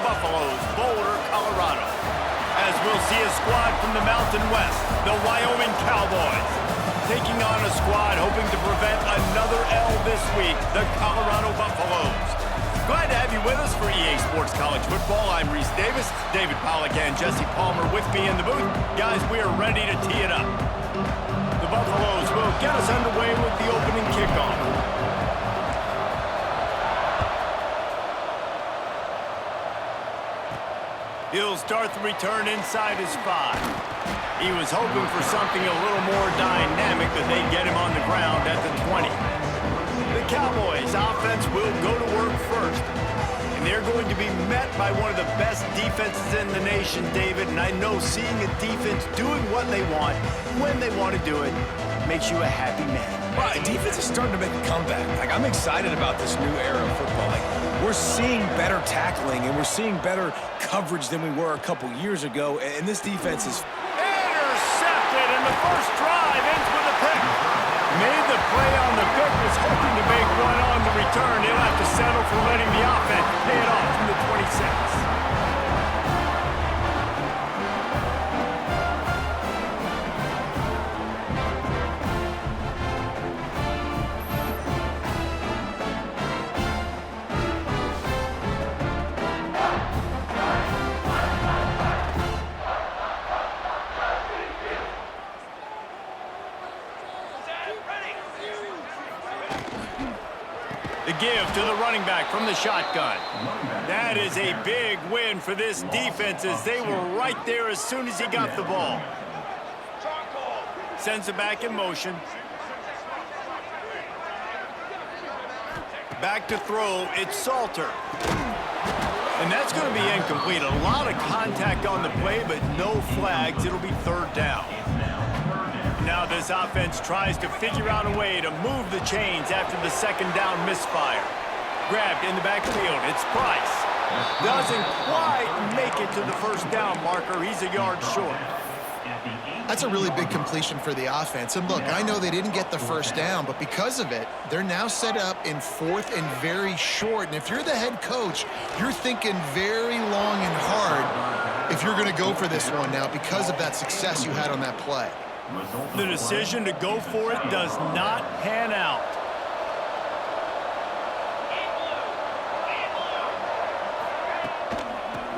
Buffaloes, Boulder, Colorado. As we'll see a squad from the Mountain West, the Wyoming Cowboys, taking on a squad hoping to prevent another L this week, the Colorado Buffaloes. Glad to have you with us for EA Sports College Football. I'm Reese Davis, David Pollack and Jesse Palmer with me in the booth. Guys, we are ready to tee it up. The Buffaloes will get us underway with the opening kickoff. He'll start the return inside his 5. He was hoping for something a little more dynamic, but they get him on the ground at the 20. The Cowboys offense will go to work first. And they're going to be met by one of the best defenses in the nation, David. And I know seeing a defense doing what they want, when they want to do it, makes you a happy man. Well, defense is starting to make a comeback. I'm excited about this new era of football. We're seeing better tackling, and we're seeing better coverage than we were a couple years ago, and this defense is... Intercepted, and the first drive ends with a pick. Made the play on the pick, was hoping to make one on the return. He'll have to settle for letting the offense pay it off from the 26. The give to the running back from the shotgun. That is a big win for this defense as they were right there as soon as he got the ball. Sends it back in motion. Back to throw, it's Salter. And that's going to be incomplete. A lot of contact on the play, but no flags. It'll be third down. Now this offense tries to figure out a way to move the chains after the second down misfire. Grabbed in the backfield, it's Price. Doesn't quite make it to the first down marker. He's a yard short. That's a really big completion for the offense. And look, I know they didn't get the first down, but because of it, they're now set up in fourth and very short. And if you're the head coach, you're thinking very long and hard if you're going to go for this one now because of that success you had on that play. The decision to go for it does not pan out.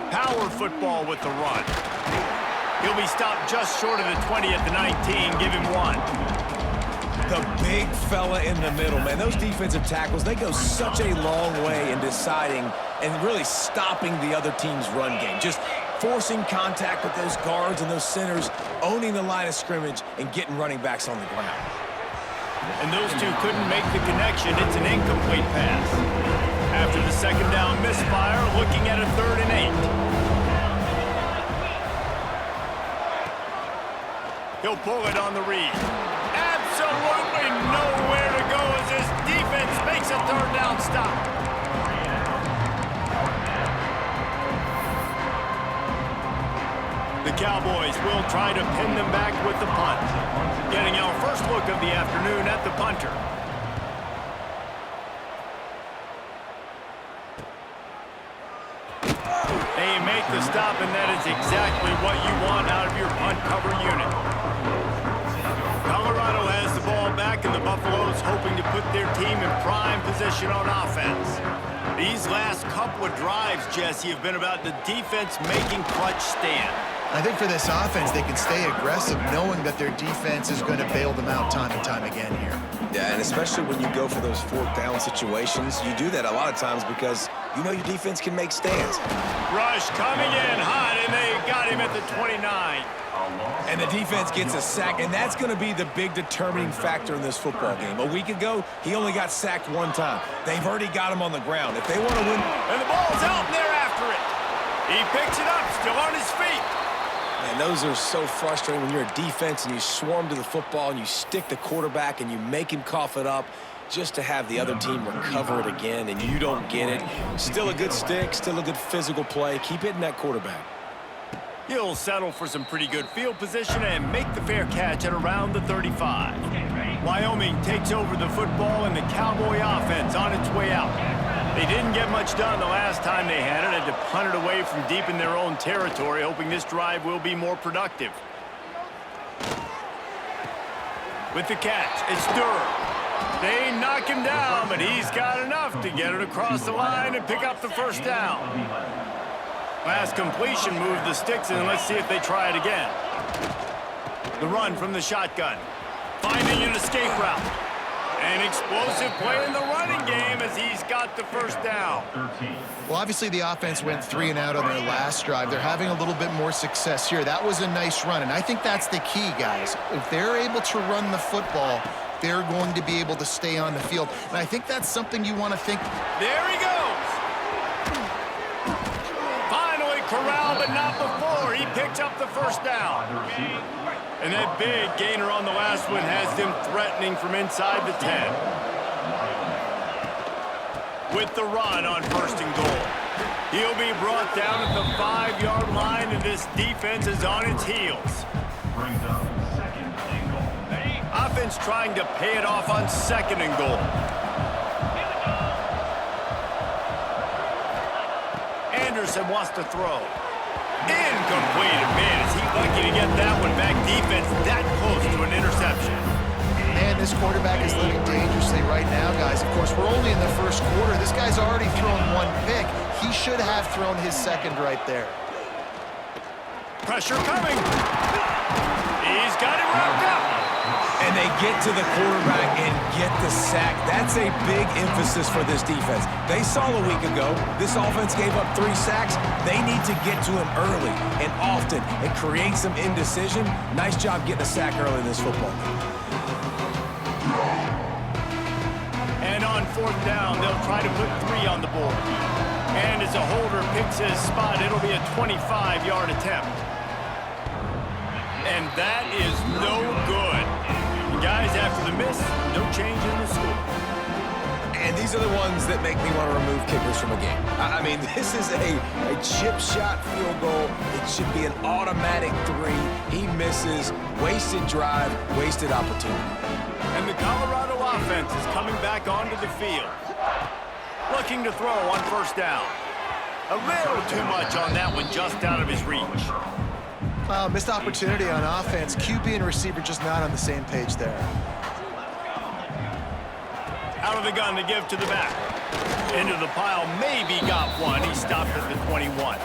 Power football with the run. He'll be stopped just short of the 20 at the 19. Give him 1. The big fella in the middle, man. Those defensive tackles, they go such a long way in deciding and really stopping the other team's run game. Just forcing contact with those guards and those centers, owning the line of scrimmage, and getting running backs on the ground. And those two couldn't make the connection. It's an incomplete pass. After the second down misfire, looking at a 3rd and 8. He'll pull it on the read. Absolutely nowhere to go as his defense makes a 3rd down stop. The Cowboys will try to pin them back with the punt. Getting our first look of the afternoon at the punter. They make the stop, and that is exactly what you want out of your punt cover unit. Colorado has the ball back, and the Buffaloes hoping to put their team in prime position on offense. These last couple of drives, Jesse, have been about the defense making clutch stand. I think for this offense, they can stay aggressive knowing that their defense is going to bail them out time and time again here. Yeah, and especially when you go for those 4th down situations, you do that a lot of times because you know your defense can make stands. Rush coming in hot, and they got him at the 29. And the defense gets a sack, and that's going to be the big determining factor in this football game. A week ago, he only got sacked 1 time. They've already got him on the ground. If they want to win... And the ball's out, and they're after it. He picks it up, still on his feet. And those are so frustrating when you're a defense and you swarm to the football and you stick the quarterback and you make him cough it up just to have the other team recover it again and you don't get it. Still a good stick, still a good physical play. Keep hitting that quarterback. He'll settle for some pretty good field position and make the fair catch at around the 35. Wyoming takes over the football and the Cowboy offense on its way out. They didn't get much done the last time they had it. Had to punt it away from deep in their own territory, hoping this drive will be more productive. With the catch, it's Durr. They knock him down, but he's got enough to get it across the line and pick up the first down. Last completion moved the sticks in. Let's see if they try it again. The run from the shotgun. Finding an escape route. An explosive play in the running game as he's got the first down. Well, obviously the offense went 3 and out on their last drive. They're having a little bit more success here. That was a nice run, and I think that's the key, guys. If they're able to run the football, they're going to be able to stay on the field. And I think that's something you want to think. There he goes. Finally corralled, but not before. He picked up the first down. And that big gainer on the last one has them threatening from inside the 10. With the run on 1st and goal. He'll be brought down at the 5-yard line, and this defense is on its heels. Offense trying to pay it off on 2nd and goal. Anderson wants to throw. Incomplete. Man, is he lucky to get that one back. Defense that close to an interception. Man, this quarterback is living dangerously right now, guys. Of course, we're only in the first quarter. This guy's already thrown 1 pick. He should have thrown his 2nd right there. Pressure coming. He's got it wrapped up. And they get to the quarterback and get the sack. That's a big emphasis for this defense. They saw a week ago, this offense gave up 3 sacks. They need to get to him early and often and create some indecision. Nice job getting a sack early in this football game. And on 4th down, they'll try to put 3 on the board. And as a holder picks his spot, it'll be a 25-yard attempt. And that is no good. Guys, after the miss, no change in the score. And these are the ones that make me want to remove kickers from a game. I mean, this is a chip shot field goal. It should be an automatic 3. He misses. Wasted drive, wasted opportunity. And the Colorado offense is coming back onto the field. Looking to throw on 1st down. A little too much on that one, just out of his reach. Missed opportunity on offense. QB and receiver just not on the same page there. Out of the gun to give to the back. Into the pile, maybe got one. He stopped at the 21.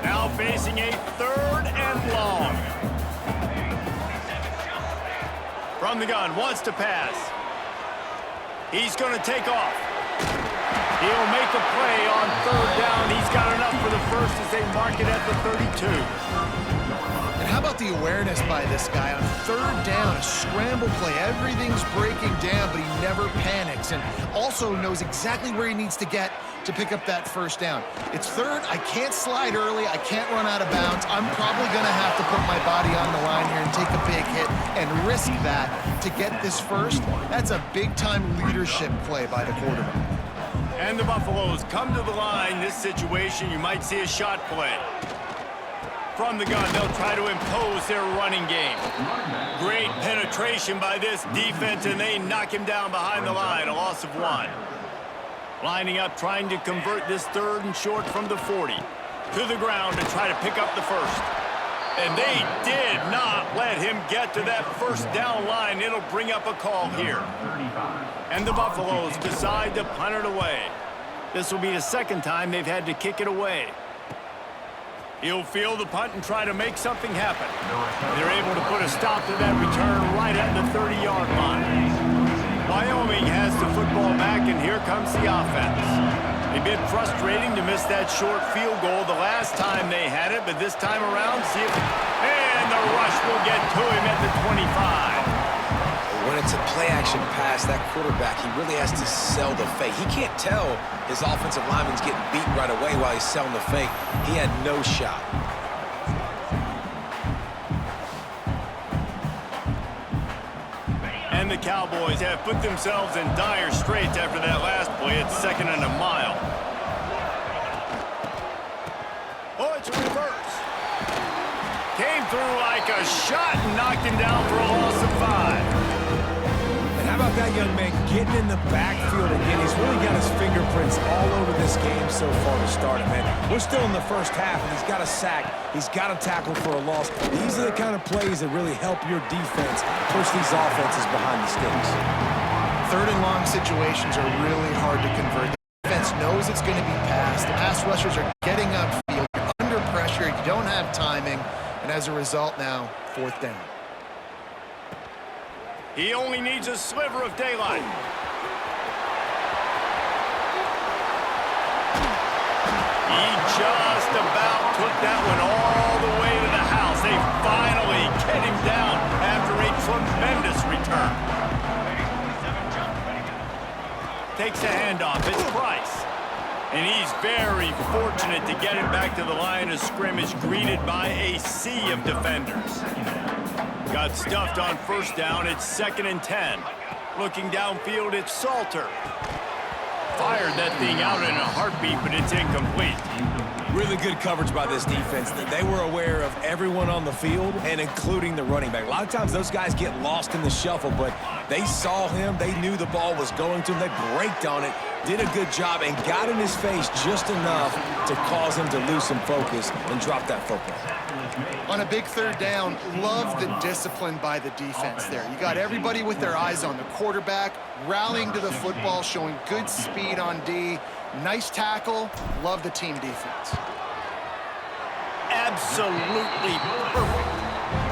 Now facing a 3rd and long. From the gun, wants to pass. He's going to take off. He'll make a play on 3rd down. He's got enough for the first as they mark it at the 32. And how about the awareness by this guy on 3rd down, a scramble play. Everything's breaking down, but he never panics and also knows exactly where he needs to get to pick up that 1st down. It's 3rd. I can't slide early. I can't run out of bounds. I'm probably going to have to put my body on the line here and take a big hit and risk that to get this first. That's a big-time leadership play by the quarterback. And the Buffaloes come to the line. This situation, you might see a shot play. From the gun, they'll try to impose their running game. Great penetration by this defense, and they knock him down behind the line, a loss of 1. Lining up, trying to convert this 3rd and short from the 40. To the ground to try to pick up the first. And they did not let him get to that 1st down line. It'll bring up a call here. And the Buffaloes decide to punt it away. This will be the 2nd time they've had to kick it away. He'll field the punt and try to make something happen. They're able to put a stop to that return right at the 30-yard line. Wyoming has the football back, and here comes the offense. A bit frustrating to miss that short field goal the last time they had it, but this time around, see if... And the rush will get to him at the 25. When it's a play-action pass, that quarterback, he really has to sell the fake. He can't tell his offensive lineman's getting beat right away while he's selling the fake. He had no shot. And the Cowboys have put themselves in dire straits after that last play. It's 2nd and a mile. Oh, it's a reverse. Came through like a shot and knocked him down for a loss of 5. How about that young man getting in the backfield again? He's really got his fingerprints all over this game so far to start it, man. We're still in the first half, and he's got a sack. He's got a tackle for a loss. These are the kind of plays that really help your defense push these offenses behind the sticks. Third and long situations are really hard to convert. The defense knows it's going to be passed. The pass rushers are getting upfield. You're under pressure. You don't have timing. And as a result now, fourth down. He only needs a sliver of daylight. He just about took that one all the way to the house. They finally get him down after a tremendous return. Takes a handoff. It's Price. And he's very fortunate to get him back to the line of scrimmage, greeted by a sea of defenders. Got stuffed on first down. It's 2nd and 10. Looking downfield, it's Salter. Fired that thing out in a heartbeat, but it's incomplete. Really good coverage by this defense. They were aware of everyone on the field, and including the running back. A lot of times those guys get lost in the shuffle, but they saw him. They knew the ball was going to him. They braked on it, did a good job, and got in his face just enough to cause him to lose some focus and drop that football. On a big third down, love the discipline by the defense there. You got everybody with their eyes on the quarterback, rallying to the football, showing good speed on D. Nice tackle. Love the team defense. Absolutely perfect.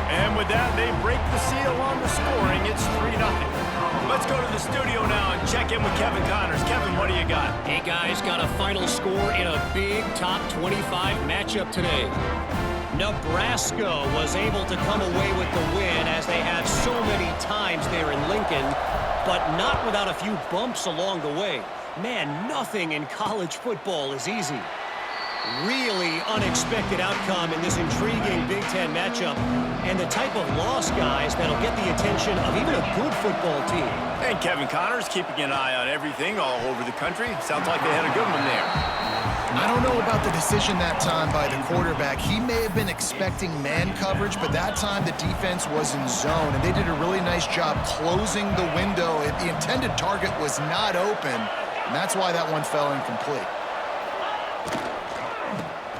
And with that, they break the seal on the scoring. It's 3-0. Let's go to the studio now and check in with Kevin Connors. Kevin, what do you got? Hey, guys, got a final score in a big top 25 matchup today. Nebraska was able to come away with the win as they had so many times there in Lincoln, but not without a few bumps along the way. Man, nothing in college football is easy. Really unexpected outcome in this intriguing Big Ten matchup, and the type of loss, guys, that'll get the attention of even a good football team. And Kevin Connors keeping an eye on everything all over the country. Sounds like they had a good one there. I don't know about the decision that time by the quarterback. He may have been expecting man coverage, but that time the defense was in zone, and they did a really nice job closing the window. The intended target was not open, and that's why that one fell incomplete.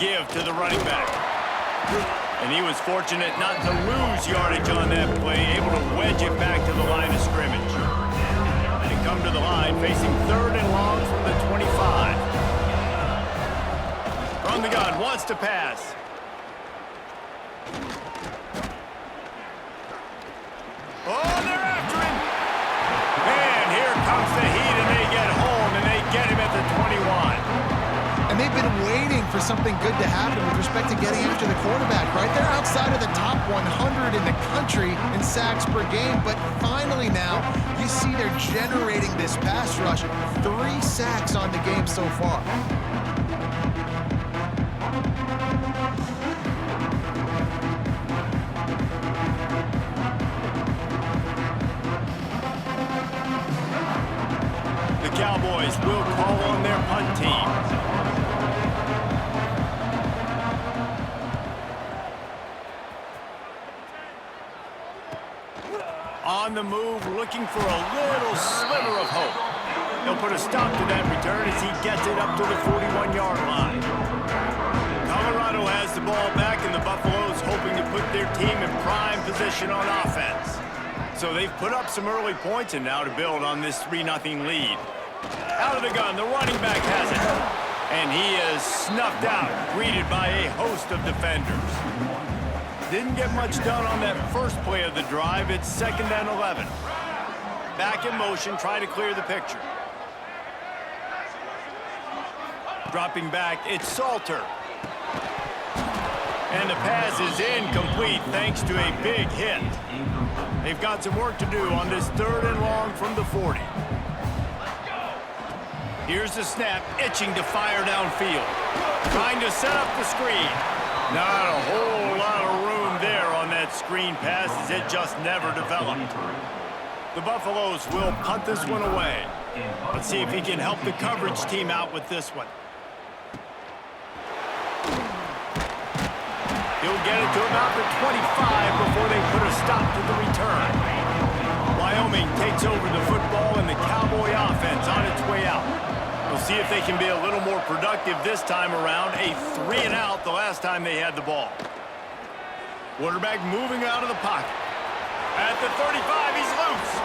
Give to the running back. And he was fortunate not to lose yardage on that play, able to wedge it back to the line of scrimmage. They come to the line facing 3rd and long from the 25. From the gun, wants to pass. Oh, they're after him. And here comes the heat, and they get home, and they get him at the 21. And they've been waiting for something good to happen with respect to getting after the quarterback, right? They're outside of the top 100 in the country in sacks per game, but finally now you see they're generating this pass rush. 3 sacks on the game so far. The Cowboys will call on their punt team. On the move, looking for a little sliver of hope. He'll put a stop to that return as he gets it up to the 41-yard line. Colorado has the ball back, and the Buffaloes hoping to put their team in prime position on offense. So they've put up some early points, and now to build on this 3-0 lead. Out of the gun, the running back has it. And he is snuffed out, greeted by a host of defenders. Didn't get much done on that first play of the drive. It's 2nd and 11. Back in motion, try to clear the picture. Dropping back, it's Salter. And the pass is incomplete thanks to a big hit. They've got some work to do on this 3rd and long from the 40. Here's the snap, itching to fire downfield. Trying to set up the screen. Not a whole lot of room there on that screen pass as it just never developed. The Buffaloes will punt this one away. Let's see if he can help the coverage team out with this one. He'll get it to about the 25 before they put a stop to the return. Wyoming Wyoming takes over the football and the Cowboy offense on its way out. We'll see if they can be a little more productive this time around. A 3-and-out the last time they had the ball. Quarterback moving out of the pocket. At the 35, he's loose.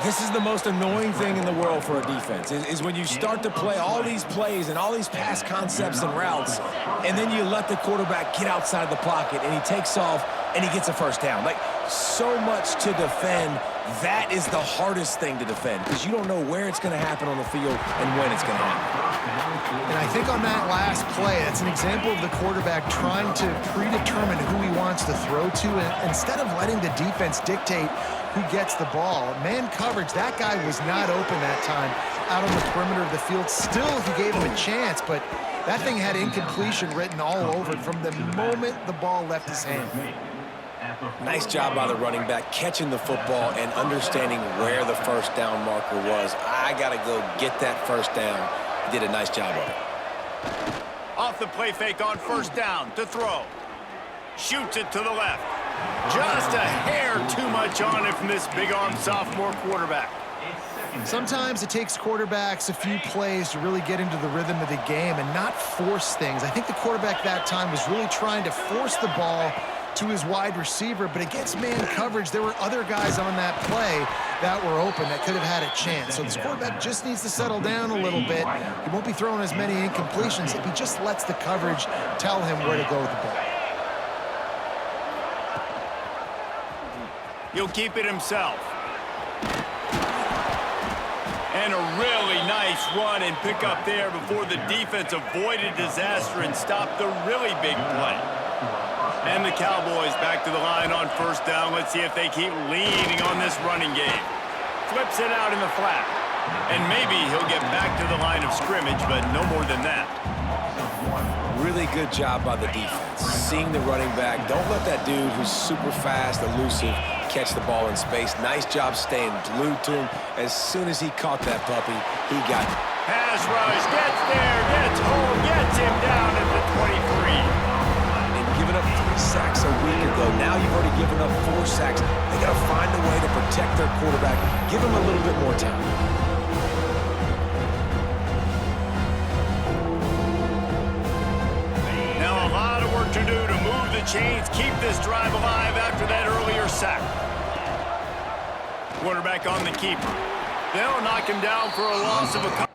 This is the most annoying thing in the world for a defense, is when you start to play all these plays and all these pass concepts and routes, and then you let the quarterback get outside the pocket, and he takes off, and he gets a first down. Like, so much to defend. That is the hardest thing to defend, because you don't know where it's going to happen on the field and when it's going to happen. And I think on that last play, that's an example of the quarterback trying to predetermine who he wants to throw to, and instead of letting the defense dictate who gets the ball. Man coverage, that guy was not open that time out on the perimeter of the field. Still, he gave him a chance, but that thing had incompletion written all over it from the moment the ball left his hand. Nice job by the running back, catching the football and understanding where the first down marker was. I got to go get that first down. He did a nice job of it. Off the play fake on first down to throw. Shoots it to the left. Just a hair too much on it from this big-arm sophomore quarterback. Sometimes it takes quarterbacks a few plays to really get into the rhythm of the game and not force things. I think the quarterback that time was really trying to force the ball to his wide receiver, but against man coverage, there were other guys on that play that were open that could have had a chance. So this quarterback just needs to settle down a little bit. He won't be throwing as many incompletions if he just lets the coverage tell him where to go with the ball. He'll keep it himself. And a really nice run and pick up there before the defense avoided disaster and stopped the really big play. And the Cowboys back to the line on first down. Let's see if they keep leaning on this running game. Flips it out in the flat. And maybe he'll get back to the line of scrimmage, but no more than that. Really good job by the defense. Seeing the running back. Don't let that dude who's super fast, elusive, catch the ball in space. Nice job staying glued to him. As soon as he caught that puppy, he got it. Pass rush, gets there, gets home, gets him down at the 23. And giving up 3 sacks a week ago. Now you've already given up 4 sacks. They got to find a way to protect their quarterback. Give him a little bit more time. Now a lot of work to do to move the chains, keep this drive alive after that earlier sack. Quarterback on the keeper. They'll knock him down for a loss of a couple.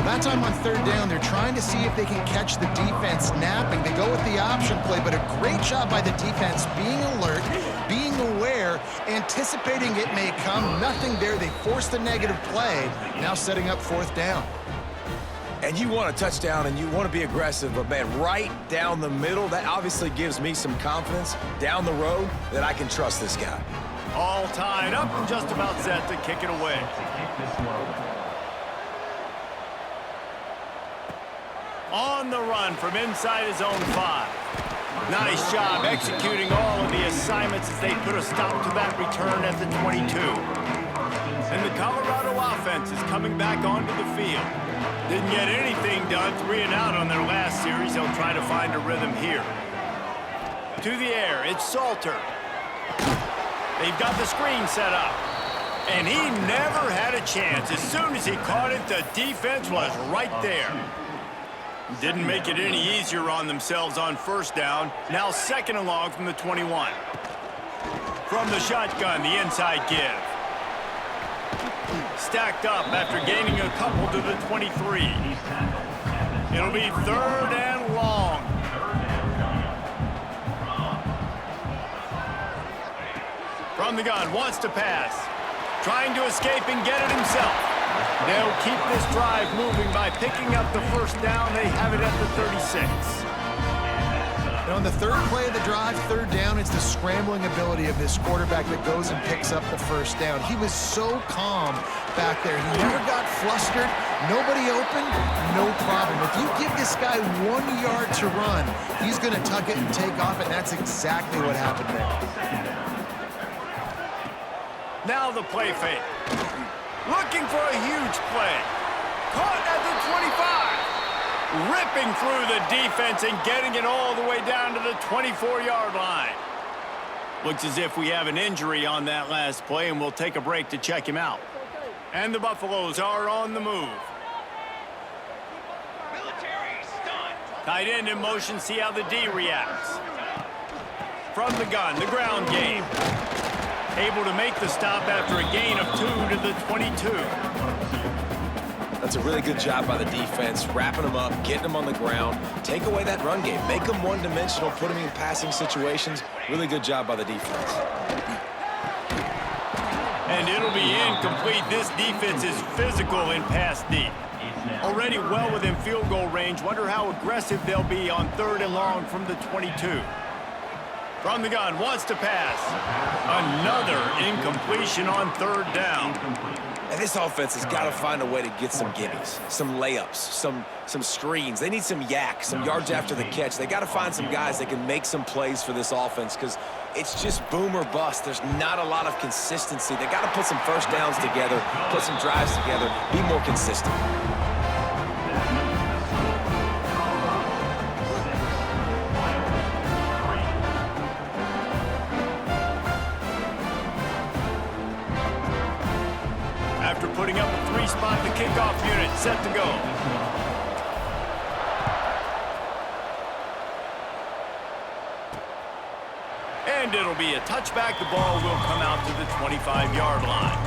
That time on third down, they're trying to see if they can catch the defense napping. They go with the option play, but a great job by the defense being alert, being aware, anticipating it may come. Nothing there. They forced the negative play, now setting up fourth down. And you want a touchdown and you want to be aggressive, but man, right down the middle, that obviously gives me some confidence down the road that I can trust this guy. All tied up and just about set to kick it away. On the run from inside his own 5. Nice job executing all of the assignments as they put a stop to that return at the 22. And the Colorado offense is coming back onto the field. Didn't get anything done, 3-and-out on their last series. They'll try to find a rhythm here. To the air, it's Salter. They've got the screen set up. And he never had a chance. As soon as he caught it, the defense was right there. Didn't make it any easier on themselves on first down. Now second and long from the 21. From the shotgun, the inside give. Stacked up after gaining a couple to the 23. It'll be third and long. From the gun, wants to pass. trying to escape and get it himself. They'll keep this drive moving by picking up the first down. They have it at the 36. And on the third play of the drive, third down, it's the scrambling ability of this quarterback that goes and picks up the first down. He was so calm back there. He never got flustered. Nobody open, no problem. If you give this guy 1 yard to run, he's going to tuck it and take off, and that's exactly what happened there. Now the play fake. Looking for a huge play. Caught at the 25. Ripping through the defense and getting it all the way down to the 24-yard line. Looks as if we have an injury on that last play, and we'll take a break to check him out. And the Buffaloes are on the move. Tight end in motion, see how the D reacts. From the gun, the ground game. Able to make the stop after a gain of 2 to the 22. That's a really good job by the defense, wrapping them up, getting them on the ground, take away that run game, make them one-dimensional, put them in passing situations. Really good job by the defense. And it'll be incomplete. This defense is physical in pass deep. Already well within field goal range. Wonder how aggressive they'll be on 3rd and long from the 22. From the gun, wants to pass. Another incompletion on 3rd down. And this offense has got to find a way to get some gimmies, some layups, some screens. They need some yak, some yards after the catch. They got to find some guys that can make some plays for this offense because it's just boom or bust. There's not a lot of consistency. They got to put some first downs together, put some drives together, be more consistent. After putting up a 3-spot, the kickoff unit set to go. And it'll be a touchback. The ball will come out to the 25-yard line.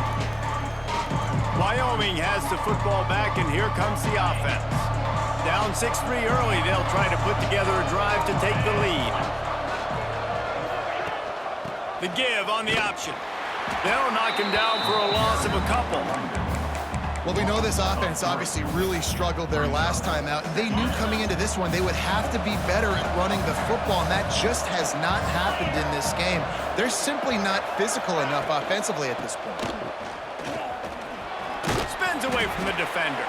Wyoming has the football back, and here comes the offense. Down 6-3 early, they'll try to put together a drive to take the lead. The give on the option. They'll knock him down for a loss of a couple. Well, we know this offense obviously really struggled their last time out. They knew coming into this one they would have to be better at running the football, and that just has not happened in this game. They're simply not physical enough offensively at this point. Spins away from the defender.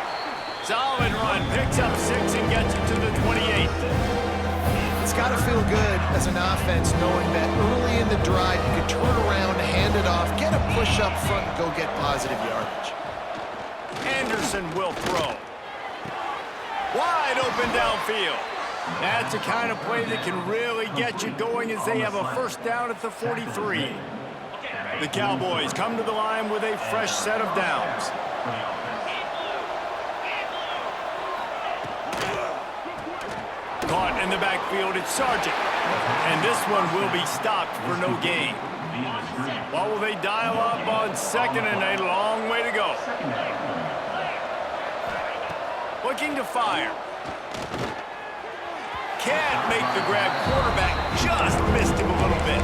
Solid run, picks up 6 and gets it to the 28. It's got to feel good as an offense knowing that early in the drive you can turn around, hand it off, get a push up front, and go get positive yardage. Anderson will throw. Wide open downfield. That's the kind of play that can really get you going as they have a first down at the 43. The Cowboys come to the line with a fresh set of downs. Caught in the backfield, it's Sargent. And this one will be stopped for no gain. Well, will they dial up on 2nd and a long way to go? Looking to fire. Can't make the grab. Quarterback just missed him a little bit.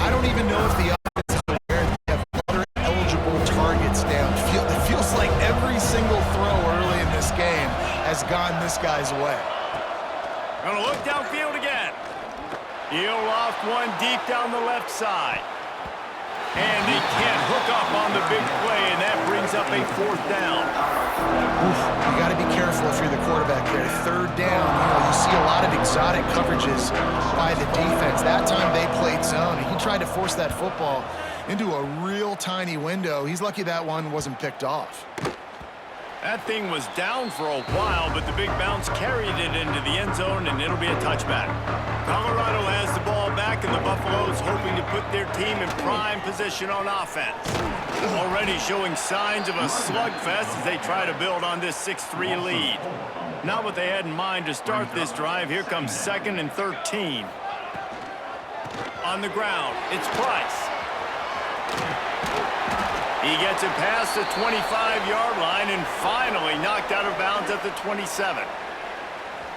I don't even know if the offense is aware that they have other eligible targets down. It feels like every single throw early in this game has gone this guy's way. Gonna look downfield again. He'll loft one deep down the left side. And he can't hook up on the big play, and that brings up a 4th down. You got to be careful if you're the quarterback there. 3rd down, you see a lot of exotic coverages by the defense. That time they played zone, and he tried to force that football into a real tiny window. He's lucky that one wasn't picked off. That thing was down for a while, but the big bounce carried it into the end zone, and it'll be a touchback. Colorado has the ball back, and the Buffaloes hoping to put their team in prime position on offense. Already showing signs of a slugfest as they try to build on this 6-3 lead. Not what they had in mind to start this drive. Here comes 2nd and 13. On the ground, it's Price. He gets it past the 25-yard line and finally knocked out of bounds at the 27.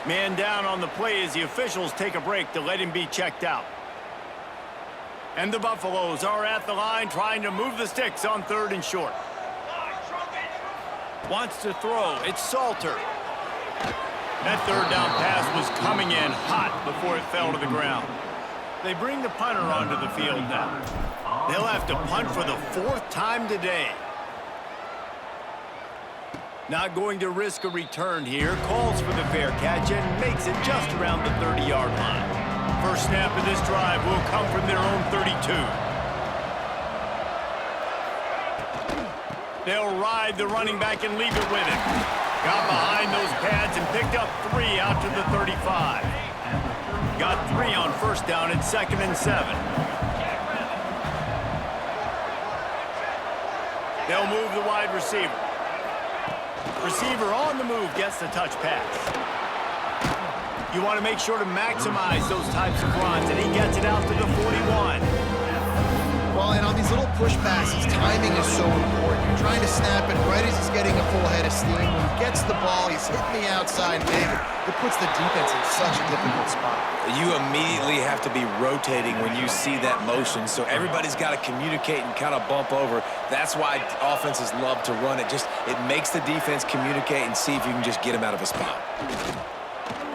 Man down on the play as the officials take a break to let him be checked out. And the Buffaloes are at the line trying to move the sticks on 3rd and short. Wants to throw. It's Salter. That 3rd down pass was coming in hot before it fell to the ground. They bring the punter onto the field now. They'll have to punt for the 4th time today. Not going to risk a return here. Calls for the fair catch and makes it just around the 30-yard line. First snap of this drive will come from their own 32. They'll ride the running back and leave it with him. Got behind those pads and picked up 3 out to the 35. Got 3 on 1st down at 2nd and 7. They'll move the wide receiver. Receiver on the move gets the touch pass. You want to make sure to maximize those types of runs, and he gets it out to the 41. Well, and on these little push passes, timing is so important. You're trying to snap it right as he's getting a full head of steam. When he gets the ball, he's hitting the outside big. It puts the defense in such a difficult spot. You immediately have to be rotating when you see that motion, so everybody's got to communicate and kind of bump over. That's why offenses love to run it. It makes the defense communicate and see if you can just get him out of a spot.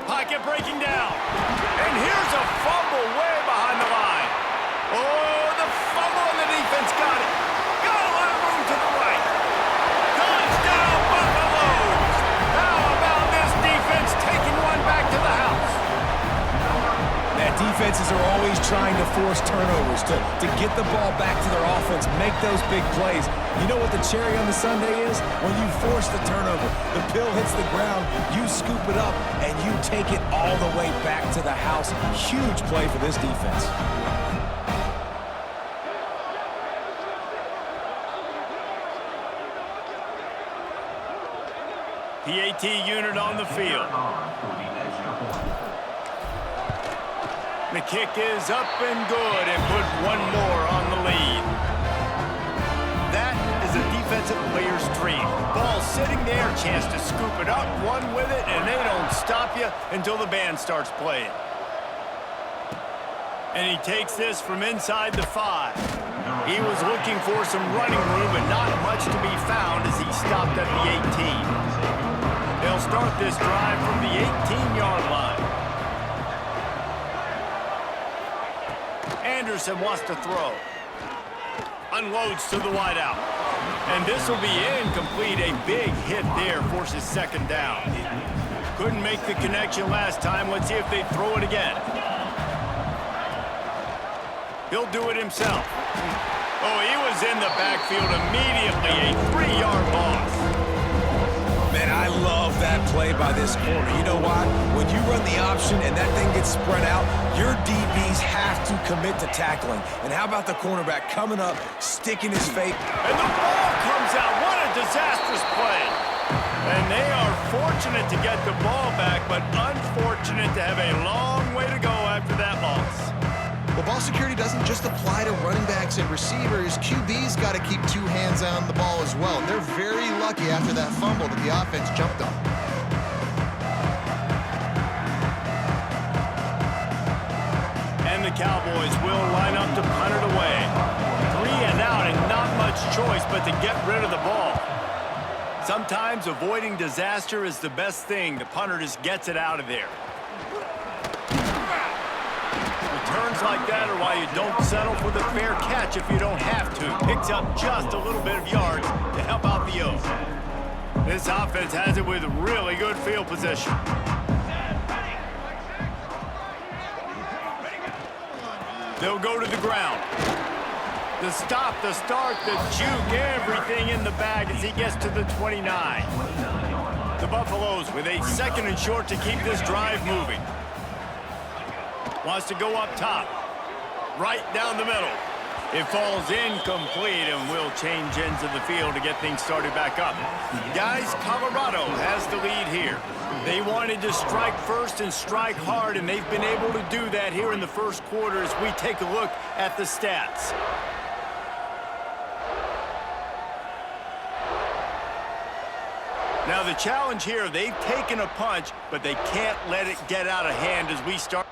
Pocket breaking down. And here's a fumble way behind the line. Oh, the fumble, and the defense got it. Got a lot of room to the right. Touchdown, Buffaloes. How about this defense taking one back to the house? That defenses are always trying to force turnovers, to get the ball back to their offense, make those big plays. You know what the cherry on the sundae is? When you force the turnover, the pill hits the ground, you scoop it up, and you take it all the way back to the house. Huge play for this defense. PAT unit on the field. The kick is up and good and put one more on the lead. That is a defensive player's dream. Ball sitting there, chance to scoop it up, run with it, and they don't stop you until the band starts playing. And he takes this from inside the 5. He was looking for some running room, but not much to be found as he stopped at the 18. They'll start this drive from the 18-yard line. Anderson wants to throw. Unloads to the wideout. And this will be incomplete. A big hit there forces 2nd down. Couldn't make the connection last time. Let's see if they throw it again. He'll do it himself. Oh, he was in the backfield immediately. A 3-yard loss. Man, I love that play by this corner. You know why? When you run the option and that thing gets spread out, your DBs have to commit to tackling. And how about the cornerback coming up, sticking his face? And the ball comes out. What a disastrous play. And they are fortunate to get the ball back, but unfortunate to have a long way to go after that loss. Well, ball security doesn't just apply to running backs and receivers. QB's got to keep 2 hands on the ball as well. And they're very lucky after that fumble that the offense jumped on. And the Cowboys will line up to punt it away. 3 and out and not much choice but to get rid of the ball. Sometimes avoiding disaster is the best thing. The punter just gets it out of there. Returns like that are why you don't settle for the fair catch if you don't have to. Picks up just a little bit of yards to help out the O's. This offense has it with really good field position. They'll go to the ground. The stop, the start, the juke, everything in the bag as he gets to the 29. The Buffaloes with a 2nd and short to keep this drive moving. Wants to go up top. Right down the middle. It falls incomplete and will change ends of the field to get things started back up. Guys, Colorado has the lead here. They wanted to strike first and strike hard, and they've been able to do that here in the first quarter as we take a look at the stats. Now the challenge here, they've taken a punch, but they can't let it get out of hand as we start.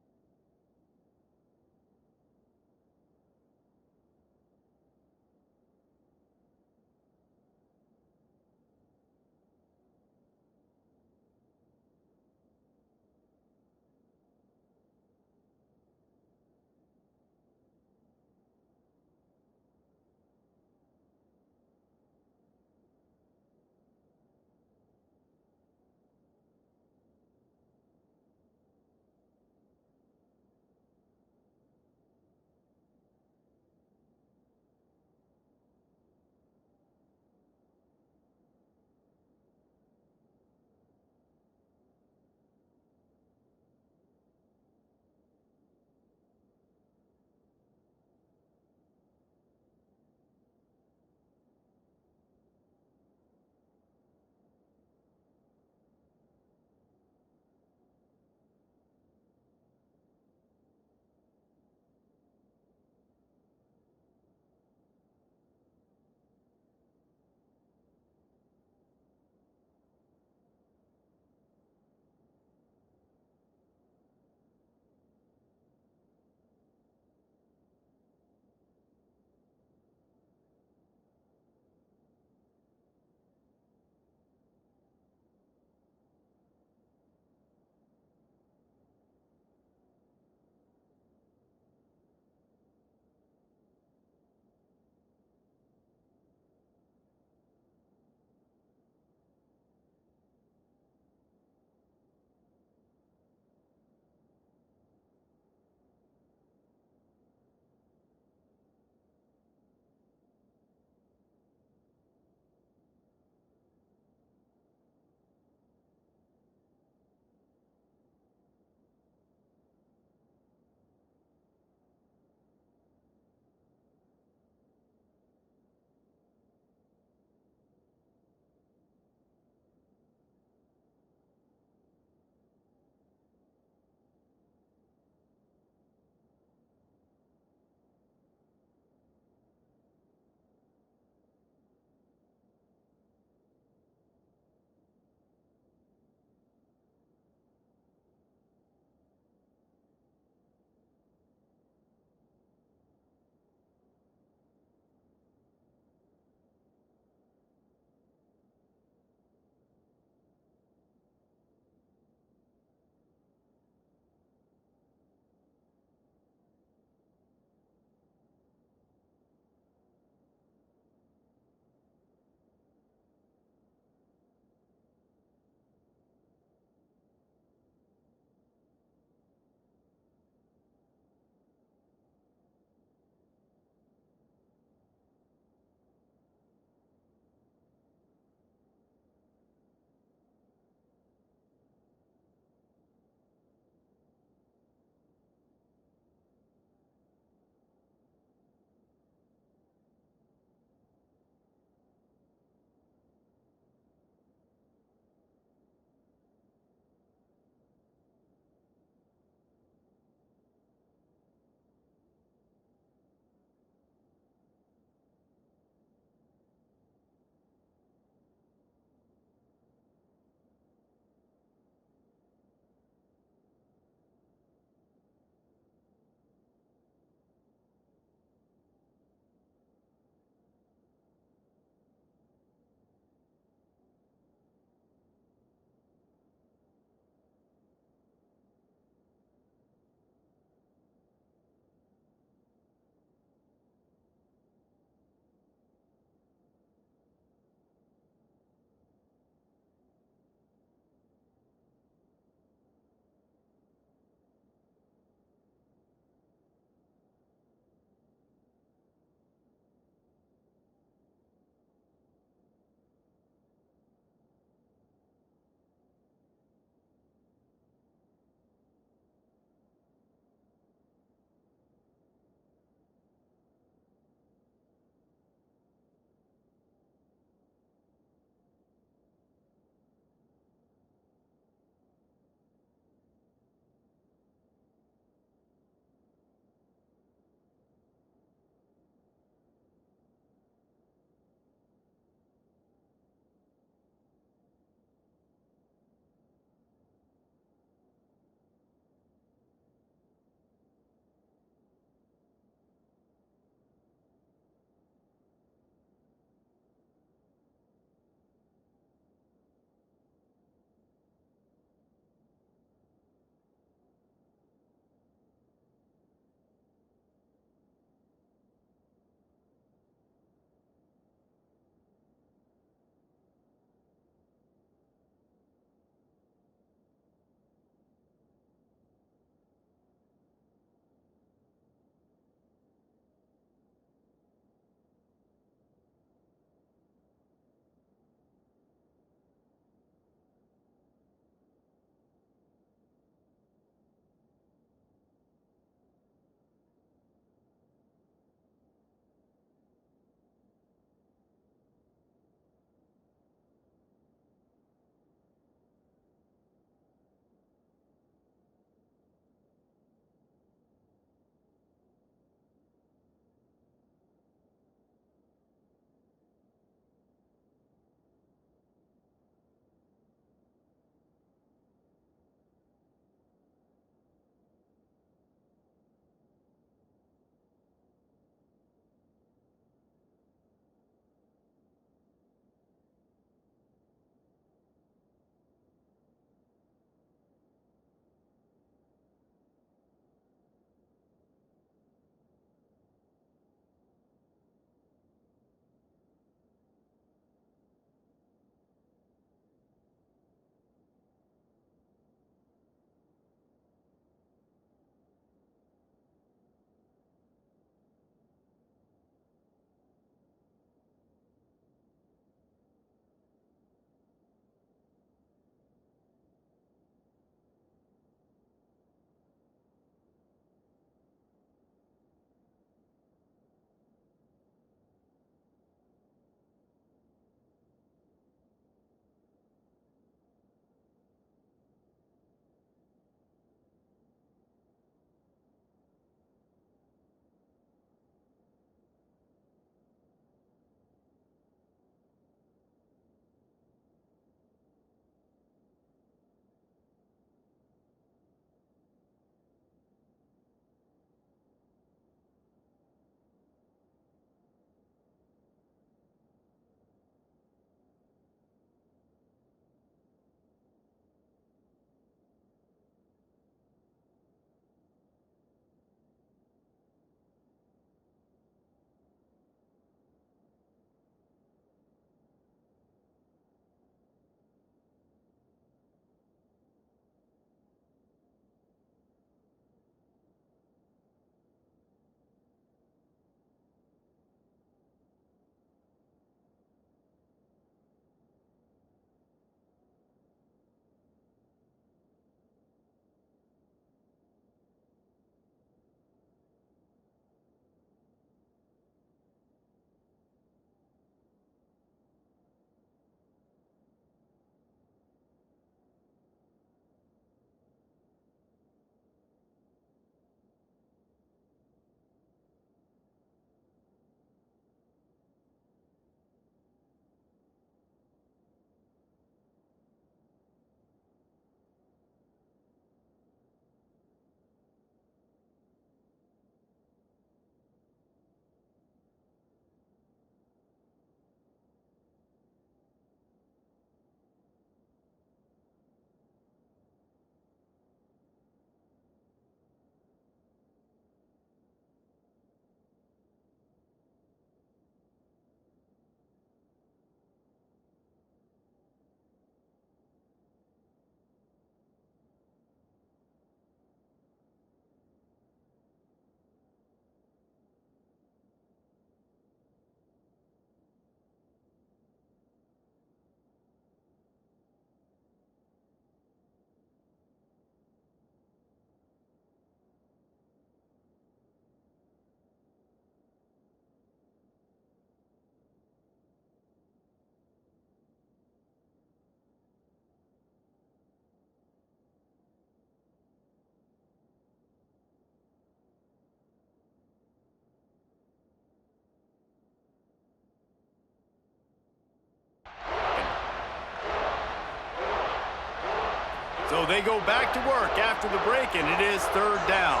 So they go back to work after the break, and it is third down.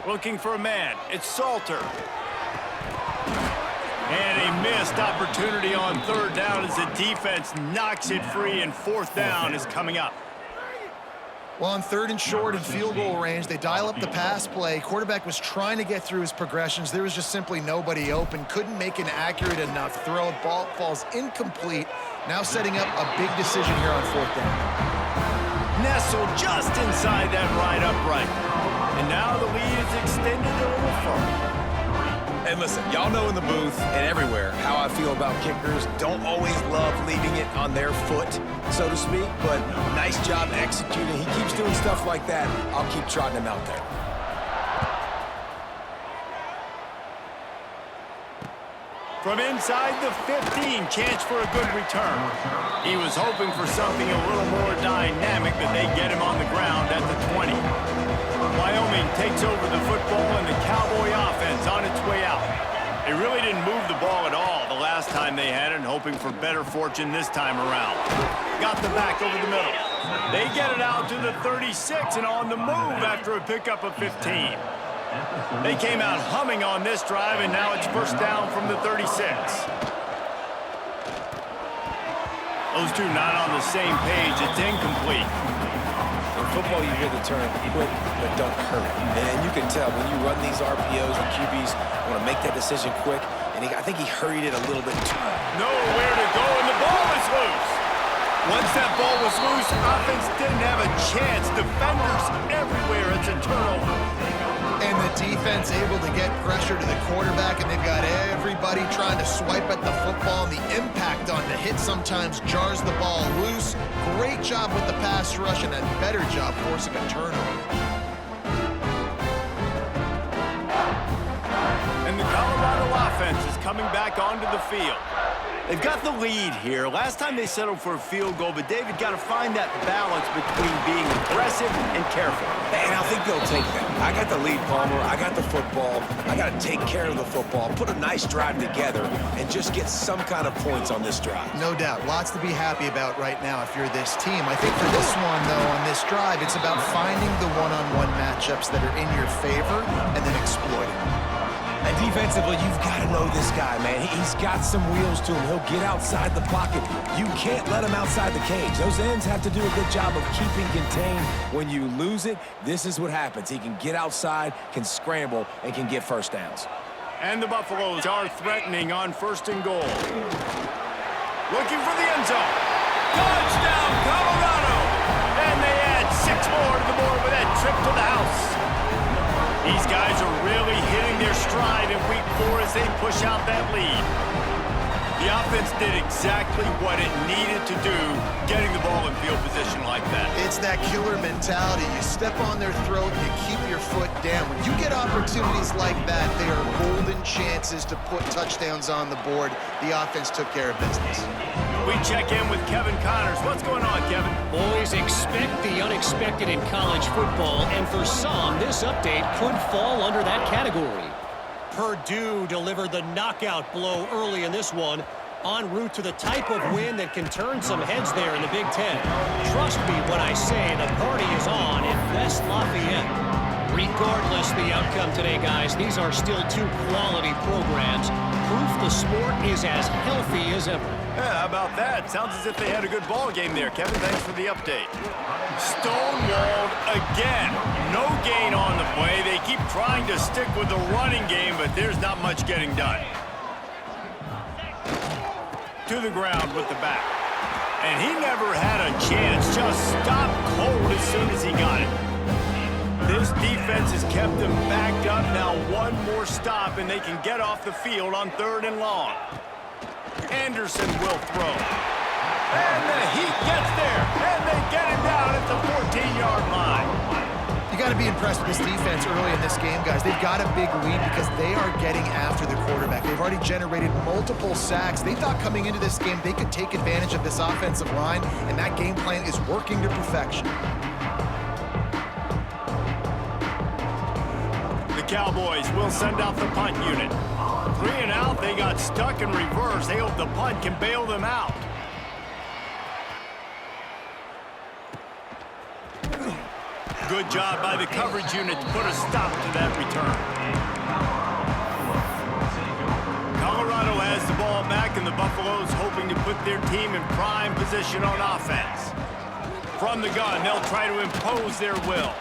Looking for a man. It's Salter. And a missed opportunity on third down as the defense knocks it free, and fourth down is coming up. Well, on third and short and field goal range, they dial up the pass play. Quarterback was trying to get through his progressions. There was just simply nobody open. Couldn't make an accurate enough throw. Ball falls incomplete. Now setting up a big decision here on fourth down. Nestled just inside that right upright. And now the lead is extended a little further. And listen, y'all know in the booth and everywhere how I feel about kickers. Don't always love leaving it on their foot, so to speak, but nice job executing. He keeps doing stuff like that. I'll keep trotting him out there. From inside the 15, chance for a good return. He was hoping for something a little more dynamic, but they get him on the ground at the 20. Wyoming takes over the football, and the Cowboy offense on its way out. They really didn't move the ball at all the last time they had it, and hoping for better fortune this time around. Got the back over the middle. They get it out to the 36 and on the move after a pickup of 15. They came out humming on this drive, and now it's first down from the 36. Those two not on the same page. It's incomplete. In football, you hear the term quick, but don't hurry. And you can tell when you run these RPOs, the QBs want to make that decision quick, and I think he hurried it a little bit too. Nowhere to go, and the ball is loose. Once that ball was loose, offense didn't have a chance. Defenders everywhere. It's a turnover. And the defense able to get pressure to the quarterback, and they've got everybody trying to swipe at the football, and the impact on the hit sometimes jars the ball loose. Great job with the pass rush, and a better job forcing a turnover. And the Colorado offense is coming back onto the field. They've got the lead here. Last time they settled for a field goal, but David got to find that balance between being aggressive and careful. And I think they'll take that. I got the lead, Palmer. I got the football. I got to take care of the football, put a nice drive together, and just get some kind of points on this drive. No doubt. Lots to be happy about right now if you're this team. I think for this one, though, on this drive, it's about finding the one-on-one matchups that are in your favor and then exploiting them. And defensively, you've got to know this guy, man. He's got some wheels to him. He'll get outside the pocket. You can't let him outside the cage. Those ends have to do a good job of keeping contained. When you lose it, this is what happens. He can get outside, can scramble, and can get first downs. And the Buffaloes are threatening on first and goal. Looking for the end zone. Touchdown, Colorado! And they add 6 more to the board with that trip to the house. These guys are really hitting their stride in week 4 as they push out that lead. The offense did exactly what it needed to do, getting the ball in field position like that. It's that killer mentality. You step on their throat, you keep your foot down. When you get opportunities like that, they are golden chances to put touchdowns on the board. The offense took care of business. We check in with Kevin Connors. What's going on, Kevin? Boys, expect the unexpected in college football, and for some, this update could fall under that category. Purdue delivered the knockout blow early in this one, en route to the type of win that can turn some heads there in the Big Ten. Trust me when I say the party is on in West Lafayette. Regardless the outcome today, guys, these are still 2 quality programs. Proof the sport is as healthy as ever. Yeah, how about that? Sounds as if they had a good ball game there, Kevin. Thanks for the update. Stonewalled again. No gain on the play. They keep trying to stick with the running game, but there's not much getting done. To the ground with the back. And he never had a chance. Just stopped cold as soon as he got it. This defense has kept them backed up. Now one more stop, and they can get off the field on 3rd and long. Anderson will throw. And the Heat gets there. And they get him down at the 14-yard line. You got to be impressed with this defense early in this game, guys. They've got a big lead because they are getting after the quarterback. They've already generated multiple sacks. They thought coming into this game they could take advantage of this offensive line, and that game plan is working to perfection. The Cowboys will send out the punt unit. 3 and out, they got stuck in reverse. They hope the punt can bail them out. Good job by the coverage unit to put a stop to that return. Colorado has the ball back, and the Buffaloes hoping to put their team in prime position on offense. From the gun, they'll try to impose their will.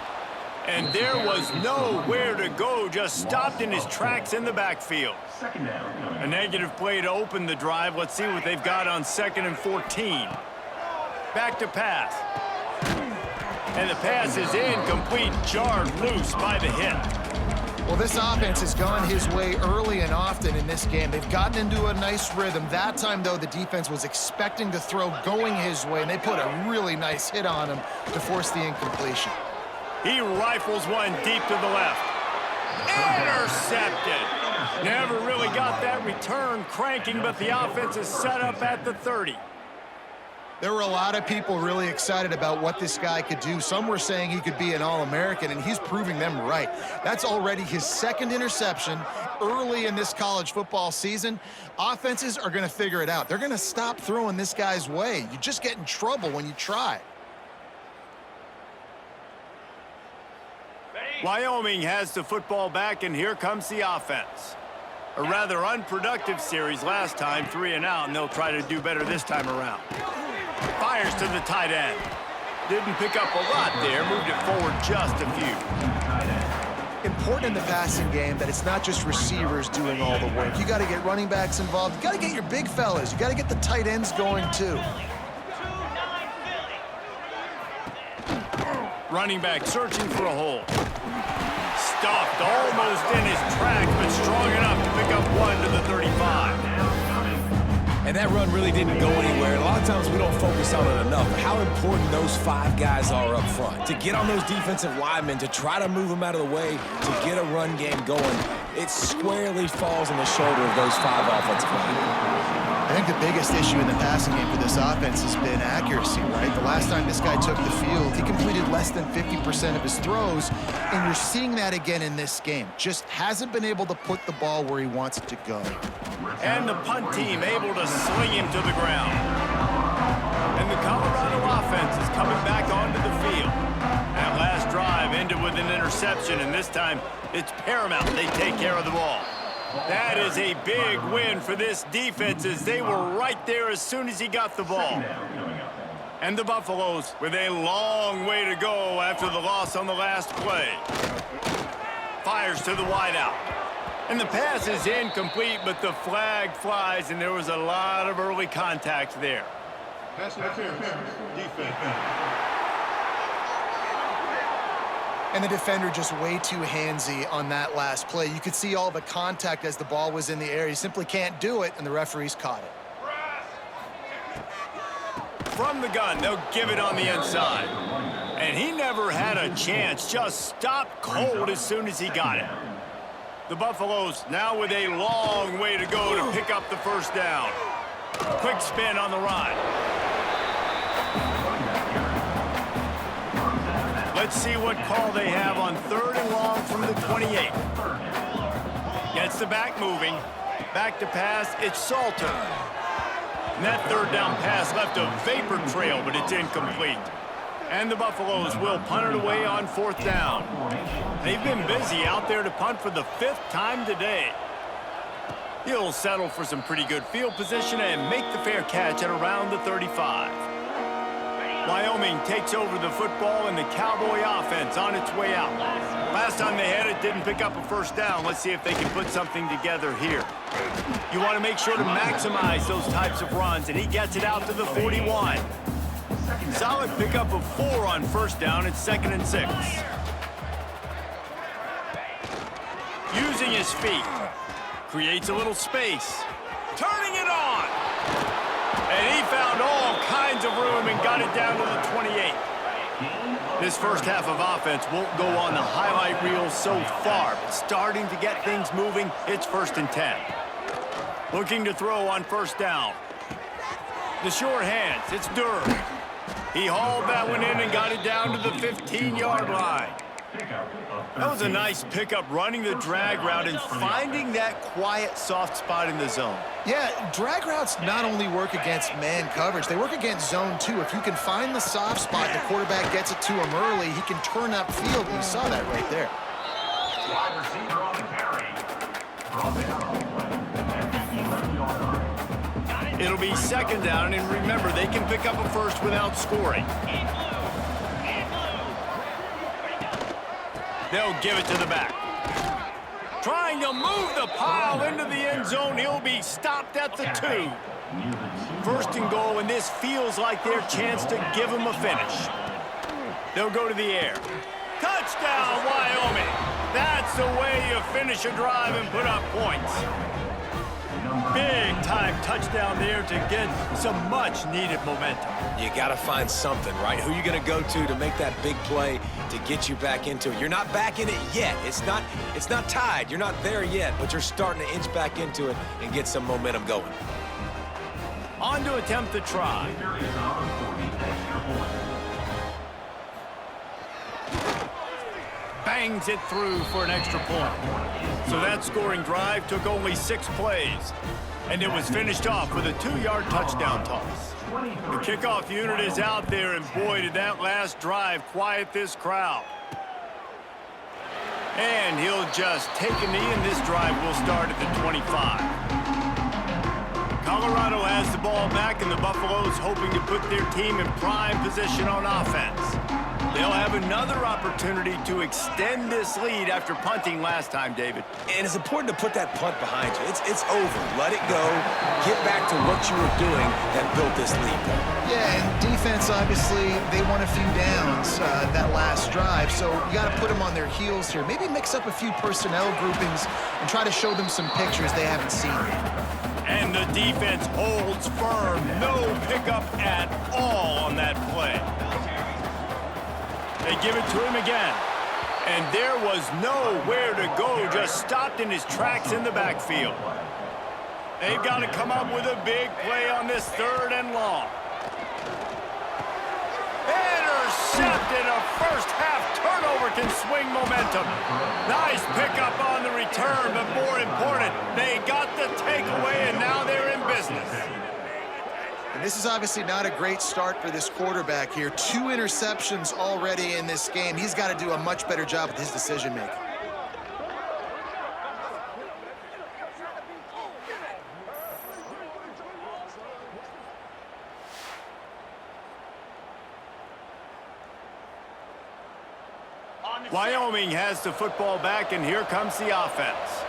And there was nowhere to go, just stopped in his tracks in the backfield. A negative play to open the drive. Let's see what they've got on 2nd and 14. Back to pass. And the pass is incomplete, jarred loose by the hit. Well, this offense has gone his way early and often in this game. They've gotten into a nice rhythm. That time, though, the defense was expecting to throw going his way, and they put a really nice hit on him to force the incompletion. He rifles one deep to the left. Intercepted. Never really got that return cranking, but the offense is set up at the 30. There were a lot of people really excited about what this guy could do. Some were saying he could be an All-American, and he's proving them right. That's already his 2nd interception early in this college football season. Offenses are going to figure it out. They're going to stop throwing this guy's way. You just get in trouble when you try. Wyoming has the football back, and here comes the offense. A rather unproductive series last time, 3 and out, and they'll try to do better this time around. Fires to the tight end. Didn't pick up a lot there, moved it forward just a few. Important in the passing game that it's not just receivers doing all the work. You got to get running backs involved. You got to get your big fellas. You got to get the tight ends going too. Running back searching for a hole. Stopped almost in his tracks, but strong enough to pick up one to the 35. And that run really didn't go anywhere. A lot of times we don't focus on it enough, but how important those 5 guys are up front. To get on those defensive linemen, to try to move them out of the way, to get a run game going, it squarely falls on the shoulder of those 5 offensive linemen. I think the biggest issue in the passing game for this offense has been accuracy, right? The last time this guy took the field, he completed less than 50% of his throws, and you're seeing that again in this game. Just hasn't been able to put the ball where he wants it to go. And the punt team able to sling him to the ground. And the Colorado offense is coming back onto the field. That last drive ended with an interception, and this time it's paramount they take care of the ball. That is a big win for this defense, as they were right there as soon as he got the ball. And the Buffaloes with a long way to go after the loss on the last play. Fires to the wideout. And the pass is incomplete, but the flag flies, and there was a lot of early contact there. Pass interference. Defense. And the defender just way too handsy on that last play. You could see all the contact as the ball was in the air. He simply can't do it, and the referees caught it. From the gun, they'll give it on the inside. And he never had a chance, just stopped cold as soon as he got it. The Buffaloes now with a long way to go to pick up the first down. Quick spin on the ride. Let's see what call they have on 3rd and long from the 28. Gets the back moving. Back to pass, it's Salter. And that 3rd down pass left a vapor trail, but it's incomplete. And the Buffaloes will punt it away on 4th down. They've been busy out there to punt for the 5th time today. He'll settle for some pretty good field position and make the fair catch at around the 35. Wyoming takes over the football, and the Cowboy offense on its way out. Last time they had it, didn't pick up a first down. Let's see if they can put something together here. You want to make sure to maximize those types of runs, and he gets it out to the 41. Solid pickup of 4 on 1st down. It's 2nd and 6. Using his feet. Creates a little space. Turning it on. And he found all kinds of room and got it down to the 28. This first half of offense won't go on the highlight reel so far, but starting to get things moving, it's 1st and 10. Looking to throw on 1st down. The short hands, it's Durr. He hauled that one in and got it down to the 15-yard line. That was a nice pickup, running the drag route and finding that quiet, soft spot in the zone. Yeah, drag routes not only work against man coverage, they work against zone too. If you can find the soft spot, the quarterback gets it to him early, he can turn upfield. You saw that right there. Wide receiver on the carry. It'll be second down, and remember, they can pick up a first without scoring. They'll give it to the back. Trying to move the pile into the end zone. He'll be stopped at the 2. First and goal, and this feels like their chance to give him a finish. They'll go to the air. Touchdown, Wyoming! That's the way you finish a drive and put up points. Big-time touchdown there to get some much-needed momentum. You got to find something, right? Who you going to go to make that big play to get you back into it? You're not back in it yet. It's not tied. You're not there yet, but you're starting to inch back into it and get some momentum going. On to attempt the try. Bangs it through for an extra point. So that scoring drive took only 6 plays, and it was finished off with a 2-yard touchdown toss. The kickoff unit is out there, and boy, did that last drive quiet this crowd. And he'll just take a knee, and this drive will start at the 25. Colorado has the ball back, and the Buffaloes hoping to put their team in prime position on offense. They'll have another opportunity to extend this lead after punting last time, David. And it's important to put that punt behind you. It's over. Let it go. Get back to what you were doing that built this lead. Yeah, and defense, obviously, they won a few downs that last drive, so you got to put them on their heels here. Maybe mix up a few personnel groupings and try to show them some pictures they haven't seen yet. And the defense holds firm. No pickup at all on that play. They give it to him again. And there was nowhere to go, just stopped in his tracks in the backfield. They've got to come up with a big play on this 3rd and long. Intercepted. A first-half turnover can swing momentum. Nice pickup on the return, but more important, they got the takeaway, and now they're in business. And this is obviously not a great start for this quarterback here. 2 interceptions already in this game. He's got to do a much better job with his decision-making. Wyoming has the football back, and here comes the offense.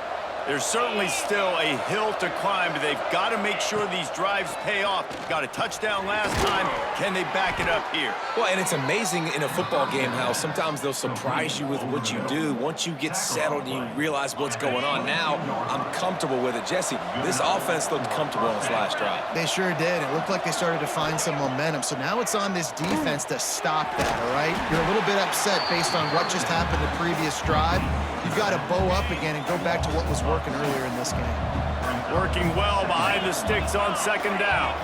There's certainly still a hill to climb, but they've got to make sure these drives pay off. Got a touchdown last time. Can they back it up here? Well, and it's amazing in a football game how sometimes they'll surprise you with what you do. Once you get settled and you realize what's going on, now I'm comfortable with it. Jesse, this offense looked comfortable on its last drive. They sure did. It looked like they started to find some momentum. So now it's on this defense to stop that, all right? You're a little bit upset based on what just happened the previous drive. You've got to bow up again and go back to what was working earlier in this game. Working well behind the sticks on 2nd down.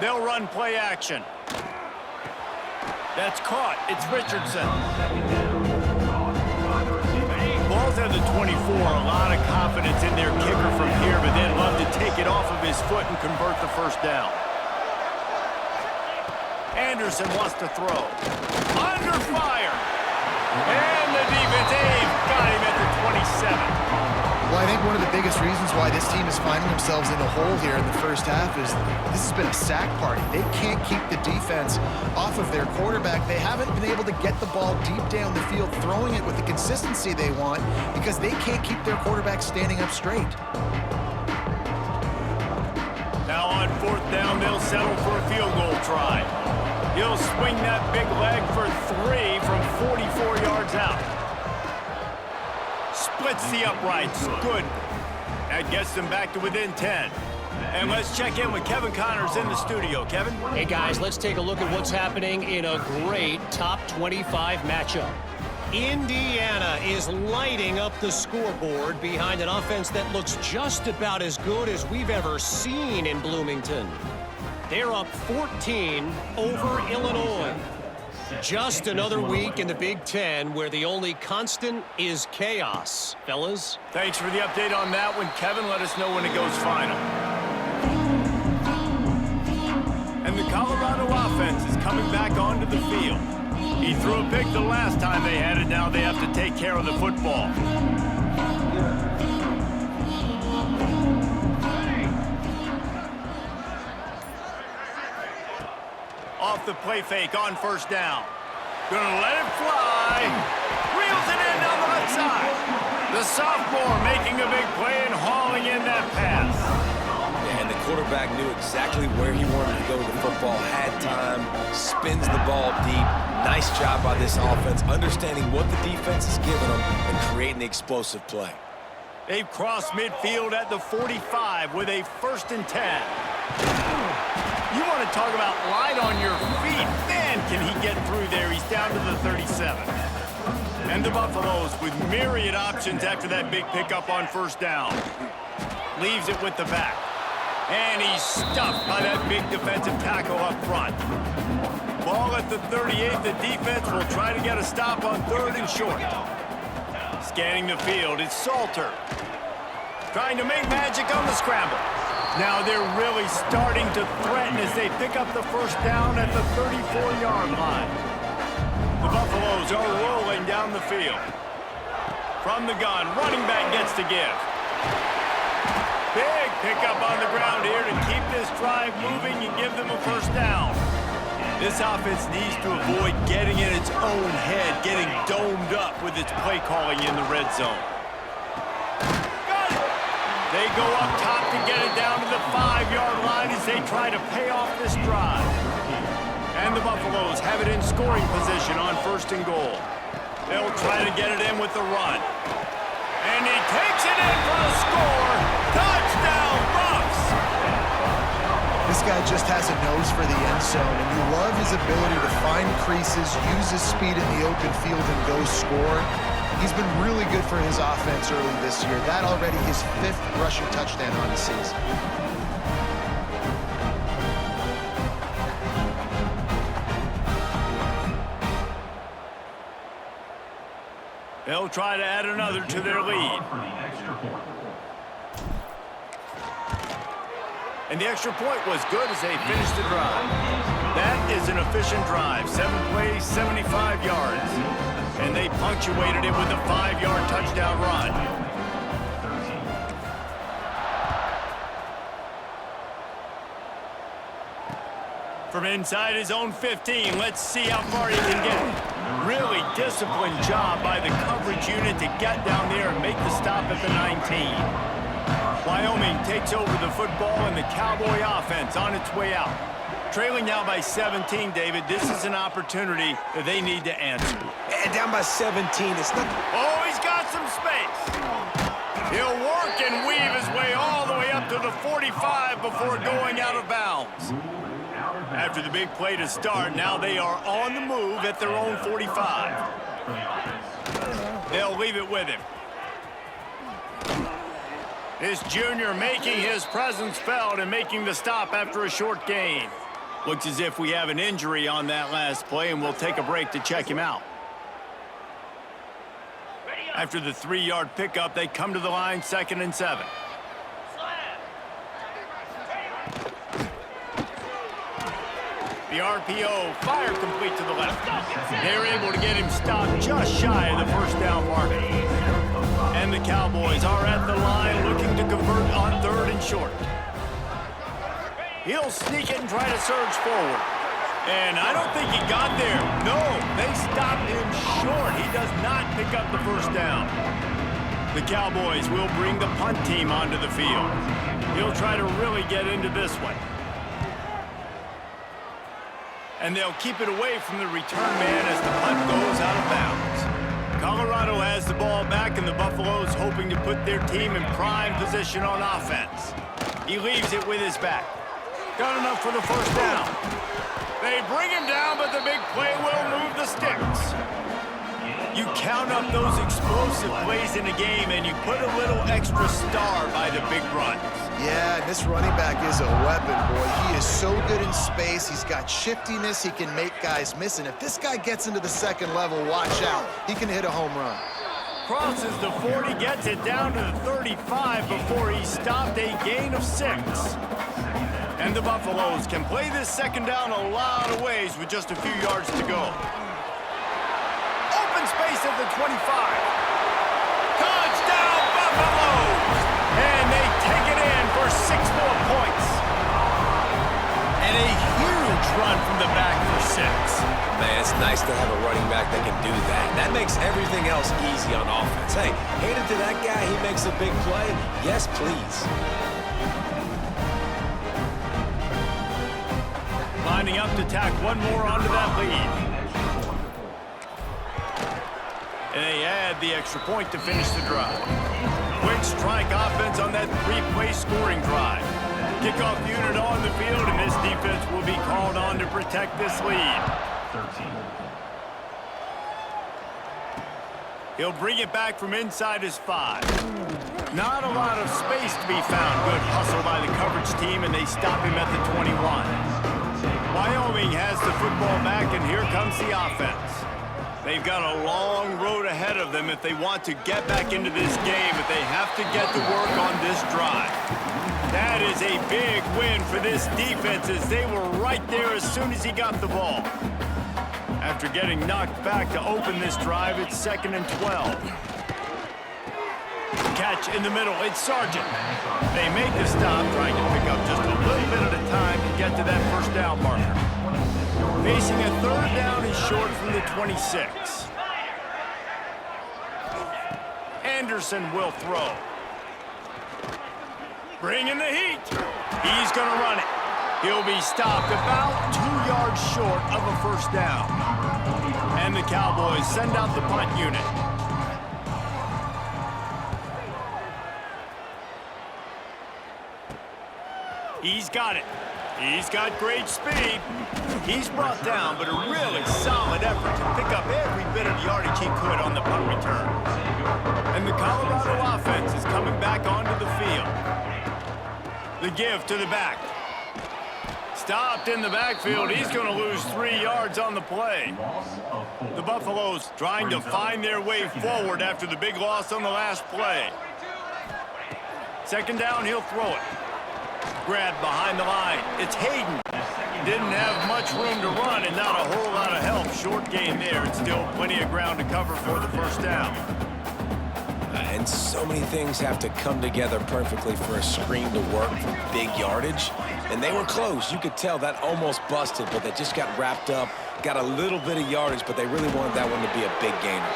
They'll run play action. That's caught. It's Richardson. Ball's at the 24. A lot of confidence in their kicker from here, but they'd love to take it off of his foot and convert the first down. Anderson wants to throw. Under fire. And the defense, got him at the 27. Well, I think one of the biggest reasons why this team is finding themselves in a hole here in the first half is this has been a sack party. They can't keep the defense off of their quarterback. They haven't been able to get the ball deep down the field, throwing it with the consistency they want because they can't keep their quarterback standing up straight. Now on 4th down, they'll settle for a field goal try. He'll swing that big leg for 3 from 44 yards out. Splits the uprights. Good. That gets them back to within 10. And let's check in with Kevin Connors in the studio. Kevin? Hey, guys, let's take a look at what's happening in a great top 25 matchup. Indiana is lighting up the scoreboard behind an offense that looks just about as good as we've ever seen in Bloomington. They're up 14 over Illinois. Just another week in the Big Ten where the only constant is chaos. Fellas? Thanks for the update on that one, Kevin. Let us know when it goes final. And the Colorado offense is coming back onto the field. He threw a pick the last time they had it. Now they have to take care of the football. Off the play fake on first down. Gonna let it fly. Reels it in down the left side. The sophomore making a big play and hauling in that pass. And the quarterback knew exactly where he wanted to go with the football, had time, spins the ball deep. Nice job by this offense, understanding what the defense is giving them and creating the explosive play. They've crossed midfield at the 45 with a 1st and 10. You want to talk about light on your feet. Man, can he get through there. He's down to the 37. And the Buffaloes with myriad options after that big pickup on first down. Leaves it with the back. And he's stuffed by that big defensive tackle up front. Ball at the 38. The defense will try to get a stop on 3rd and short. Scanning the field, it's Salter. Trying to make magic on the scramble. Now they're really starting to threaten as they pick up the first down at the 34-yard line. The Buffaloes are rolling down the field. From the gun, running back gets to give. Big pickup on the ground here to keep this drive moving and give them a first down. This offense needs to avoid getting in its own head, getting domed up with its play calling in the red zone. They go up top to get it down to the 5-yard line as they try to pay off this drive. And the Buffaloes have it in scoring position on 1st and goal. They'll try to get it in with the run. And he takes it in for a score. Touchdown, Buffs! This guy just has a nose for the end zone, and you love his ability to find creases, use his speed in the open field, and go score. He's been really good for his offense early this year. That already his 5th rushing touchdown on the season. They'll try to add another to their lead. And the extra point was good as they finished the drive. That is an efficient drive. 7 plays, 75 yards. And they punctuated it with a 5-yard touchdown run. From inside his own 15, let's see how far he can get. Really disciplined job by the coverage unit to get down there and make the stop at the 19. Wyoming takes over the football and the Cowboy offense on its way out. Trailing now by 17, David. This is an opportunity that they need to answer. And down by 17. It's not. Oh, he's got some space. He'll work and weave his way all the way up to the 45 before going out of bounds. After the big play to start, now they are on the move at their own 45. They'll leave it with him. This junior making his presence felt and making the stop after a short gain. Looks as if we have an injury on that last play, and we'll take a break to check him out. After the 3-yard pickup, they come to the line 2nd and 7. The RPO, fire complete to the left. They're able to get him stopped just shy of the first down mark. And the Cowboys are at the line looking to convert on 3rd and short. He'll sneak it and try to surge forward. And I don't think he got there. No, they stopped him short. He does not pick up the first down. The Cowboys will bring the punt team onto the field. He'll try to really get into this one. And they'll keep it away from the return man as the punt goes out of bounds. Colorado has the ball back, and the Buffaloes hoping to put their team in prime position on offense. He leaves it with his back. Got enough for the first down. They bring him down, but the big play will move the sticks. You count up those explosive plays in a game, and you put a little extra star by the big runs. Yeah, this running back is a weapon, boy. He is so good in space. He's got shiftiness. He can make guys miss. And if this guy gets into the second level, watch out. He can hit a home run. Crosses the 40, gets it down to the 35 before he stopped, a gain of 6. And the Buffaloes can play this second down a lot of ways with just a few yards to go. Open space at the 25. Touchdown, Buffaloes! And they take it in for 6 more points. And a huge run from the back for 6. Man, it's nice to have a running back that can do that. That makes everything else easy on offense. Hey, hand it to that guy. He makes a big play. Yes, please. Lining up to tack one more onto that lead. And they add the extra point to finish the drive. Quick strike offense on that 3-play scoring drive. Kickoff unit on the field, and this defense will be called on to protect this lead. 13. He'll bring it back from inside his 5. Not a lot of space to be found. Good hustle by the coverage team, and they stop him at the 21. Wyoming has the football back, and here comes the offense. They've got a long road ahead of them if they want to get back into this game, but they have to get to work on this drive. That is a big win for this defense, as they were right there as soon as he got the ball. After getting knocked back to open this drive, it's 2nd and 12. Catch in the middle, it's Sargent. They make the stop, trying to pick up just a little bit at a time to get to that first down marker. Facing a 3rd down and short from the 26. Anderson will throw. Bringing the heat. He's going to run it. He'll be stopped about 2 yards short of a first down. And the Cowboys send out the punt unit. He's got it. He's got great speed. He's brought down, but a really solid effort to pick up every bit of yardage he could on the punt return. And the Colorado offense is coming back onto the field. The give to the back. Stopped in the backfield. He's going to lose 3 yards on the play. The Buffaloes trying to find their way forward after the big loss on the last play. 2nd down, he'll throw it. Grab behind the line. It's Hayden. Didn't have much room to run and not a whole lot of help. Short gain there. It's still plenty of ground to cover for the first down. And so many things have to come together perfectly for a screen to work for big yardage. And they were close. You could tell that almost busted, but they just got wrapped up, got a little bit of yardage, but they really wanted that one to be a big gainer.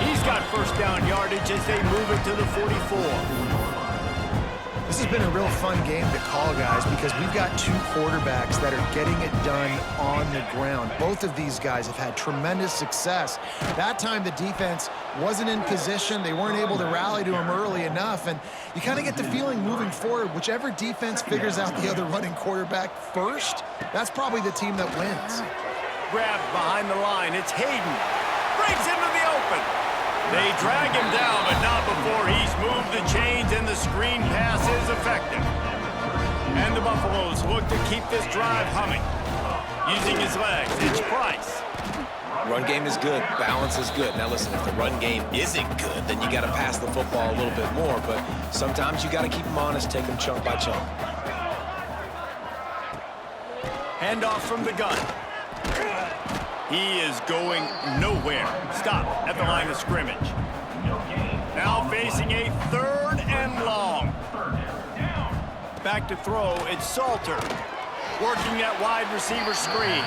He's got first down yardage as they move it to the 44. This has been a real fun game to call, guys, because we've got 2 quarterbacks that are getting it done on the ground. Both of these guys have had tremendous success. That time the defense wasn't in position. They weren't able to rally to him early enough, and you kind of get the feeling moving forward, whichever defense figures out the other running quarterback first, that's probably the team that wins. Grabbed behind the line. It's Hayden. Breaks into the open. They drag him down, but not before he's moved the chains, and the screen pass is effective. And the Buffaloes look to keep this drive humming. Using his legs, it's Price. Run game is good. Balance is good. Now listen, if the run game isn't good, then you got to pass the football a little bit more. But sometimes you got to keep them honest, take them chunk by chunk. Handoff from the gun. He is going nowhere. Stop at the line of scrimmage. Now facing a 3rd and long. Back to throw, it's Salter. Working that wide receiver screen.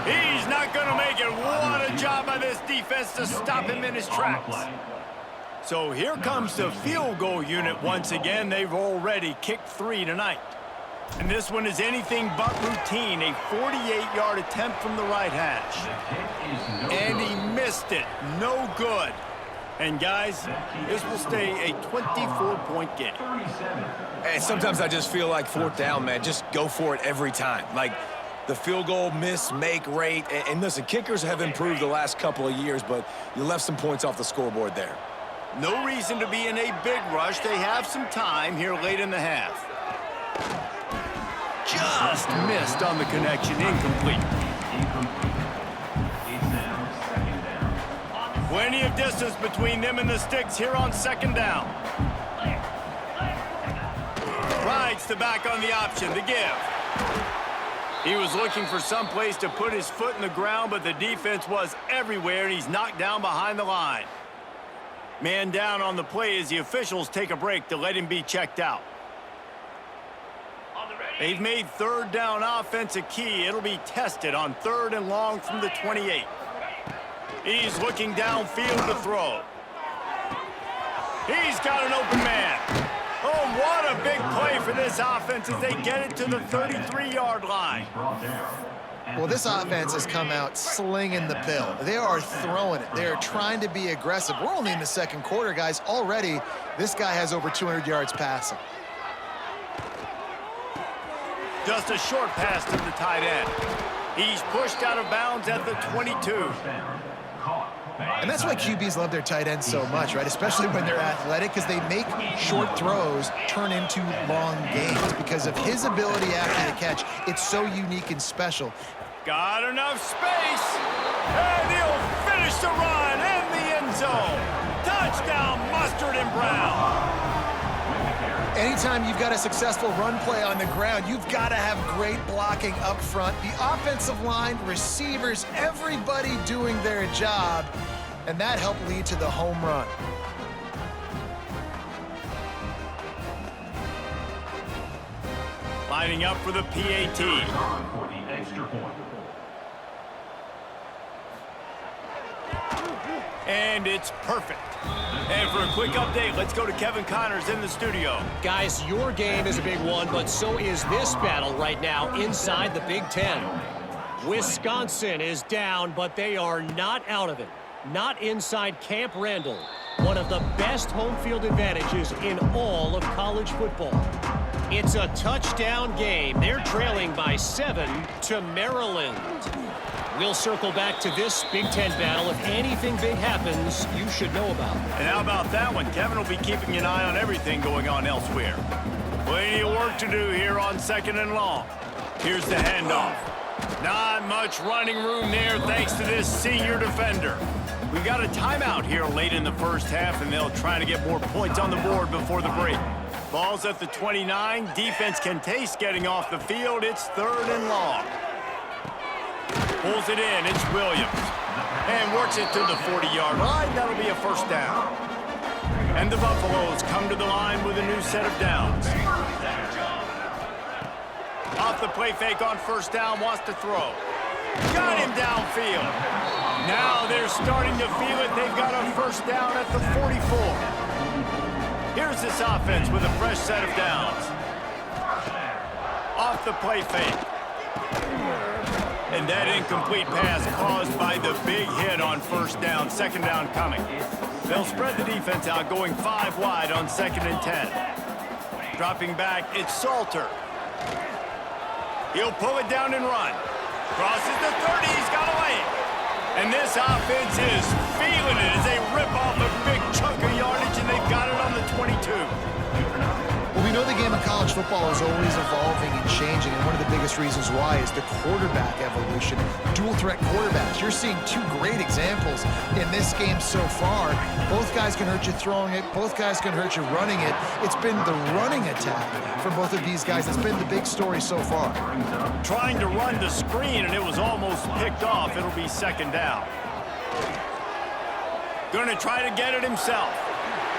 He's not going to make it. What a job by this defense to stop him in his tracks. So here comes the field goal unit once again. They've already kicked 3 tonight. And this one is anything but routine. A 48-yard attempt from the right hash. And he missed it. No good. And guys, this will stay a 24-point game. And sometimes I just feel like 4th down, man. Just go for it every time. Like, the field goal miss-make rate. And listen, kickers have improved the last couple of years, but you left some points off the scoreboard there. No reason to be in a big rush. They have some time here late in the half. Just missed on the connection. Incomplete. Plenty of distance between them and the sticks here on second down. Rides the back on the option to give. He was looking for some place to put his foot in the ground, but the defense was everywhere, and he's knocked down behind the line. Man down on the play as the officials take a break to let him be checked out. They've made third down offense a key. It'll be tested on 3rd and long from the 28. He's looking downfield to throw. He's got an open man. Oh, what a big play for this offense as they get it to the 33-yard line. Well, this offense has come out slinging the pill. They are throwing it. They are trying to be aggressive. We're only in the second quarter, guys. Already, this guy has over 200 yards passing. Just a short pass to the tight end. He's pushed out of bounds at the 22. And that's why QBs love their tight ends so much, right? Especially when they're athletic, because they make short throws turn into long gains. Because of his ability after the catch, it's so unique and special. Got enough space, and he'll finish the run in the end zone. Touchdown, Mustard and Brown. Anytime you've got a successful run play on the ground, you've got to have great blocking up front. The offensive line, receivers, everybody doing their job, and that helped lead to the home run. Lining up for the PAT. And it's perfect. And for a quick update, let's go to Kevin Connors in the studio. Guys, your game is a big one, but so is this battle right now inside the Big Ten. Wisconsin is down, but they are not out of it. Not inside Camp Randall, one of the best home field advantages in all of college football. It's a touchdown game. They're trailing by 7 to Maryland. We'll circle back to this Big Ten battle. If anything big happens, you should know about it. And how about that one? Kevin will be keeping an eye on everything going on elsewhere. Plenty of work to do here on 2nd and long. Here's the handoff. Not much running room there thanks to this senior defender. We've got a timeout here late in the first half, and they'll try to get more points on the board before the break. Ball's at the 29. Defense can taste getting off the field. It's 3rd and long. Pulls it in. It's Williams. And works it to the 40-yard line. That'll be a first down. And the Buffaloes come to the line with a new set of downs. Off the play fake on first down. Wants to throw. Got him downfield. Now they're starting to feel it. They've got a first down at the 44. Here's this offense with a fresh set of downs. Off the play fake. And that incomplete pass caused by the big hit on first down. 2nd down coming. They'll spread the defense out, going 5 wide on 2nd and 10. Dropping back, it's Salter. He'll pull it down and run. Crosses the 30, he's got a lane. And this offense is feeling it as they rip off a big chunk of yardage, and they've got it on the 22. Well, we know the game of college football is always evolving and changing, and one of the biggest reasons why is the quarterback evolution. Dual threat quarterbacks. You're seeing 2 great examples in this game so far. Both guys can hurt you throwing it. Both guys can hurt you running it. It's been the running attack for both of these guys that's been the big story so far. Trying to run the screen, and it was almost picked off. It'll be 2nd down. Going to try to get it himself.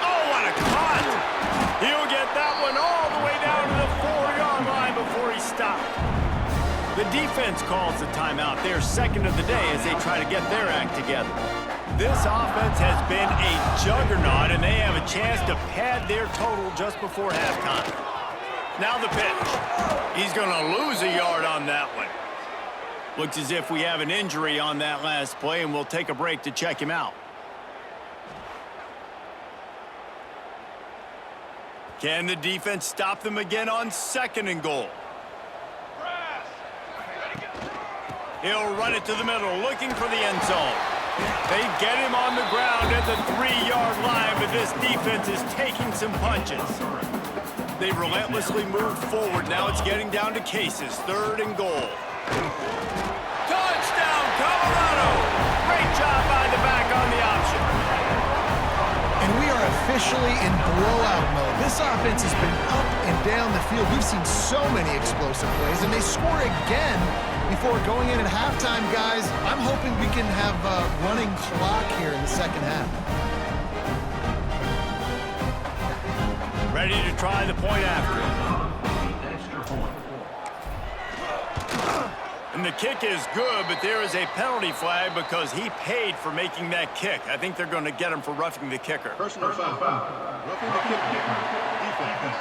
Oh, what a cut! He'll get that one all the way down to the 4-yard line before he stopped. The defense calls the timeout. They're 2nd of the day as they try to get their act together. This offense has been a juggernaut, and they have a chance to pad their total just before halftime. Now the pitch. He's going to lose a yard on that one. Looks as if we have an injury on that last play, and we'll take a break to check him out. Can the defense stop them again on 2nd and goal? He'll run it to the middle, looking for the end zone. They get him on the ground at the 3-yard line, but this defense is taking some punches. They relentlessly moved forward. Now it's getting down to cases. 3rd and goal. Touchdown, Colorado! Great job by the back on the option. And we are officially in blowout mode. This offense has been up and down the field. We've seen so many explosive plays, and they score again before going in at halftime, guys. I'm hoping we can have a running clock here in the second half. Ready to try the point after. And the kick is good, but there is a penalty flag because he paid for making that kick. I think they're going to get him for roughing the kicker. Personal foul. Roughing the kicker. Defense.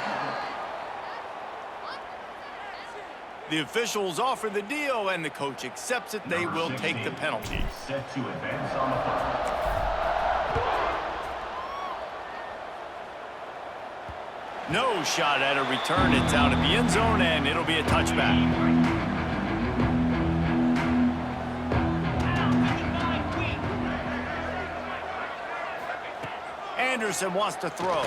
The officials offer the deal, and the coach accepts it. They will take the penalty. Set to advance on the punt. No shot at a return. It's out of the end zone, and it'll be a touchback. Anderson wants to throw.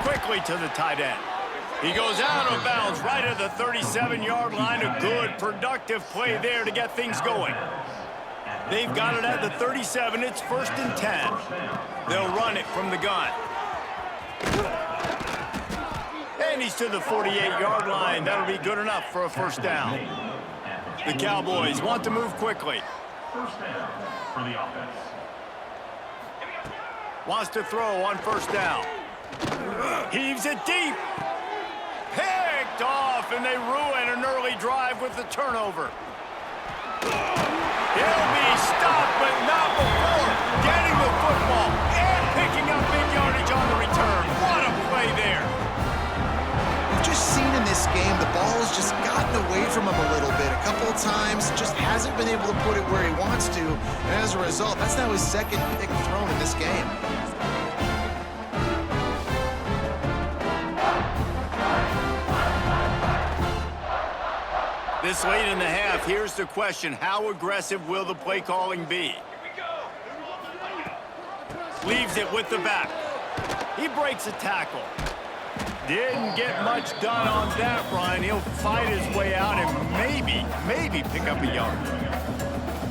Quickly to the tight end. He goes out of bounds right at the 37-yard line. A good, productive play there to get things going. They've got it at the 37. It's 1st and 10. They'll run it from the gun. And he's to the 48-yard line. That'll be good enough for a 1st down. The Cowboys want to move quickly. 1st down for the offense. Wants to throw on 1st down. Heaves it deep. Picked off, and they ruin an early drive with the turnover. He'll be stopped, but not before getting the football and picking up big yardage on the return. What a play there. We've just seen in this game the ball's just gotten away from him a little bit. A couple of times, just hasn't been able to put it where he wants to. And as a result, that's now his 2nd pick thrown in this game. This late in the half, here's the question. How aggressive will the play calling be? Leaves it with the back. He breaks a tackle. Didn't get much done on that run. He'll fight his way out and maybe pick up a yard.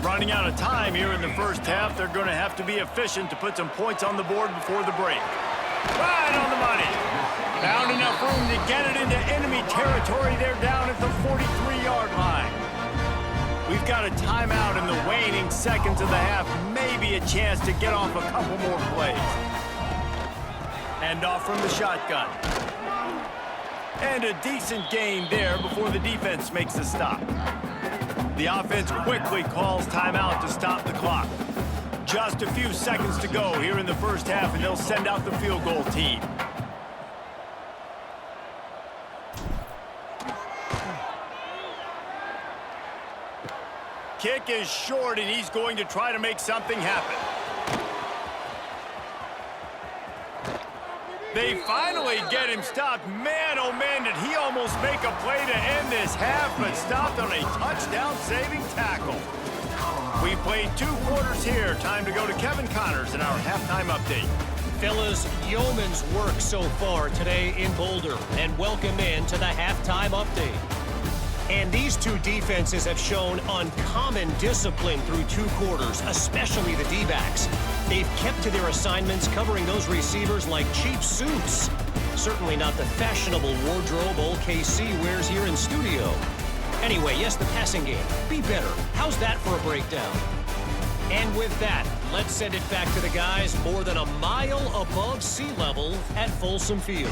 Running out of time here in the 1st half. They're going to have to be efficient to put some points on the board before the break. Right on the money. Found enough room to get it into enemy territory. They're down at the 43-yard line. We've got a timeout in the waning seconds of the half. Maybe a chance to get off a couple more plays. Hand off from the shotgun. And a decent gain there before the defense makes a stop. The offense quickly calls timeout to stop the clock. Just a few seconds to go here in the 1st half, and they'll send out the field goal team. Kick is short, and he's going to try to make something happen. They finally get him stopped. Man, oh man, did he almost make a play to end this half, but stopped on a touchdown-saving tackle. We played 2 quarters here. Time to go to Kevin Connors in our halftime update. Fellas, yeoman's work so far today in Boulder, and welcome in to the halftime update. And these 2 defenses have shown uncommon discipline through 2 quarters, especially the D-backs. They've kept to their assignments, covering those receivers like cheap suits. Certainly not the fashionable wardrobe old KC wears here in studio. Anyway, yes, the passing game. Be better. How's that for a breakdown? And with that, let's send it back to the guys more than a mile above sea level at Folsom Field.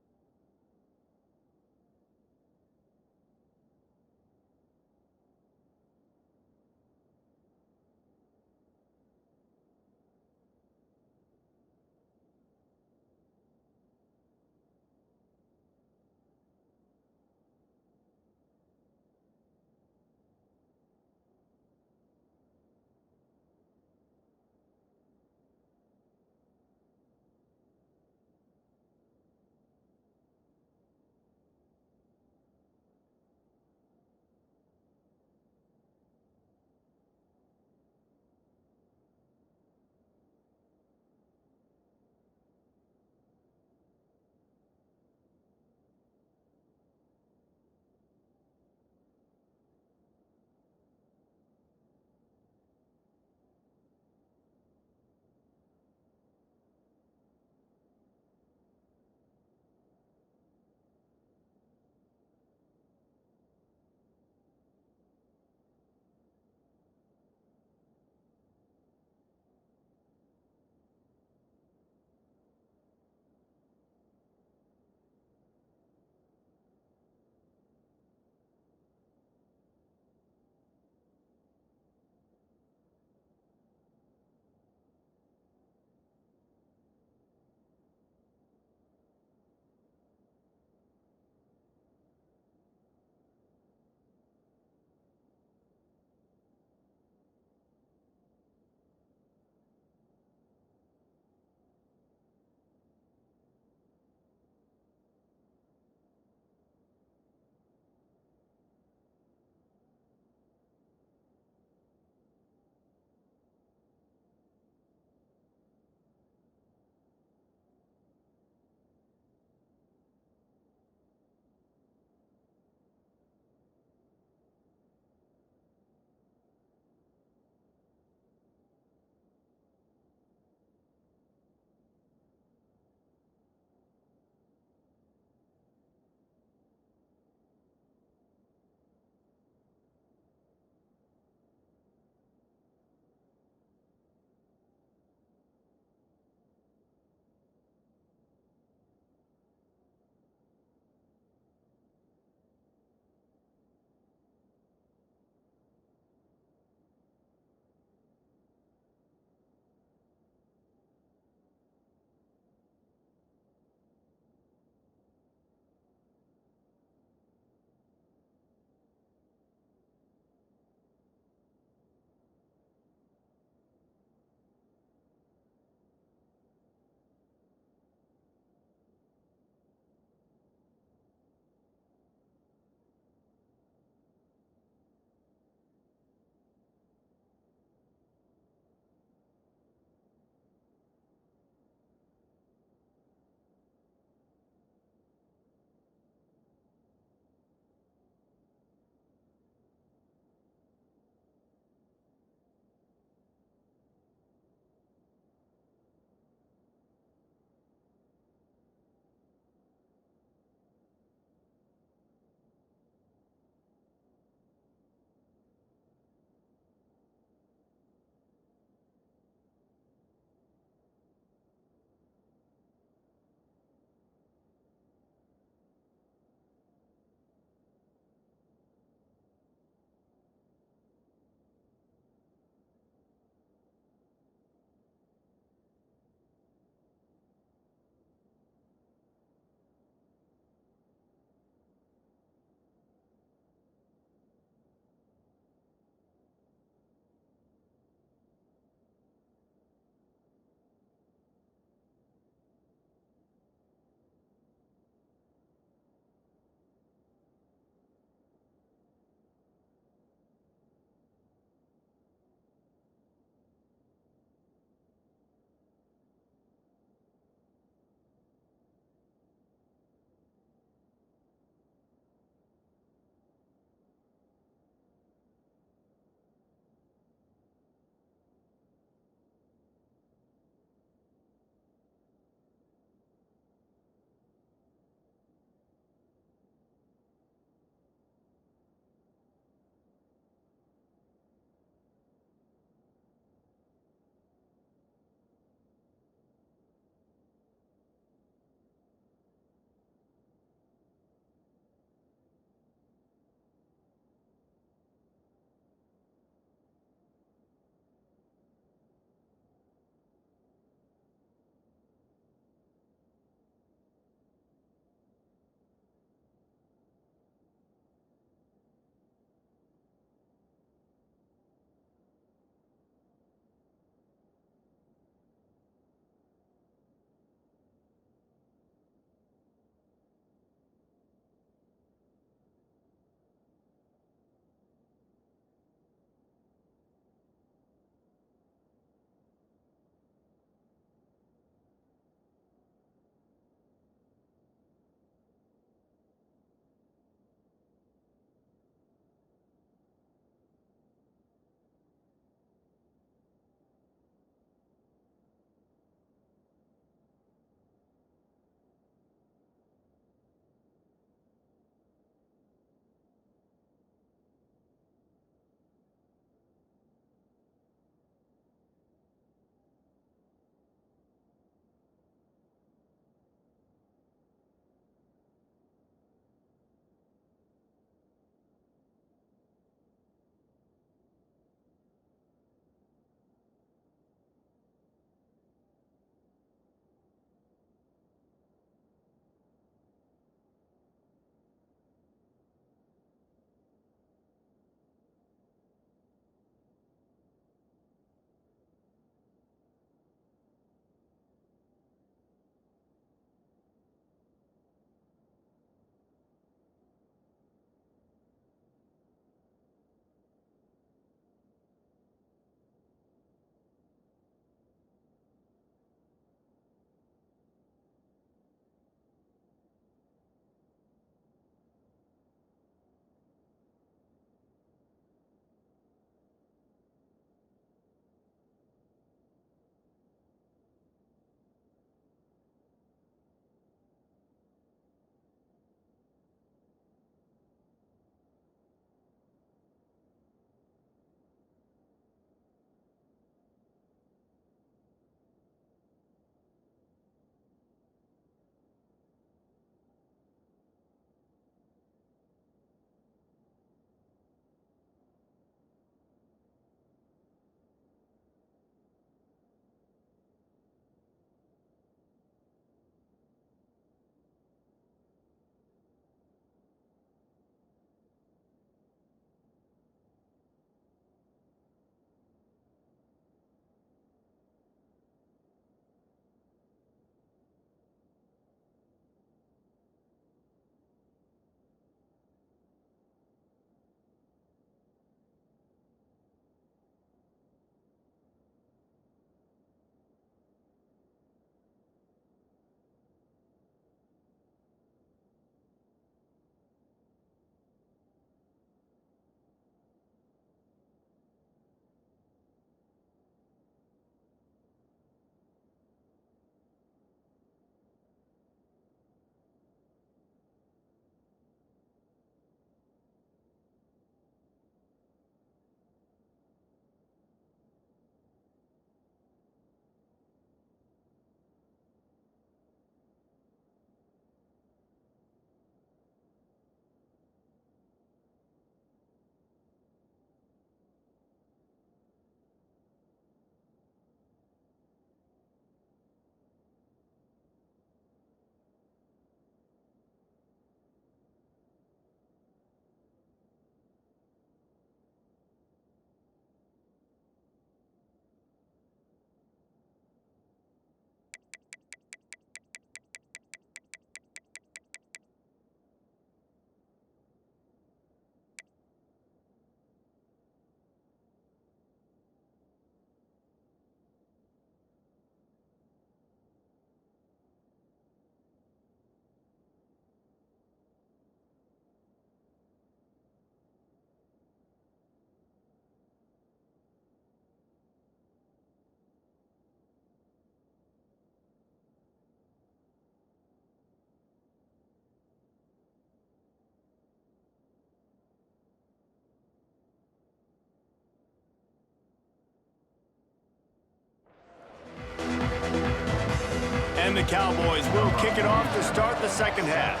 the Cowboys will kick it off to start the second half.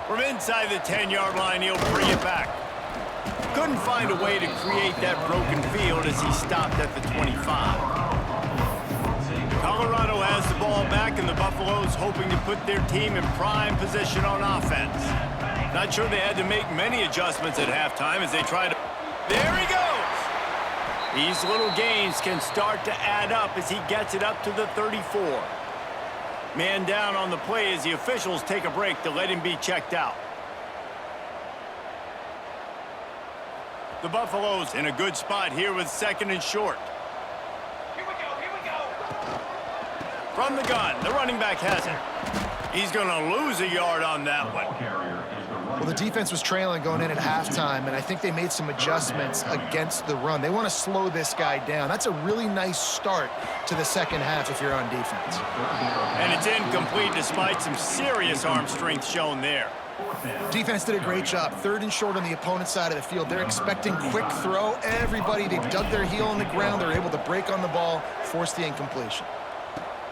From inside the 10-yard line, he'll bring it back. Couldn't find a way to create that broken field as he stopped at the 25. Colorado has the ball back, and the Buffaloes hoping to put their team in prime position on offense. Not sure they had to make many adjustments at halftime as they try to... There he goes! These little gains can start to add up as he gets it up to the 34. Man down on the play as the officials take a break to let him be checked out. The Buffaloes in a good spot here with second and short. Here we go. From the gun, the running back has it. He's going to lose a yard on that one. Well, the defense was trailing going in at halftime, and I think they made some adjustments against the run. They want to slow this guy down. That's a really nice start to the second half if you're on defense. And it's incomplete despite some serious arm strength shown there. Defense did a great job. Third and short on the opponent's side of the field. They're expecting quick throw. Everybody, they dug their heel in the ground. They're able to break on the ball, force the incompletion.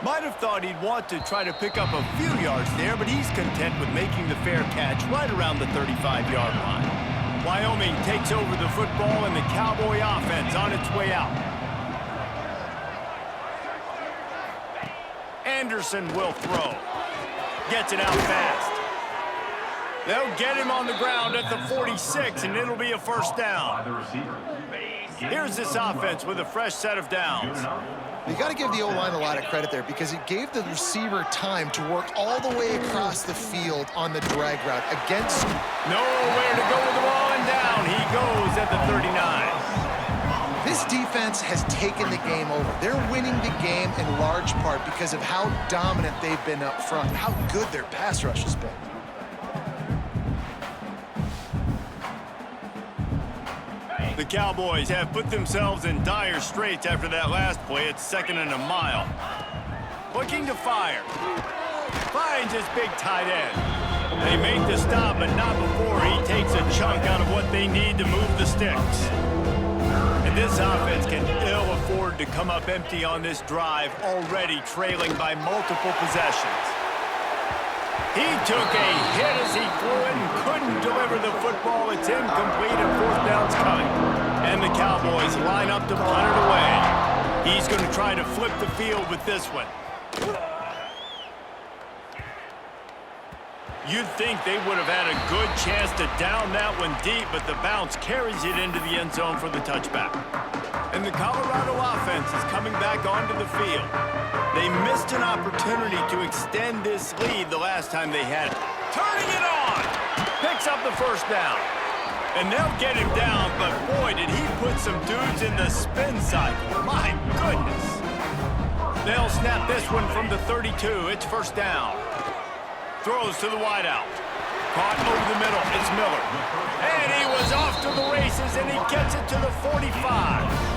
Might have thought he'd want to try to pick up a few yards there, but he's content with making the fair catch right around the 35-yard line. Wyoming takes over the football and the Cowboy offense on its way out. Anderson will throw. Gets it out fast. They'll get him on the ground at the 46, and it'll be a first down. Here's this offense with a fresh set of downs. You got to give the O-line a lot of credit there because it gave the receiver time to work all the way across the field on the drag route against... Nowhere to go with the ball, and down he goes at the 39. This defense has taken the game over. They're winning the game in large part because of how dominant they've been up front, how good their pass rush has been. The Cowboys have put themselves in dire straits after that last play. It's second and a mile. Looking to fire. Finds his big tight end. They make the stop, but not before he takes a chunk out of what they need to move the sticks. And this offense can ill afford to come up empty on this drive, already trailing by multiple possessions. He took a hit as he threw it and couldn't deliver the football. It's incomplete and fourth down's coming. And the Cowboys line up to punt it away. He's going to try to flip the field with this one. You'd think they would have had a good chance to down that one deep, but the bounce carries it into the end zone for the touchback. And the Colorado offense is coming back onto the field. They missed an opportunity to extend this lead the last time they had it. Turning it on! Picks up the first down. And they'll get him down, but boy, did he put some dudes in the spin cycle. My goodness. They'll snap this one from the 32. It's first down. Throws to the wideout. Caught over the middle. It's Miller. And he was off to the races, and he gets it to the 45.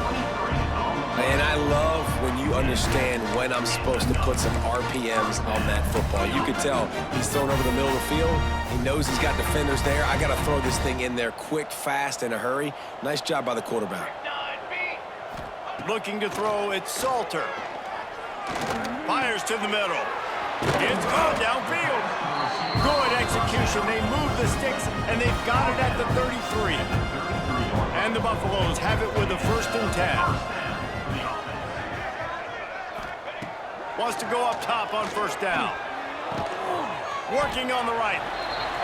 Man, I love when you understand when I'm supposed to put some RPMs on that football. You can tell he's thrown over the middle of the field. He knows he's got defenders there. I got to throw this thing in there quick, fast, in a hurry. Nice job by the quarterback. Looking to throw, it's Salter. Fires to the middle. It's good downfield. Good execution. They move the sticks, and they've got it at the 33. And the Buffaloes have it with a 1st and 10. Wants to go up top on first down. Working on the right.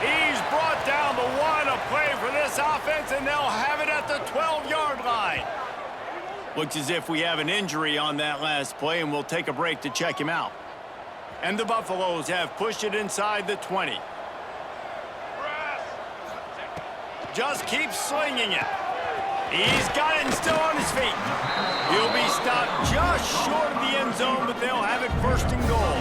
He's brought down the one. A play for this offense, and they'll have it at the 12-yard line. Looks as if we have an injury on that last play, and we'll take a break to check him out. And the Buffaloes have pushed it inside the 20. Just keeps slinging it. He's got it and still on his feet. He'll be stopped just short of the end zone, but they'll have it 1st and goal.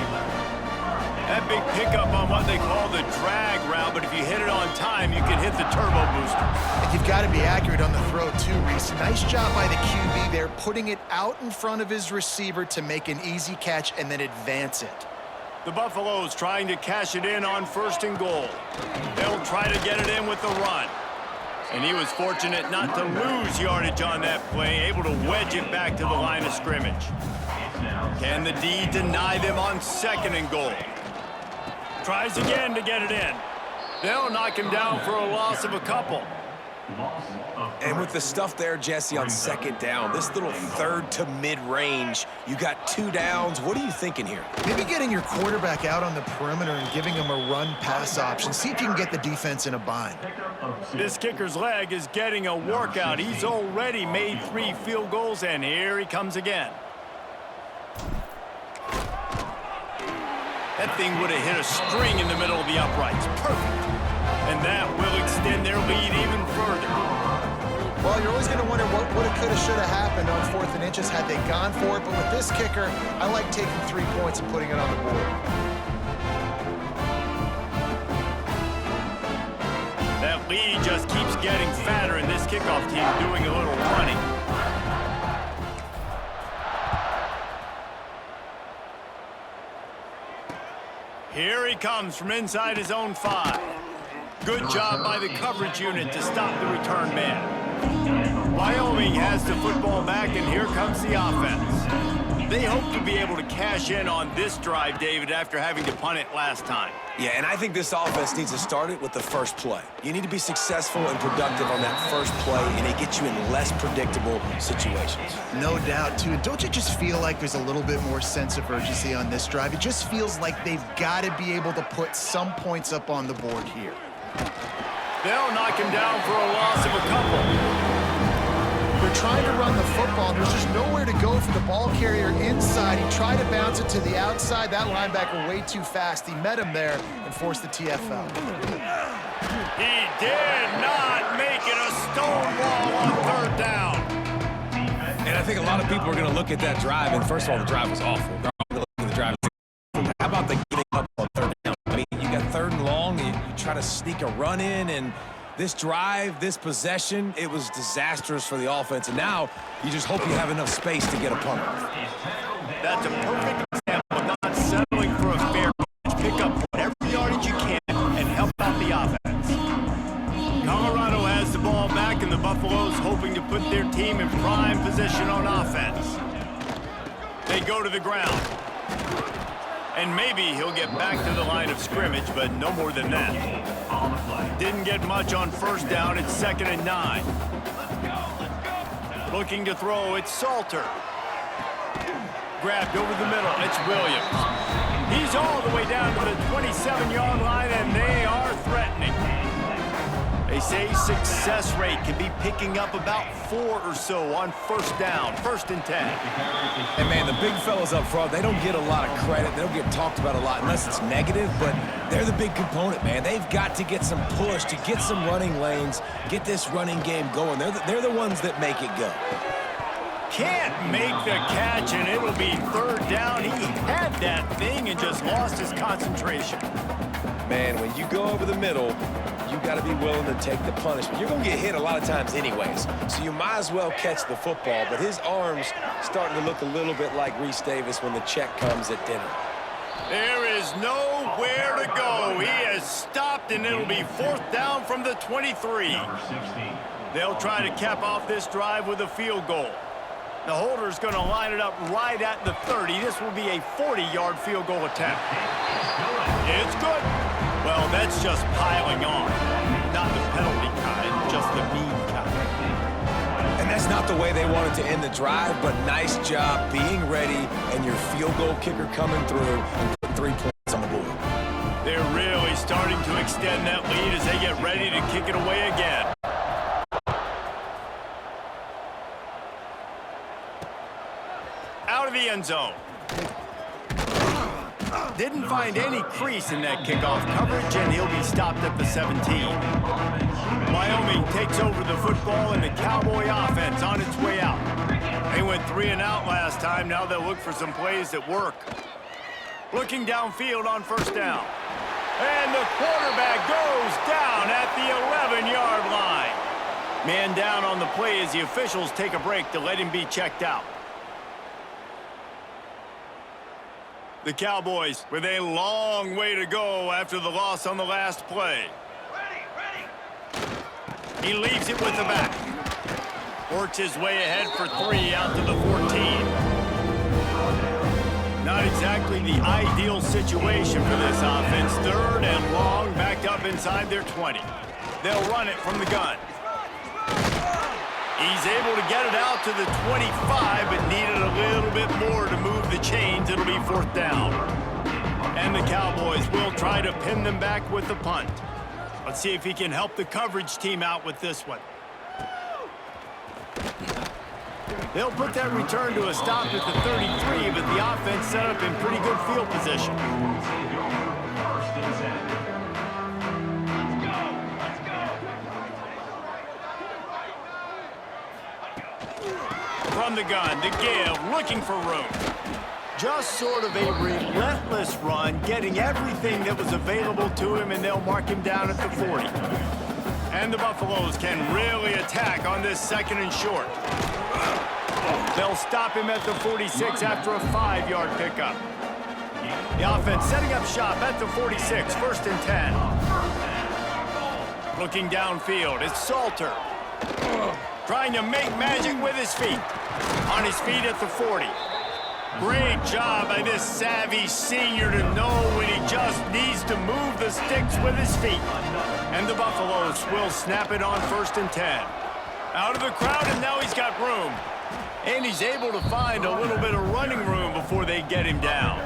That big pickup on what they call the drag route, but if you hit it on time, you can hit the turbo booster. And you've got to be accurate on the throw too, Reese. Nice job by the QB there, putting it out in front of his receiver to make an easy catch and then advance it. The Buffaloes trying to cash it in on 1st and goal. They'll try to get it in with the run. And he was fortunate not to lose yardage on that play, able to wedge it back to the line of scrimmage. Can the D deny them on 2nd and goal? Tries again to get it in. They'll knock him down for a loss of a couple. And with the stuff there, Jesse, on 2nd down, this little 3rd to mid-range, you got 2 downs. What are you thinking here? Maybe getting your quarterback out on the perimeter and giving him a run-pass option. See if you can get the defense in a bind. This kicker's leg is getting a workout. He's already made 3 field goals, and here he comes again. That thing would have hit a string in the middle of the uprights. Perfect. And that will extend their lead even further. Well, you're always going to wonder what woulda, coulda, shoulda happened on 4th and inches had they gone for it. But with this kicker, I like taking 3 points and putting it on the board. That lead just keeps getting fatter, and this kickoff team doing a little running. Here he comes from inside his own 5. Good job by the coverage unit to stop the return man. Wyoming has the football back, and here comes the offense. They hope to be able to cash in on this drive, David, after having to punt it last time. Yeah, and I think this offense needs to start it with the first play. You need to be successful and productive on that first play, and it gets you in less predictable situations. No doubt, too. And don't you just feel like there's a little bit more sense of urgency on this drive? It just feels like they've got to be able to put some points up on the board here. They'll knock him down for a loss of a couple. They're trying to run the football, and there's just nowhere to go for the ball carrier inside. He tried to bounce it to the outside. That linebacker way too fast. He met him there and forced the TFL. He did not make it a stonewall on 3rd down. And I think a lot of people are going to look at that drive, and first of all, the drive was awful. They're all going to look at the drive. How about the getting up on 3rd down? I mean, you got 3rd and long, and you try to sneak a run in, and this drive, this possession, it was disastrous for the offense. And now you just hope you have enough space to get a punt. That's a perfect example of not settling for a fair catch. Pick up whatever yardage you can and help out the offense. Colorado has the ball back, and the Buffaloes hoping to put their team in prime position on offense. They go to the ground. And maybe he'll get back to the line of scrimmage, but no more than that. Didn't get much on 1st down. It's 2nd and 9. Looking to throw, it's Salter. Grabbed over the middle, it's Williams. He's all the way down to the 27-yard line, and they are threatening. They say success rate can be picking up about 4 or so on 1st down, 1st and 10. And, man, the big fellas up front, they don't get a lot of credit. They don't get talked about a lot unless it's negative, but they're the big component, man. They've got to get some push, to get some running lanes, get this running game going. They're the ones that make it go. Can't make the catch, and it'll be 3rd down. He had that thing and just lost his concentration. Man, when you go over the middle, you got to be willing to take the punishment. You're going to get hit a lot of times anyways, so you might as well catch the football. But his arm's starting to look a little bit like Reese Davis when the check comes at dinner. There is nowhere to go. He has stopped, and it'll be 4th down from the 23. They'll try to cap off this drive with a field goal. The holder's going to line it up right at the 30. This will be a 40-yard field goal attempt. It's good. Well, that's just piling on. Not the penalty kind, just the mean kind. And that's not the way they wanted to end the drive, but nice job being ready and your field goal kicker coming through and put 3 points on the board. They're really starting to extend that lead as they get ready to kick it away again. Out of the end zone. Didn't find any crease in that kickoff coverage, and he'll be stopped at the 17. Wyoming takes over the football, and the Cowboy offense on its way out. They went 3 and out last time. Now they'll look for some plays that work. Looking downfield on 1st down. And the quarterback goes down at the 11-yard line. Man down on the play as the officials take a break to let him be checked out. The Cowboys with a long way to go after the loss on the last play. He leaves it with the back. Works his way ahead for 3 out to the 14. Not exactly the ideal situation for this offense. 3rd and long, backed up inside their 20. They'll run it from the gun. He's able to get it out to the 25, but needed a little bit more to move the chains. It'll be 4th down. And the Cowboys will try to pin them back with the punt. Let's see if he can help the coverage team out with this one. They'll put that return to a stop at the 33, but the offense set up in pretty good field position. From the gun, the give, looking for room. Just sort of a relentless run, getting everything that was available to him, and they'll mark him down at the 40. And the Buffaloes can really attack on this 2nd and short. They'll stop him at the 46 after a 5-yard pickup. The offense setting up shop at the 46, 1st and 10. Looking downfield, it's Salter. Trying to make magic with his feet. On his feet at the 40. Great job by this savvy senior to know when he just needs to move the sticks with his feet. And the Buffaloes will snap it on 1st and 10. Out of the crowd, and now he's got room. And he's able to find a little bit of running room before they get him down.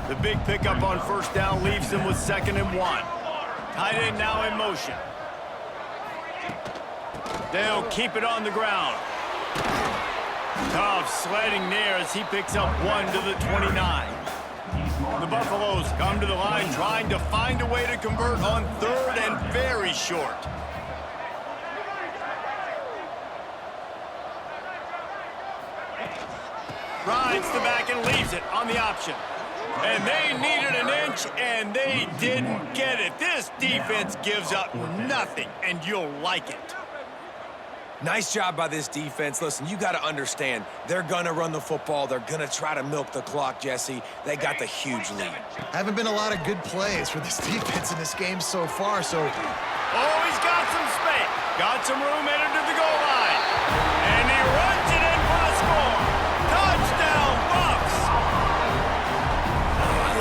The big pickup on 1st down leaves them with 2nd and 1. Tight end now in motion. They'll keep it on the ground. Tough sledding there as he picks up 1 to the 29. The Buffaloes come to the line trying to find a way to convert on 3rd and very short. Rides the back and leaves it on the option. And they needed an inch, and they didn't get it. This defense gives up nothing, and you'll like it. Nice job by this defense. Listen, you got to understand, they're going to run the football. They're going to try to milk the clock, Jesse. They got the huge lead. Haven't been a lot of good plays for this defense in this game so far, so... Oh, he's got some space. Got some room headed to the goal line. And he runs it in for the score. Touchdown, Bucks!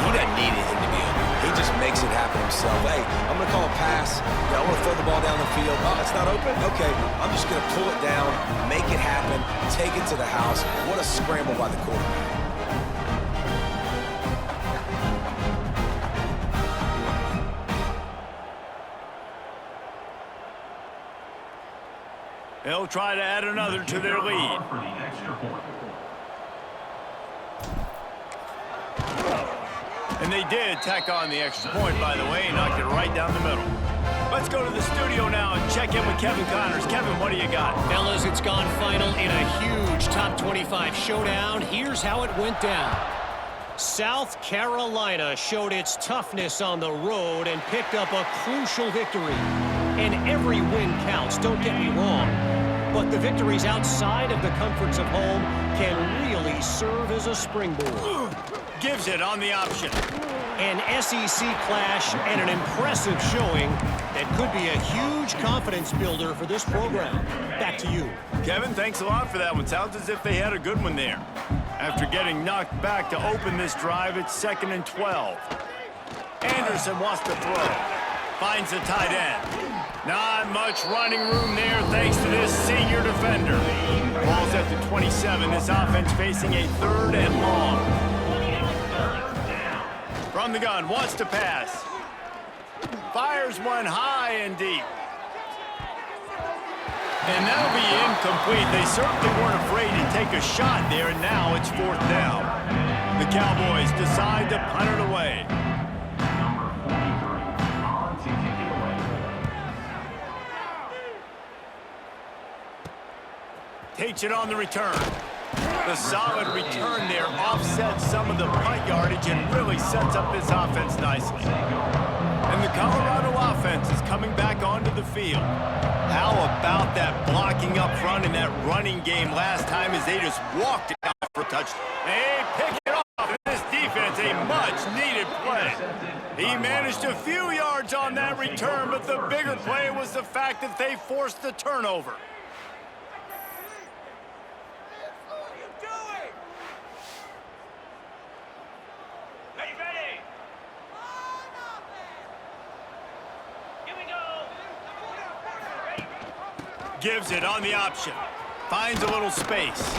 He doesn't need anything to be open. He just makes it happen himself. Hey, I'm going to call a pass. Yeah, I want to throw the ball down the field. Oh, it's not open? Okay, I'm just going to pull it down, make it happen, take it to the house. What a scramble by the quarterback. They'll try to add another to their lead. And they did tack on the extra point, by the way, and knocked it right down the middle. Let's go to the studio now and check in with Kevin Connors. Kevin, what do you got? Fellas, it's gone final in a huge top 25 showdown. Here's how it went down. South Carolina showed its toughness on the road and picked up a crucial victory. And every win counts, don't get me wrong. But the victories outside of the comforts of home can really serve as a springboard. Gives it on the option. An SEC clash and an impressive showing that could be a huge confidence builder for this program. Back to you. Kevin, thanks a lot for that one. Sounds as if they had a good one there. After getting knocked back to open this drive, it's 2nd and 12. Anderson wants to throw. Finds the tight end. Not much running room there thanks to this senior defender. Ball's at the 27. This offense facing a 3rd and long. From the gun, wants to pass. Fires one high and deep. And that'll be incomplete. They certainly weren't afraid to take a shot there, and now it's 4th down. The Cowboys decide to punt it away. Takes it on the return. The solid return there offsets some of the punt yardage and really sets up this offense nicely. And the Colorado offense is coming back onto the field. How about that blocking up front in that running game last time as they just walked it out for a touchdown? They pick it off, and this defense, a much-needed play. He managed a few yards on that return, but the bigger play was the fact that they forced the turnover. Gives it on the option. Finds a little space.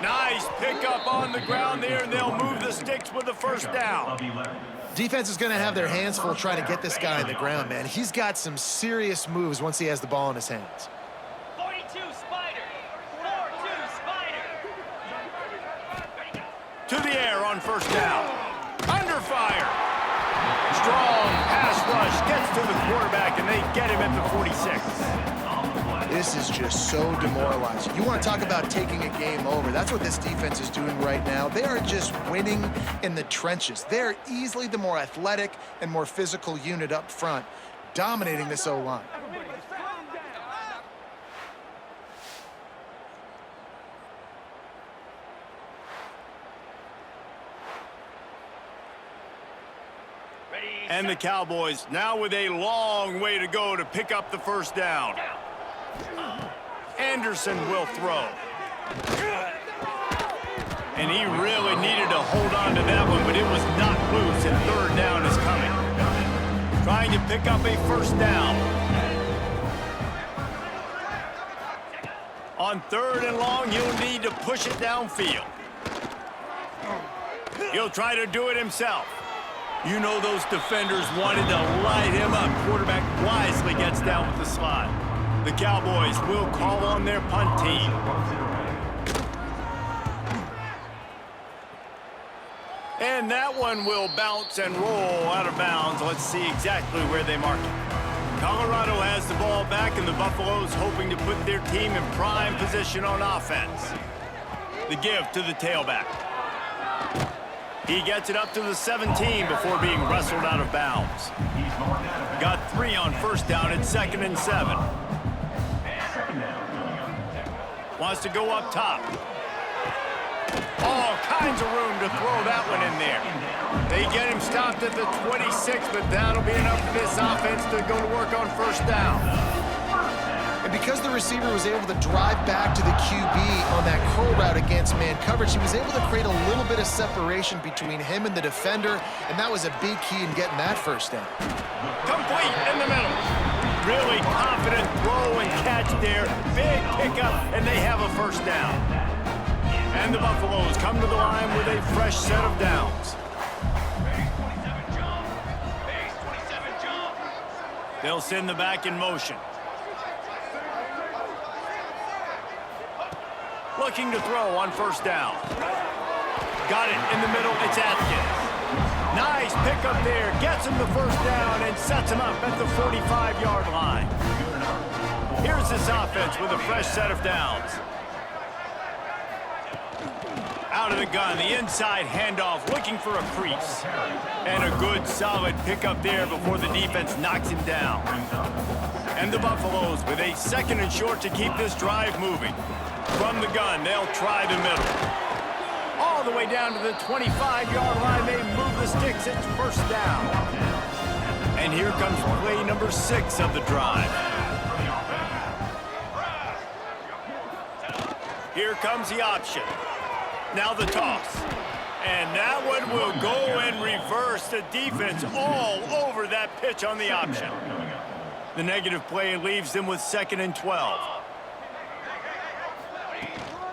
Nice pickup on the ground there, and they'll move the sticks with the first down. Defense is going to have their hands full trying to get this guy on the ground, man. He's got some serious moves once he has the ball in his hands. 42 Spider. 4-2 Spider. To the air on first down. Under fire. Strong pass rush gets to the quarterback, and they get him at the 46. This is just so demoralizing. You want to talk about taking a game over. That's what this defense is doing right now. They are just winning in the trenches. They're easily the more athletic and more physical unit up front, dominating this O-line. And the Cowboys now with a long way to go to pick up the first down. Anderson will throw. And he really needed to hold on to that one, but it was not loose, and third down is coming. Trying to pick up a first down. On third and long, he'll need to push it downfield. He'll try to do it himself. You know those defenders wanted to light him up. Quarterback wisely gets down with the slide. The Cowboys will call on their punt team. And that one will bounce and roll out of bounds. Let's see exactly where they mark it. Colorado has the ball back, and the Buffaloes hoping to put their team in prime position on offense. The give to the tailback. He gets it up to the 17 before being wrestled out of bounds. Got 3 on first down at 2nd and 7. Wants to go up top. All kinds of room to throw that one in there. They get him stopped at the 26, but that'll be enough for this offense to go to work on first down. And because the receiver was able to drive back to the QB on that curl route against man coverage, he was able to create a little bit of separation between him and the defender, and that was a big key in getting that first down. Complete in the middle. Really confident throw and catch there. Big pickup, and they have a first down. And the Buffaloes come to the line with a fresh set of downs. They'll send the back in motion. Looking to throw on first down. Got it in the middle. It's Atkins. Nice pickup there. Gets him the first down and sets him up at the 45-yard line. Here's this offense with a fresh set of downs. Out of the gun, the inside handoff, looking for a crease. And a good, solid pickup there before the defense knocks him down. And the Buffaloes with a 2nd and short to keep this drive moving. From the gun, they'll try the middle. All the way down to the 25-yard line, they move the sticks. It's first down. And here comes play number 6 of the drive. Here comes the option. Now the toss. And that one will go and reverse. The defense all over that pitch on the option. The negative play leaves them with 2nd and 12.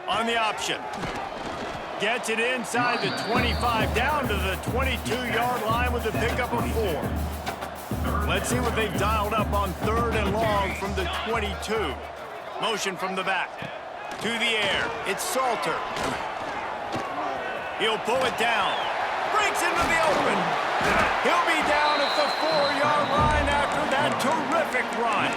On the option. Gets it inside the 25, down to the 22-yard line with a pickup of 4. Let's see what they've dialed up on 3rd and long from the 22. Motion from the back. To the air. It's Salter. He'll pull it down. Breaks into the open. He'll be down at the 4-yard line after that terrific run.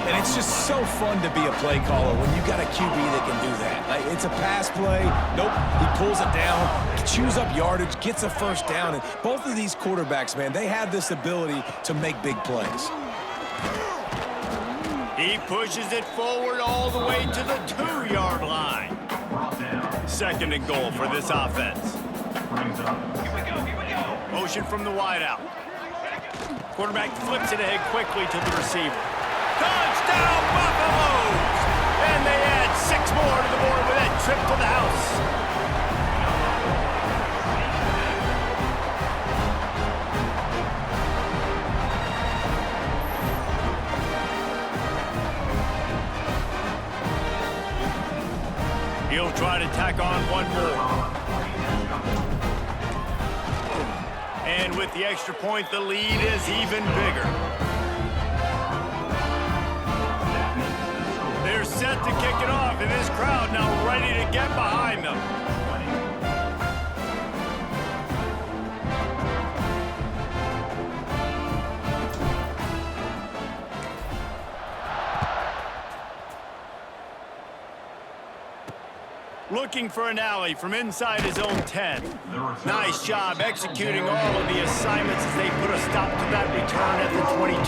And it's just so fun to be a play caller when you got a QB that can do that. It's a pass play. Nope, he pulls it down, chews up yardage, gets a first down. And both of these quarterbacks, man, they have this ability to make big plays. He pushes it forward all the way to the 2-yard line. 2nd and goal for this offense. Here we go, here we go. motion from the wideout. Quarterback flips it ahead quickly to the receiver. Touchdown, Buffaloes! And they add 6 more to the board with that trip to the house. He'll try to tack on one more. And with the extra point, the lead is even bigger. They're set to kick it off, and this crowd now ready to get behind them. Looking for an alley from inside his own 10. Nice job executing all of the assignments as they put a stop to that return at the 22.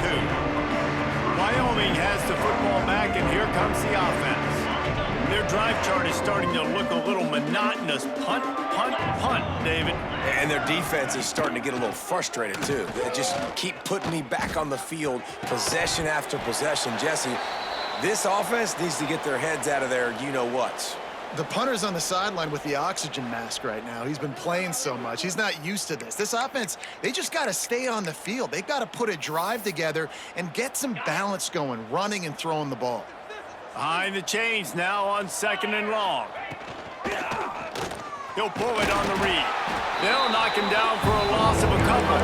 Wyoming has the football back, and here comes the offense. Their drive chart is starting to look a little monotonous. Punt, punt, punt, David. And their defense is starting to get a little frustrated, too. They just keep putting me back on the field, possession after possession. Jesse, this offense needs to get their heads out of their you-know-whats. The punter's on the sideline with the oxygen mask right now. He's been playing so much. He's not used to this. This offense, they just got to stay on the field. They've got to put a drive together and get some balance going, running and throwing the ball. Behind the chains now on 2nd and long. He'll pull it on the read. They'll knock him down for a loss of a couple.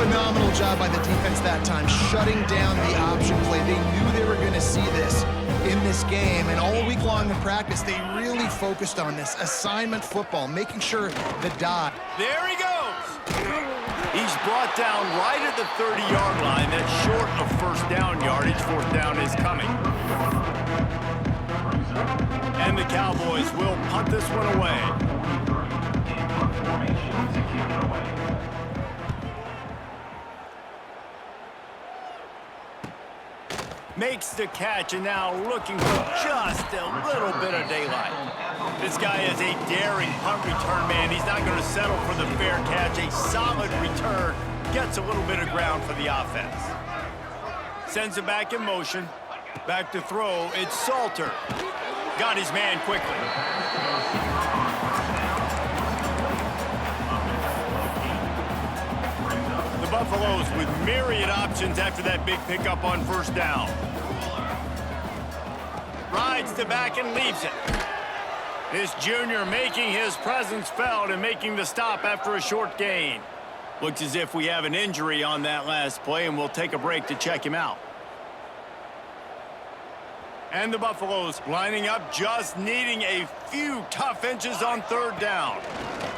Phenomenal job by the defense that time, shutting down the option play. They knew they were going to see this in this game, and all week long in practice, they really focused on this assignment football, making sure the dive. There he goes. He's brought down right at the 30-yard line. That's short of first down yardage. 4th down is coming. And the Cowboys will punt this one away. Makes the catch, and now looking for just a little bit of daylight. This guy is a daring punt return man. He's not going to settle for the fair catch. A solid return gets a little bit of ground for the offense. Sends it back in motion. Back to throw. It's Salter. Got his man quickly. The Buffaloes with myriad options after that big pickup on 1st down. Rides the back and leaves it. This junior making his presence felt and making the stop after a short gain. Looks as if we have an injury on that last play, and we'll take a break to check him out. And the Buffaloes lining up, just needing a few tough inches on 3rd down.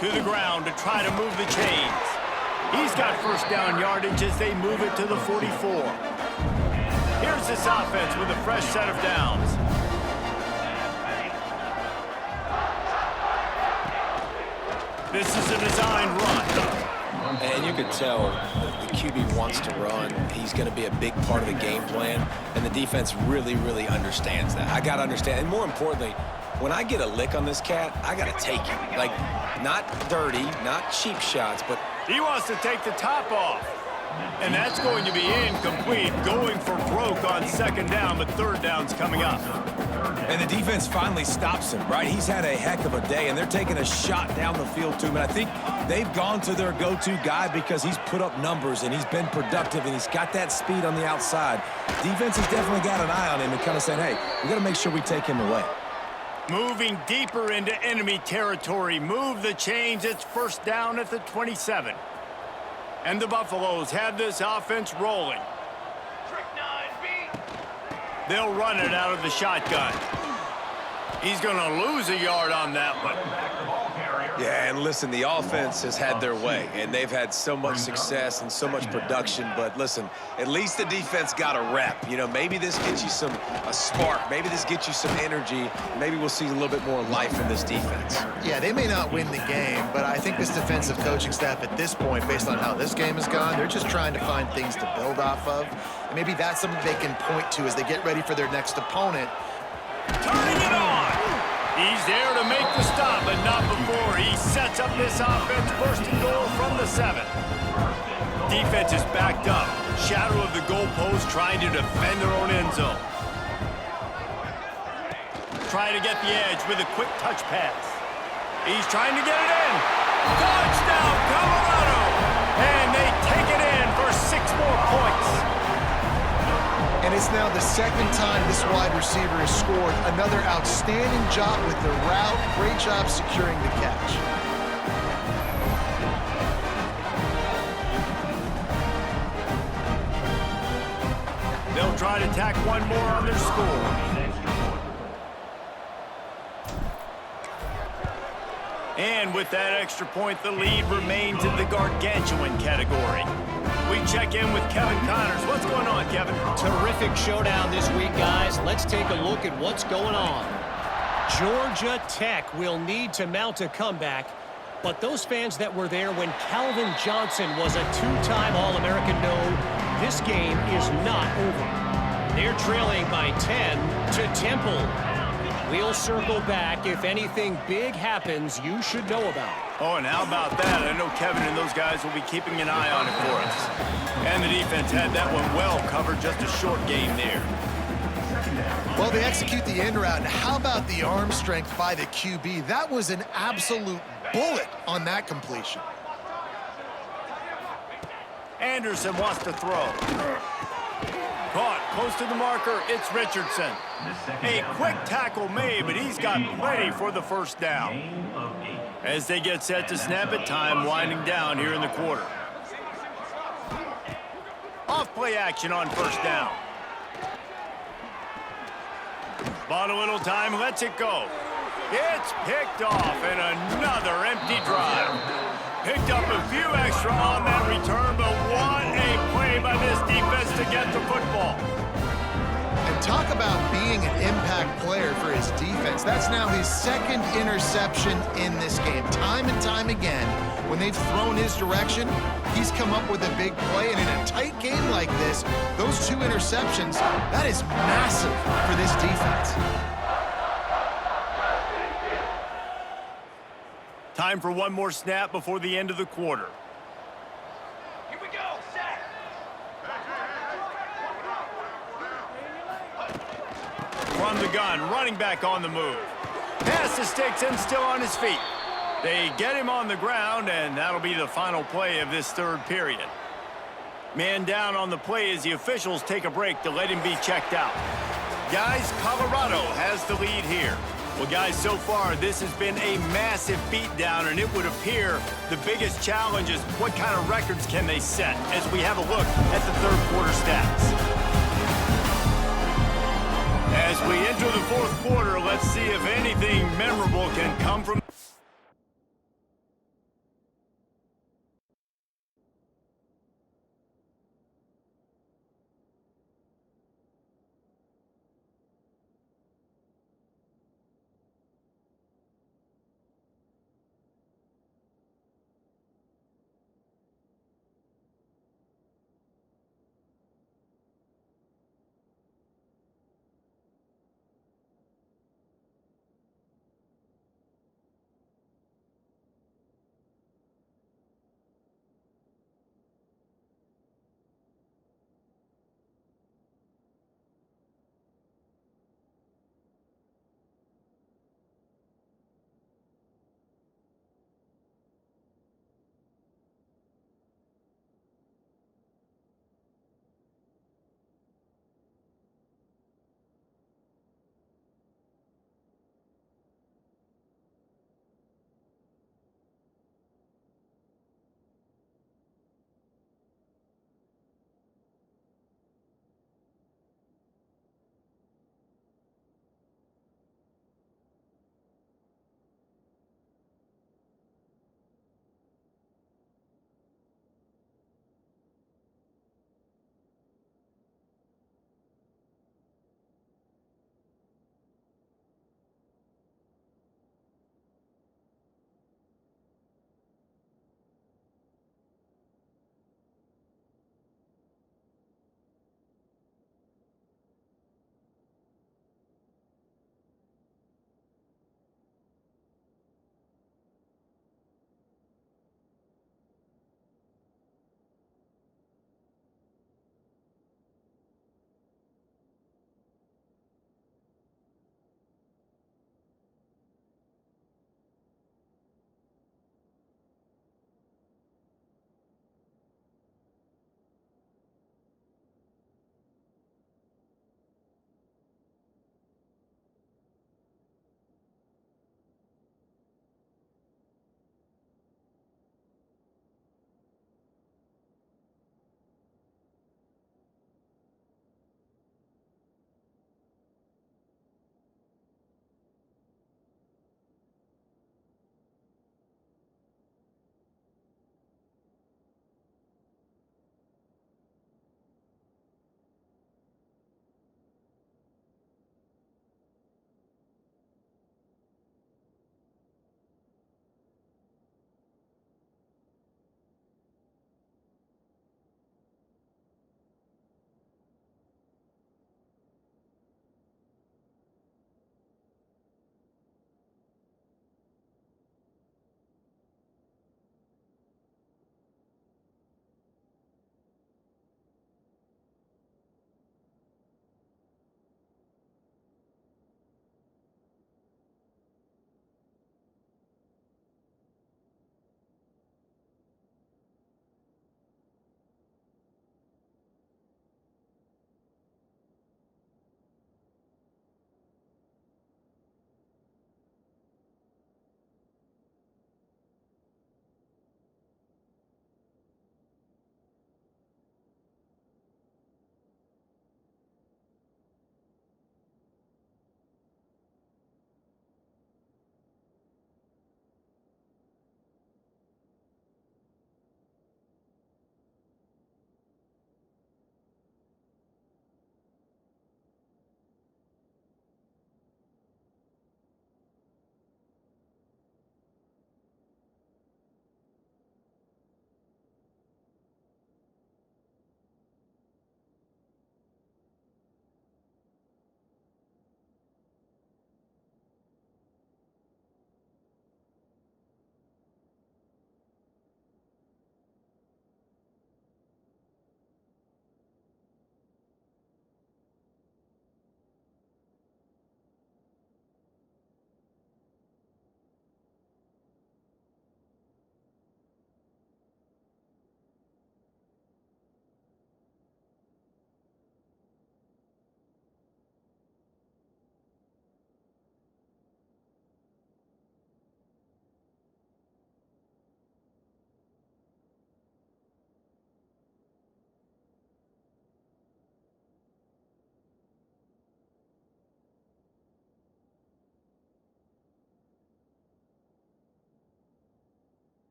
To the ground to try to move the chains. He's got 1st down yardage as they move it to the 44. Here's this offense with a fresh set of downs. This is a designed run. And you could tell the QB wants to run. He's going to be a big part of the game plan, and the defense really, really understands that. I got to understand, and more importantly, when I get a lick on this cat, I got to take it. Like, not dirty, not cheap shots, but he wants to take the top off. And that's going to be incomplete, going for broke on 2nd down, but 3rd down's coming up. And the defense finally stops him, right? He's had a heck of a day, and they're taking a shot down the field to him. And I think they've gone to their go-to guy because he's put up numbers, and he's been productive, and he's got that speed on the outside. Defense has definitely got an eye on him and kind of saying, hey, we got to make sure we take him away. Moving deeper into enemy territory. Move the chains. It's 1st down at the 27. And the Buffaloes have this offense rolling. They'll run it out of the shotgun. He's going to lose a yard on that one. Yeah, and listen, the offense has had their way, and they've had so much success and so much production. But listen, at least the defense got a rep. You know, maybe this gets you a spark. Maybe this gets you some energy. Maybe we'll see a little bit more life in this defense. Yeah, they may not win the game, but I think this defensive coaching staff at this point, based on how this game has gone, they're just trying to find things to build off of. And maybe that's something they can point to as they get ready for their next opponent. Turning it on! He's there to make the stop, but not before. He sets up this offense, first and goal from the 7. Defense is backed up. Shadow of the goalpost, trying to defend their own end zone. Trying to get the edge with a quick touch pass. He's trying to get it in. Touchdown, Colorado! And they take it in for 6 more points. And it's now the second time this wide receiver has scored. Another outstanding job with the route. Great job securing the catch. They'll try to tack one more on their score. And with that extra point, the lead remains in the gargantuan category. We check in with Kevin Connors. What's going on, Kevin? Terrific showdown this week, guys. Let's take a look at what's going on. Georgia Tech will need to mount a comeback, but those fans that were there when Calvin Johnson was a 2-time All-American know this game is not over. They're trailing by 10 to Temple. We'll circle back if anything big happens you should know about. Oh, and how about that? I know Kevin and those guys will be keeping an eye on it for us. And the defense had that one well covered, just a short game there. Well, they execute the end route, and how about the arm strength by the QB? That was an absolute bullet on that completion. Anderson wants to throw. Caught close to the marker, it's Richardson. A quick tackle made, but he's got plenty for the first down. As they get set to snap it, time winding down here in the quarter. Off play action on first down. Bought a little time, lets it go. It's picked off, and another empty drive. Picked up a few extra on that return, but what a play by this defense to get the football. And talk about being an impact player for his defense. That's now his 2nd interception in this game. Time and time again, when they've thrown his direction, he's come up with a big play. And in a tight game like this, those 2 interceptions, that is massive for this defense. Time for one more snap before the end of the quarter. Here we go, set. From the gun, running back on the move. Pass to sticks and still on his feet. They get him on the ground, and that'll be the final play of this 3rd period. Man down on the play as the officials take a break to let him be checked out. Guys, Colorado has the lead here. Well, guys, so far this has been a massive beatdown, and it would appear the biggest challenge is what kind of records can they set as we have a look at the 3rd quarter stats. As we enter the 4th quarter, let's see if anything memorable can come from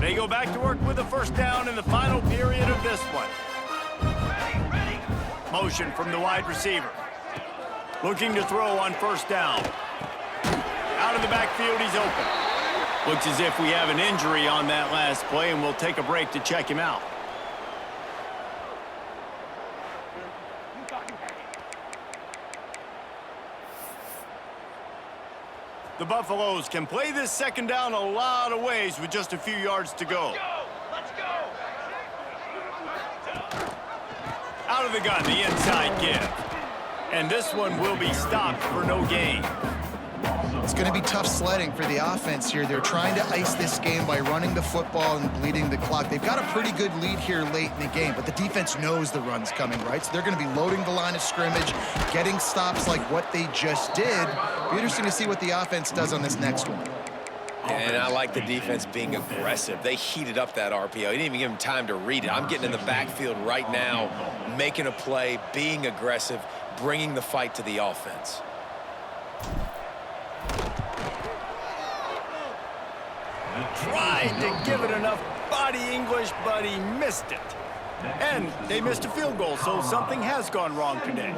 They go back to work with a first down in the final period of this one. Motion from the wide receiver. Looking to throw on first down. Out of the backfield, he's open. Looks as if we have an injury on that last play, and we'll take a break to check him out. The Buffaloes can play this second down a lot of ways with just a few yards to go. Let's go! Out of the gun, the inside give. And this one will be stopped for no gain. It's going to be tough sledding for the offense here. They're trying to ice this game by running the football and bleeding the clock. They've got a pretty good lead here late in the game, but the defense knows the run's coming, right? So they're going to be loading the line of scrimmage, getting stops like what they just did. Be interesting to see what the offense does on this next one. And I like the defense being aggressive. They heated up that RPO. He didn't even give him time to read it. I'm getting in the backfield right now, making a play, being aggressive, bringing the fight to the offense. Tried to give it enough body English, but he missed it. And they missed a field goal, so something has gone wrong today.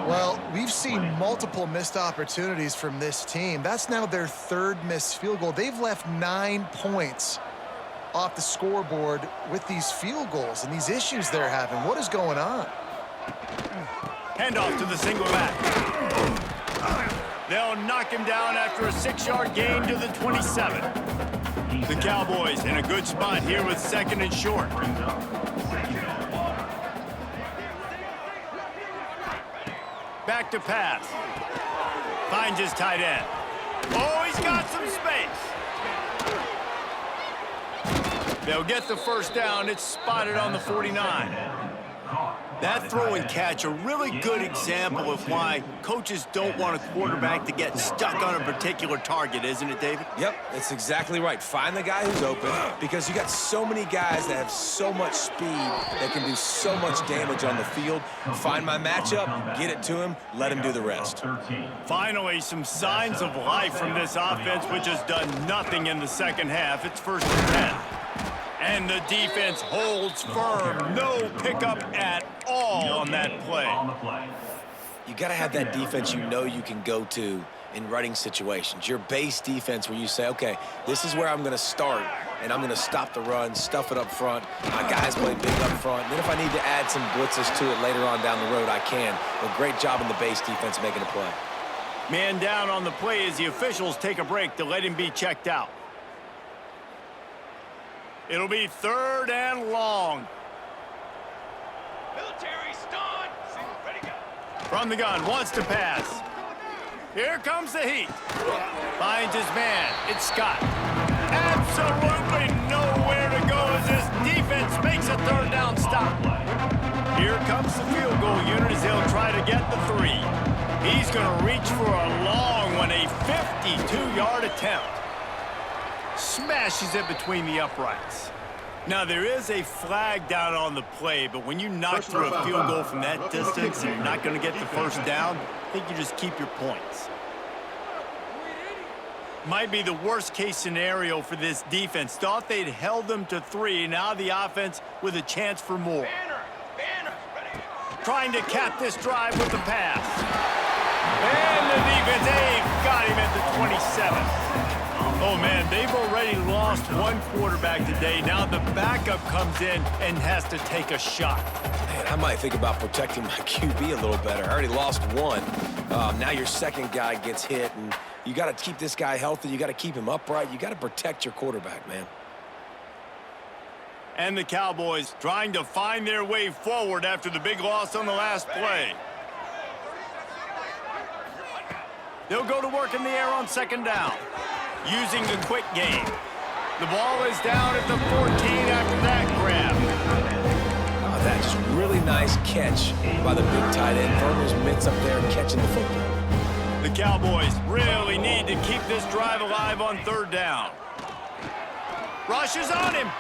Well, we've seen multiple missed opportunities from this team. That's now their third missed field goal. They've left 9 points off the scoreboard with these field goals and these issues they're having. What is going on? Handoff to the single back. They'll knock him down after a 6-yard gain to the 27. The Cowboys in a good spot here with second and short. Back to pass. Finds his tight end. Oh, he's got some space. They'll get the first down. It's spotted on the 49. That throw and catch, a really good example of why coaches don't want a quarterback to get stuck on a particular target, isn't it, David? Yep, that's exactly right. Find the guy who's open, because you got so many guys that have so much speed that can do so much damage on the field. Find my matchup, get it to him, let him do the rest. Finally, some signs of life from this offense, which has done nothing in the second half. It's 1st and 10. And the defense holds firm. No pickup at all on that play. You got to have that defense you know you can go to in running situations. Your base defense where you say, okay, this is where I'm going to start, and I'm going to stop the run, stuff it up front. My guys play big up front. And then if I need to add some blitzes to it later on down the road, I can. But great job in the base defense making a play. Man down on the play as the officials take a break to let him be checked out. It'll be 3rd and long. Military stun. Ready, go. From the gun, wants to pass. Here comes the heat. Finds his man. It's Scott. Absolutely nowhere to go as this defense makes a 3rd down stop. Here comes the field goal unit as they'll try to get the 3. He's going to reach for a long one, a 52-yard attempt. Smashes it between the uprights. Now, there is a flag down on the play, but when you knock through a field goal from that distance and you're not going to get the first down, I think you just keep your points. Might be the worst-case scenario for this defense. Thought they'd held them to 3. Now the offense with a chance for more. Banner. Ready. Trying to cap this drive with the pass. And the defense, they've got him at the 27. Oh, man, they've already lost one quarterback today. Now the backup comes in and has to take a shot. Man, I might think about protecting my QB a little better. I already lost one. Now your second guy gets hit, and you got to keep this guy healthy. You got to keep him upright. You got to protect your quarterback, man. And the Cowboys trying to find their way forward after the big loss on the last play. They'll go to work in the air on 2nd down. Using the quick game. The ball is down at the 14 after that grab. Oh, that just really nice catch by the big tight end. Verner's mitts up there catching the football. The Cowboys really need to keep this drive alive on 3rd down. Rushes on him.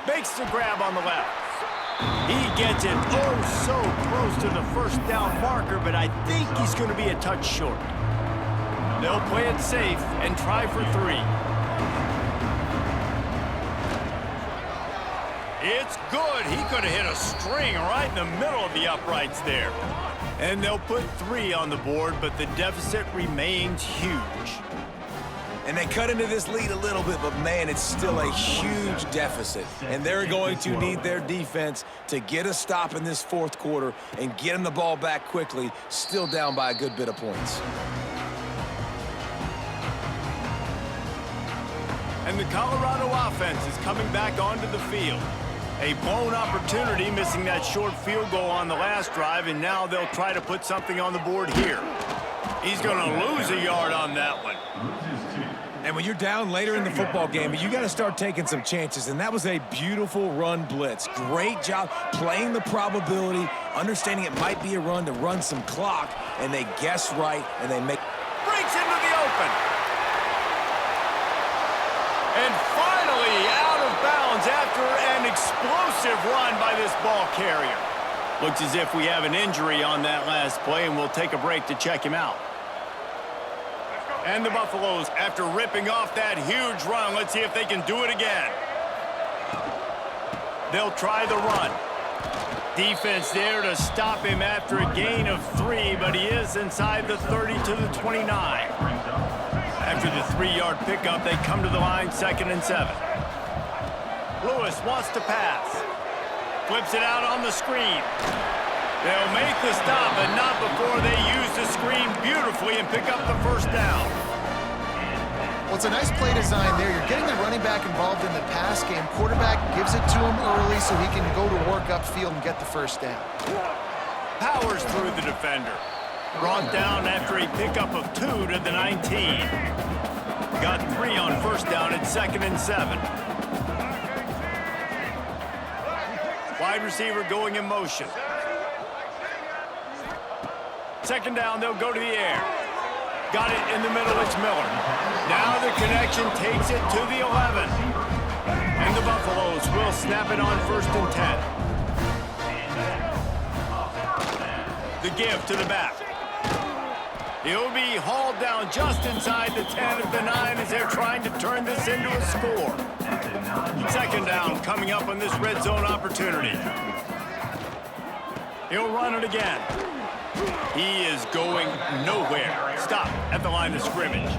Makes the grab on the left. He gets it so close to the first down marker, but I think he's going to be a touch short. They'll play it safe and try for 3. It's good. He could have hit a string right in the middle of the uprights there. And they'll put 3 on the board, but the deficit remains huge. And they cut into this lead a little bit, but man, it's still a huge deficit. And they're going to need their defense to get a stop in this fourth quarter and get them the ball back quickly, still down by a good bit of points. And the Colorado offense is coming back onto the field. A blown opportunity, missing that short field goal on the last drive, and now they'll try to put something on the board here. He's going to lose a yard on that one. And when you're down later in the football game, you got to start taking some chances, and that was a beautiful run blitz. Great job playing the probability, understanding it might be a run to run some clock, and they guess right, and they make... Breaks into the open. And finally out of bounds after an explosive run by this ball carrier. Looks as if we have an injury on that last play, and we'll take a break to check him out. And the Buffaloes, after ripping off that huge run, let's see if they can do it again. They'll try the run. Defense there to stop him after a gain of 3, but he is inside the 30 to the 29. After the 3-yard pickup, they come to the line, 2nd and 7. Lewis wants to pass. Flips it out on the screen. They'll make the stop, but not before they use the screen beautifully and pick up the first down. Well, it's a nice play design there. You're getting the running back involved in the pass game. Quarterback gives it to him early so he can go to work upfield and get the first down. Powers through the defender. Brought down after a pickup of 2 to the 19. Got 3 on first down at 2nd and 7. Wide receiver going in motion. 2nd down, they'll go to the air. Got it in the middle, it's Miller. Now the connection takes it to the 11. And the Buffaloes will snap it on 1st and 10. The give to the back. He'll be hauled down just inside the 10 of the 9 as they're trying to turn this into a score. 2nd down coming up on this red zone opportunity. He'll run it again. He is going nowhere. Stop at the line of scrimmage.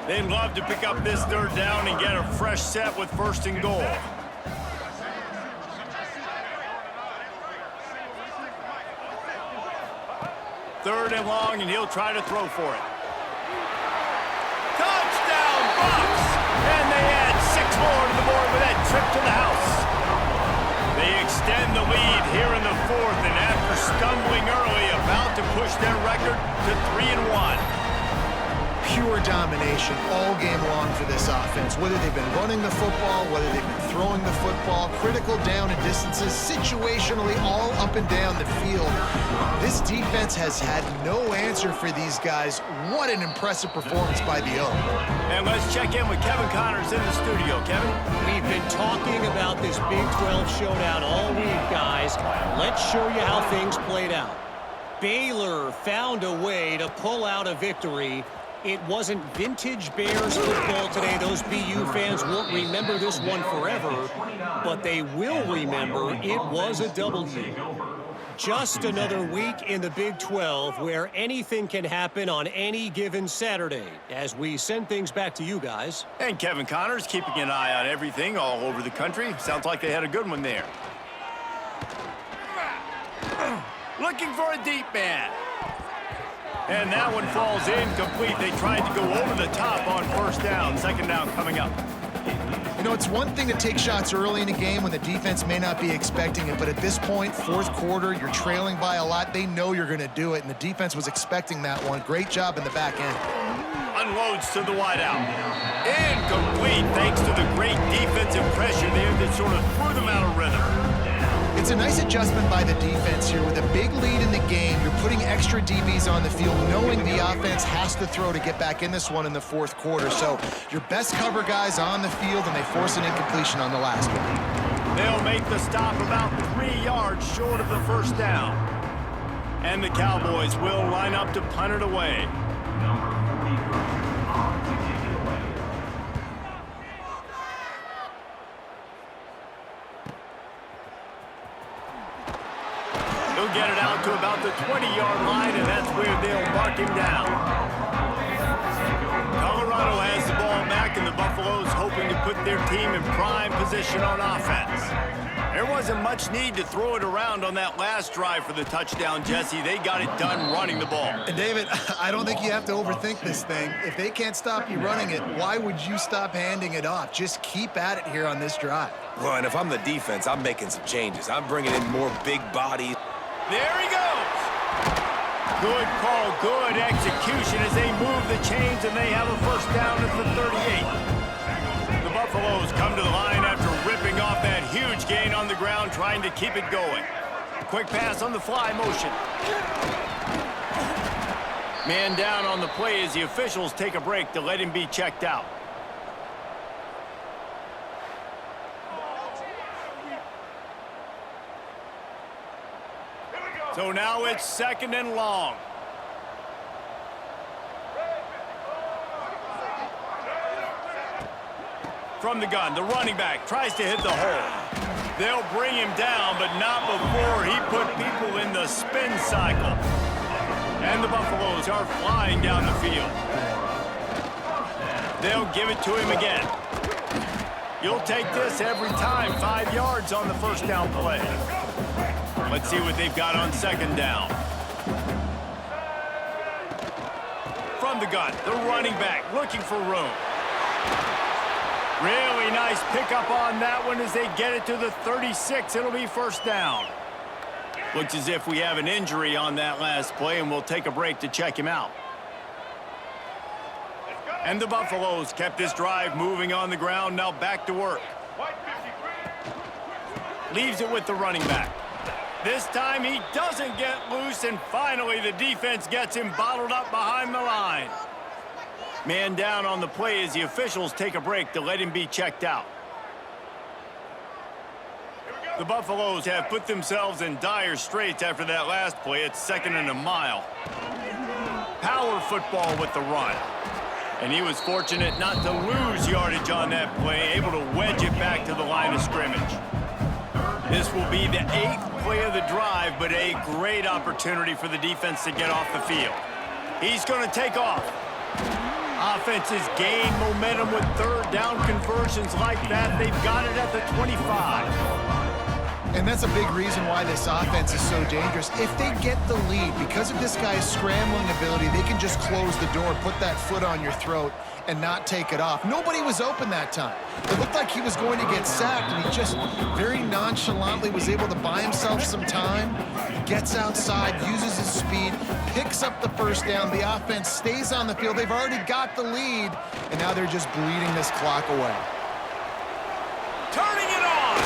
They'd love to pick up this 3rd down and get a fresh set with 1st and goal. Third and long, and he'll try to throw for it. Touchdown, Bucks! And they add 6 more to the board with that trip to the house. They extend the lead here in the 4th, and after stumbling early, about to push their record to 3-1. Pure domination all game long for this offense. Whether they've been running the football, whether they've been throwing the football, critical down and distances, situationally all up and down the field. This defense has had no answer for these guys. What an impressive performance by the O. And let's check in with Kevin Connors in the studio. Kevin? We've been talking about this Big 12 showdown all week, guys. Let's show you how things played out. Baylor found a way to pull out a victory. It wasn't vintage Bears football today. Those BU fans won't remember this one forever, but they will remember it was a W. Just another week in the Big 12 where anything can happen on any given Saturday. As we send things back to you guys. And Kevin Connors keeping an eye on everything all over the country. Sounds like they had a good one there. Looking for a deep man. And that one falls incomplete. They tried to go over the top on 1st down. 2nd down coming up. You know, it's one thing to take shots early in a game when the defense may not be expecting it, but at this point, 4th quarter, you're trailing by a lot. They know you're going to do it, and the defense was expecting that one. Great job in the back end. Unloads to the wideout. Incomplete thanks to the great defensive pressure there that sort of threw them out of rhythm. It's a nice adjustment by the defense here. With a big lead in the game, you're putting extra DBs on the field, knowing the offense has to throw to get back in this one in the 4th quarter. So your best cover guys on the field, and they force an incompletion on the last one. They'll make the stop about 3 yards short of the 1st down. And the Cowboys will line up to punt it away. about the 20-yard line, and that's where they'll mark him down. Colorado has the ball back, and the Buffaloes hoping to put their team in prime position on offense. There wasn't much need to throw it around on that last drive for the touchdown, Jesse. They got it done running the ball. And David, I don't think you have to overthink this thing. If they can't stop you running it, why would you stop handing it off? Just keep at it here on this drive. Well, and if I'm the defense, I'm making some changes. I'm bringing in more big bodies. There he goes. Good call, good execution as they move the chains, and they have a first down at the 38. The Buffaloes come to the line after ripping off that huge gain on the ground, trying to keep it going. Quick pass on the fly motion. Man down on the play as the officials take a break to let him be checked out. So now it's 2nd and long. From the gun, the running back tries to hit the hole. They'll bring him down, but not before he put people in the spin cycle. And the Buffaloes are flying down the field. They'll give it to him again. You'll take this every time. 5 yards on the first down play. Let's see what they've got on 2nd down. From the gun, the running back looking for room. Really nice pickup on that one as they get it to the 36. It'll be first down. Looks as if we have an injury on that last play, and we'll take a break to check him out. And the Buffaloes kept this drive moving on the ground. Now back to work. Leaves it with the running back. This time he doesn't get loose, and finally the defense gets him bottled up behind the line. Man down on the play as the officials take a break to let him be checked out. The Buffaloes have put themselves in dire straits after that last play. It's 2nd and a mile. Power football with the run. And he was fortunate not to lose yardage on that play, able to wedge it back to the line of scrimmage. This will be the 8th play of the drive, but a great opportunity for the defense to get off the field. He's going to take off. Offenses gain momentum with 3rd down conversions like that. They've got it at the 25. And that's a big reason why this offense is so dangerous. If they get the lead, because of this guy's scrambling ability, they can just close the door, put that foot on your throat, and not take it off. Nobody was open that time. It looked like he was going to get sacked, and he just very nonchalantly was able to buy himself some time. He gets outside, uses his speed, picks up the first down. The offense stays on the field. They've already got the lead, and now they're just bleeding this clock away. Turning it on!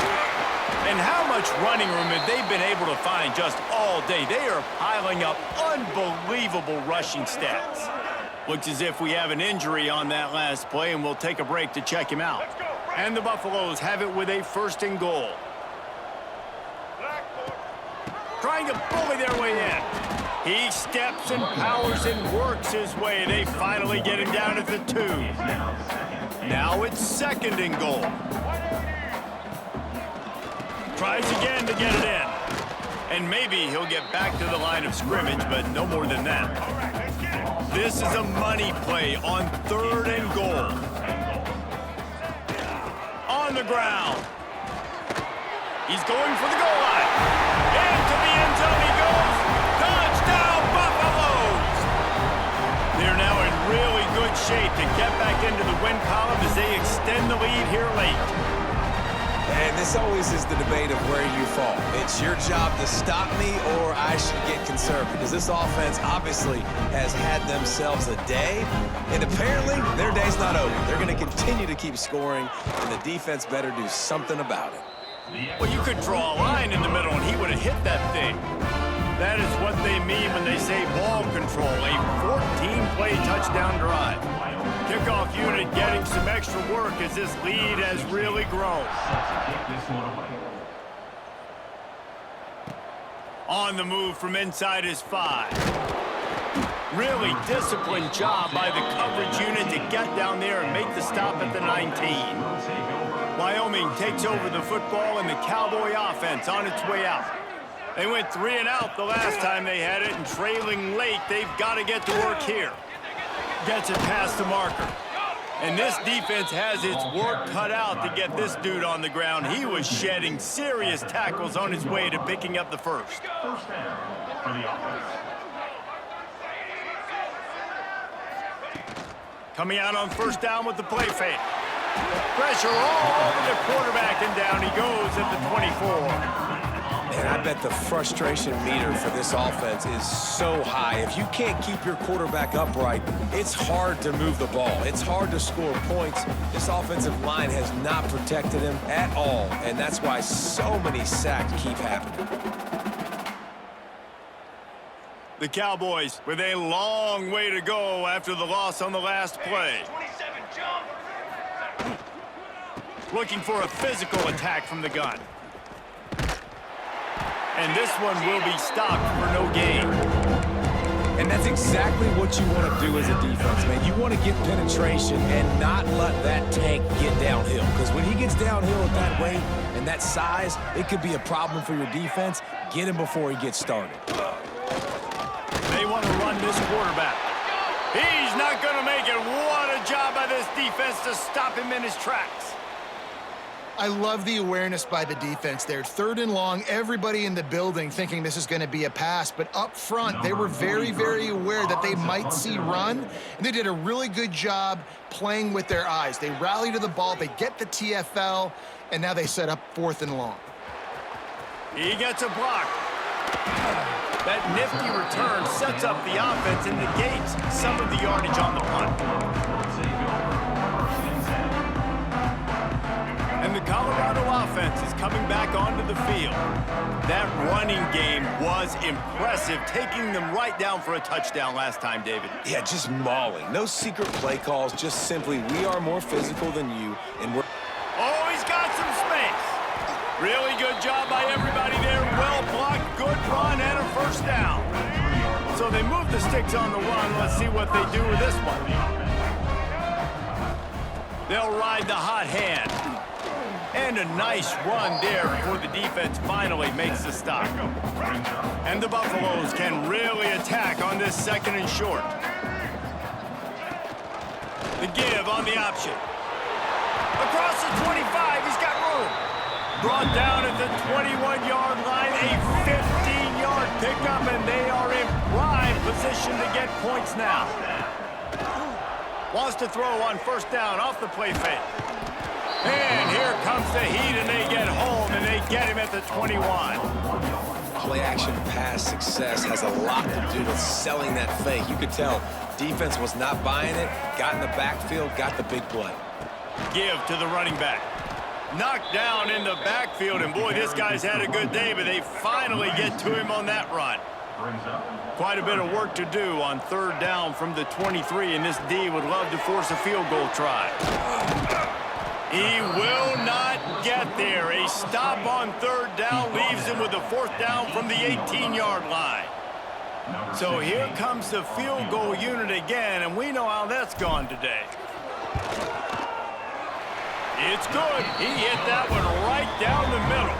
And how much running room have they been able to find just all day? They are piling up unbelievable rushing stats. Looks as if we have an injury on that last play, and we'll take a break to check him out. And the Buffaloes have it with a 1st and goal. Trying to bully their way in. He steps and powers and works his way. They finally get him down at the 2. Now it's 2nd and goal. Tries again to get it in. And maybe he'll get back to the line of scrimmage, but no more than that. This is a money play on 3rd and goal. On the ground. He's going for the goal line. Into the end zone he goes. Touchdown, Buffaloes! They're now in really good shape to get back into the win column as they extend the lead here late. And this always is the debate of where you fall. It's your job to stop me, or I should get conservative. Because this offense obviously has had themselves a day, and apparently their day's not over. They're going to continue to keep scoring, and the defense better do something about it. Well, you could draw a line in the middle, and he would have hit that thing. That is what they mean when they say ball control, a 14-play touchdown drive. Kickoff unit getting some extra work as this lead has really grown. On the move from inside his 5. Really disciplined job by the coverage unit to get down there and make the stop at the 19. Wyoming takes over the football, and the Cowboy offense on its way out. They went 3 and out the last time they had it, and trailing late, they've got to get to work here. Gets it past the marker. And this defense has its work cut out to get this dude on the ground. He was shedding serious tackles on his way to picking up the first. First down for the offense. Coming out on first down with the play fake. Pressure all over the quarterback, and down he goes at the 24. And I bet the frustration meter for this offense is so high. If you can't keep your quarterback upright, it's hard to move the ball. It's hard to score points. This offensive line has not protected him at all, and that's why so many sacks keep happening. The Cowboys with a long way to go after the loss on the last play. 27, jump. Looking for a physical attack from the gun. And this one will be stopped for no gain. And that's exactly what you want to do as a defense, man. You want to get penetration and not let that tank get downhill. Because when he gets downhill at that weight and that size, it could be a problem for your defense. Get him before he gets started. They want to run this quarterback. He's not going to make it. What a job by this defense to stop him in his tracks. I love the awareness by the defense there. 3rd and long, everybody in the building thinking this is going to be a pass, but up front, they were very, very aware that they might see run, and they did a really good job playing with their eyes. They rally to the ball, they get the TFL, and now they set up 4th and long. He gets a block. That nifty return sets up the offense and negates some of the yardage on the punt. And the Colorado offense is coming back onto the field. That running game was impressive, taking them right down for a touchdown last time, David. Yeah, just mauling. No secret play calls, just simply we are more physical than you, and we're... Oh, he's got some space. Really good job by everybody there. Well blocked, good run, and a first down. So they move the sticks on the run. Let's see what they do with this one. They'll ride the hot hand. And a nice run there before the defense finally makes the stop. And the Buffaloes can really attack on this 2nd and short. The give on the option. Across the 25, he's got room. Brought down at the 21-yard line, a 15-yard pickup, and they are in prime position to get points now. Wants to throw on first down off the play fake. And here comes the heat, and they get home, and they get him at the 21. Play-action pass success has a lot to do with selling that fake. You could tell defense was not buying it, got in the backfield, got the big play. Give to the running back. Knocked down in the backfield, and boy, this guy's had a good day, but they finally get to him on that run. Quite a bit of work to do on 3rd down from the 23, and this D would love to force a field goal try. He will not get there. A stop on 3rd down leaves him with a 4th down from the 18-yard line. So here comes the field goal unit again, and we know how that's gone today. It's good. He hit that one right down the middle.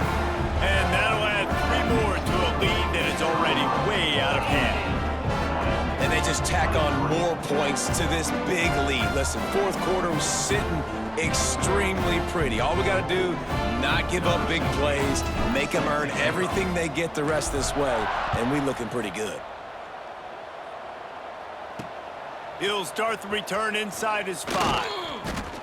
And that'll add 3 more to a lead that is already way out of hand. And they just tack on more points to this big lead. Listen, 4th quarter was sitting extremely pretty. All we got to do, not give up big plays, make them earn everything they get the rest this way, and we looking pretty good. He'll start the return inside his 5.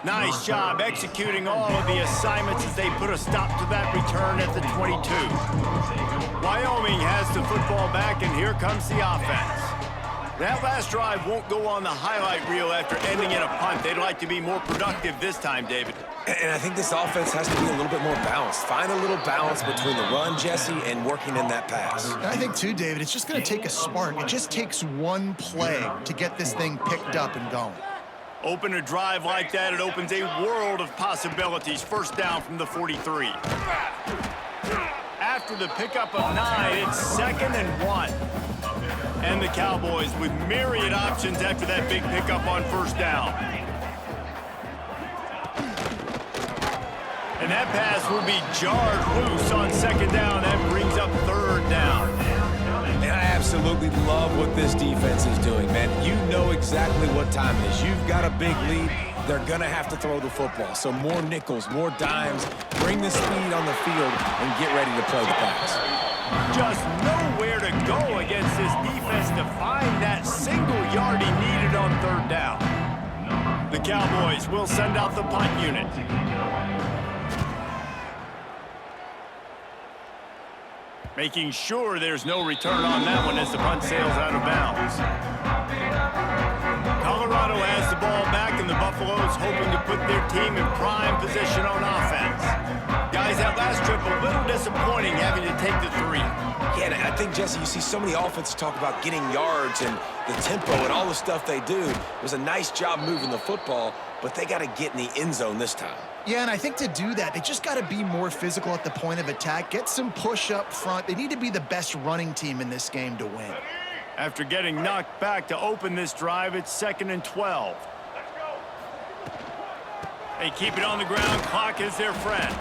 Nice job executing all of the assignments as they put a stop to that return at the 22. Wyoming has the football back, and here comes the offense. That last drive won't go on the highlight reel after ending in a punt. They'd like to be more productive this time, David. And I think this offense has to be a little bit more balanced. Find a little balance between the run, Jesse, and working in that pass. And I think, too, David, it's just going to take a spark. It just takes one play to get this thing picked up and going. Open a drive like that, it opens a world of possibilities. First down from the 43. After the pickup of 9, it's 2nd and 1. And the Cowboys with myriad options after that big pickup on first down. And that pass will be jarred loose on second down. That brings up third down. And I absolutely love what this defense is doing, man. You know exactly what time it is. You've got a big lead. They're going to have to throw the football. So more nickels, more dimes, bring the speed on the field, and get ready to play the pass. Just nowhere to go against this defense to find that single yard he needed on third down. The Cowboys will send out the punt unit. Making sure there's no return on that one as the punt sails out of bounds. Colorado has the ball back, and the Buffaloes hoping to put their team in prime position on offense. Guys, that last trip a little disappointing having to take the 3. Yeah, and I think, Jesse, you see so many offenses talk about getting yards and the tempo and all the stuff they do. It was a nice job moving the football, but they got to get in the end zone this time. Yeah, and I think to do that, they just got to be more physical at the point of attack, get some push up front. They need to be the best running team in this game to win. After getting knocked back to open this drive, it's 2nd and 12. They keep it on the ground. Clock is their friend.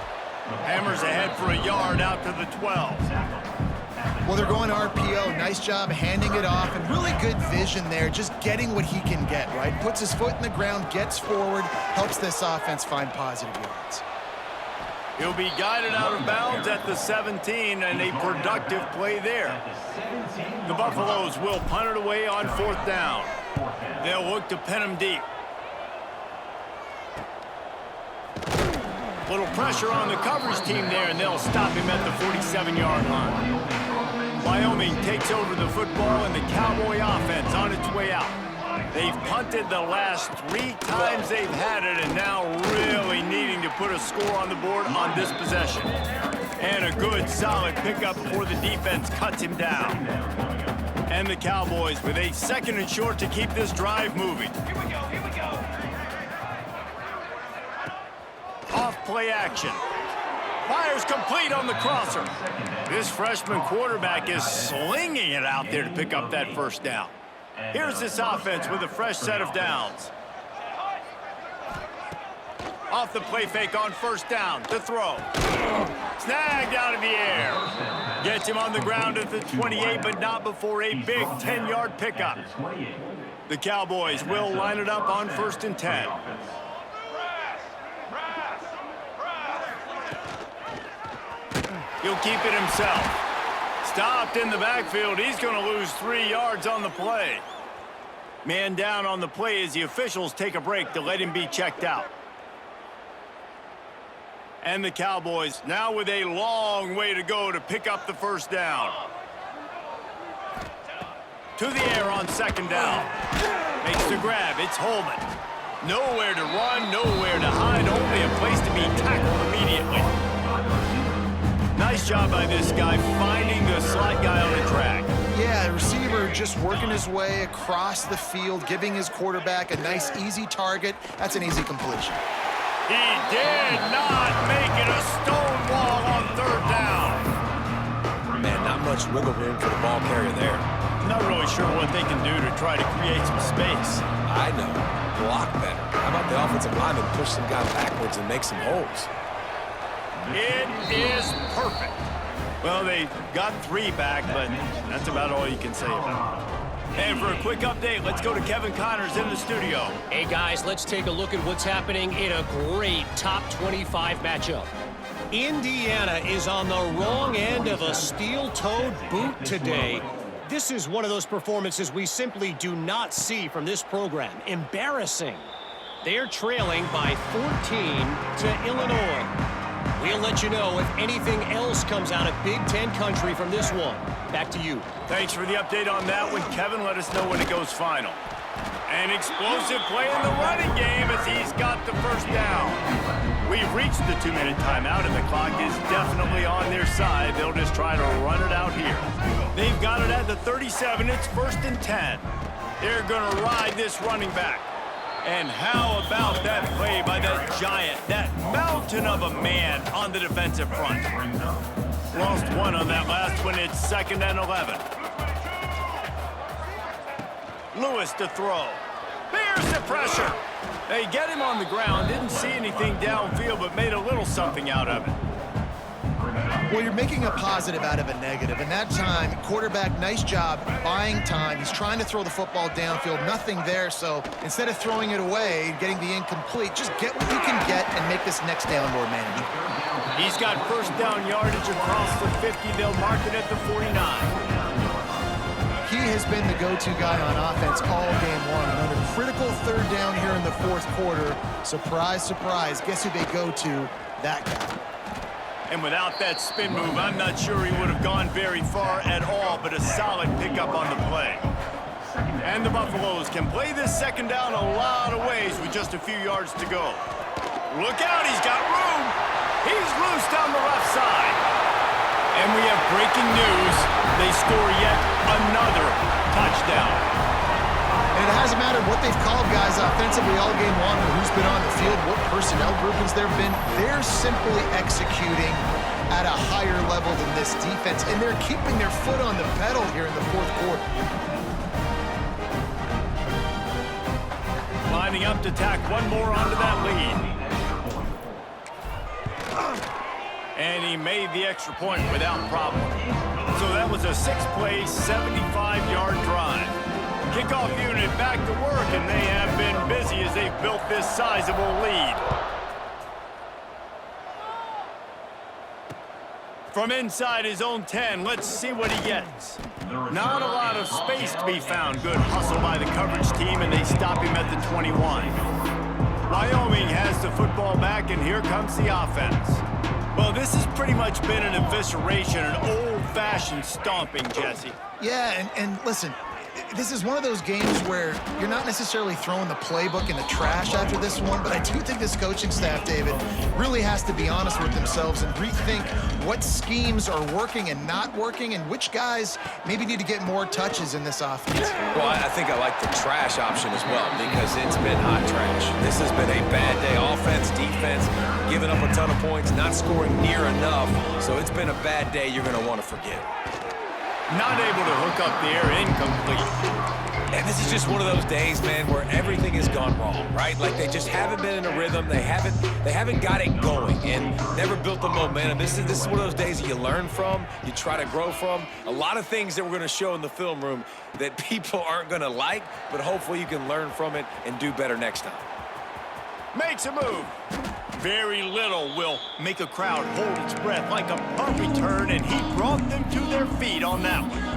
Hammers ahead for a yard out to the 12. Well, they're going RPO. Nice job handing it off, and really good vision there, just getting what he can get, right? Puts his foot in the ground, gets forward, helps this offense find positive yards. He'll be guided out of bounds at the 17, and a productive play there. The Buffaloes will punt it away on 4th down. They'll look to pin him deep. Little pressure on the coverage team there, and they'll stop him at the 47-yard line. Wyoming takes over the football, and the Cowboy offense on its way out. They've punted the last 3 times they've had it, and now really needing to put a score on the board on this possession. And a good, solid pickup before the defense cuts him down. And the Cowboys with a 2nd and short to keep this drive moving. Here we go, here we go. Off play action. Fires complete on the crosser. This freshman quarterback is slinging it out there to pick up that first down. Here's this offense with a fresh set of downs. Off the play fake on 1st down to throw. Snagged out of the air. Gets him on the ground at the 28, but not before a big 10-yard pickup. The Cowboys will line it up on 1st and 10. He'll keep it himself. Stopped in the backfield. He's going to lose 3 yards on the play. Man down on the play as the officials take a break to let him be checked out. And the Cowboys now with a long way to go to pick up the first down. To the air on 2nd down. Makes the grab. It's Holman. Nowhere to run, nowhere to hide, only a place to be tackled immediately. Nice job by this guy finding the slot guy on the track. Yeah, the receiver just working his way across the field, giving his quarterback a nice, easy target. That's an easy completion. He did not make it a stone wall on 3rd down. Man, not much wiggle room for the ball carrier there. Not really sure what they can do to try to create some space. I know. Block better. How about the offensive lineman push some guy backwards and make some holes? It is perfect. Well, they got 3 back, but that's about all you can say about it. And for a quick update, let's go to Kevin Connors in the studio. Hey, guys, let's take a look at what's happening in a great top 25 matchup. Indiana is on the wrong end of a steel-toed boot today. This is one of those performances we simply do not see from this program. Embarrassing. They're trailing by 14 to Illinois. We'll let you know if anything else comes out of Big Ten country from this one. Back to you. Thanks for the update on that one, Kevin. Let us know when it goes final. An explosive play in the running game as he's got the first down. We've reached the 2-minute timeout, and the clock is definitely on their side. They'll just try to run it out here. They've got it at the 37. It's 1st and 10. They're going to ride this running back. And how about that play by that giant, that mountain of a man on the defensive front? Lost 1 on that last one. It's 2nd and 11. Lewis to throw. Fires Here's the pressure. They get him on the ground, didn't see anything downfield, but made a little something out of it. Well, you're making a positive out of a negative, and that time, quarterback, nice job buying time. He's trying to throw the football downfield, nothing there, so instead of throwing it away, getting the incomplete, just get what you can get and make this next down more manageable. He's got first down yardage across the 50. They'll mark it at the 49. He has been the go-to guy on offense all game long. And on a critical third down here in the fourth quarter, surprise, surprise, guess who they go to? That guy. And without that spin move, I'm not sure he would have gone very far at all, but a solid pickup on the play. And the Buffaloes can play this second down a lot of ways with just a few yards to go. Look out, he's got room. He's loose down the left side. And we have breaking news. They score yet another touchdown. And it hasn't mattered what they've called guys offensively all game long, or who's been on the field, what personnel groupings there have been. They're simply executing at a higher level than this defense, and they're keeping their foot on the pedal here in the fourth quarter. Lining up to tack one more onto that lead. And he made the extra point without problem. So that was a 6-play, 75-yard drive. Kickoff unit back to work, and they have been busy as they've built this sizable lead. From inside his own 10, let's see what he gets. Not a lot of space to be found. Good hustle by the coverage team, and they stop him at the 21. Wyoming has the football back, and here comes the offense. Well, this has pretty much been an evisceration, an old-fashioned stomping, Jesse. Yeah, and listen, this is one of those games where you're not necessarily throwing the playbook in the trash after this one, but I do think this coaching staff, David, really has to be honest with themselves and rethink what schemes are working and not working and which guys maybe need to get more touches in this offense. Well, I think I like the trash option as well because it's been hot trash. This has been a bad day. Offense, defense, giving up a ton of points, not scoring near enough. So it's been a bad day you're going to want to forget. Not able to hook up the air, incomplete. And this is just one of those days, man, where everything has gone wrong, right? Like they just haven't been in a rhythm. They haven't got it going and never built the momentum. This is one of those days that you learn from, you try to grow from. A lot of things that we're going to show in the film room that people aren't going to like, but hopefully you can learn from it and do better next time. Makes a move. Very little will make a crowd hold its breath like a punt return, and he brought them to their feet on that one.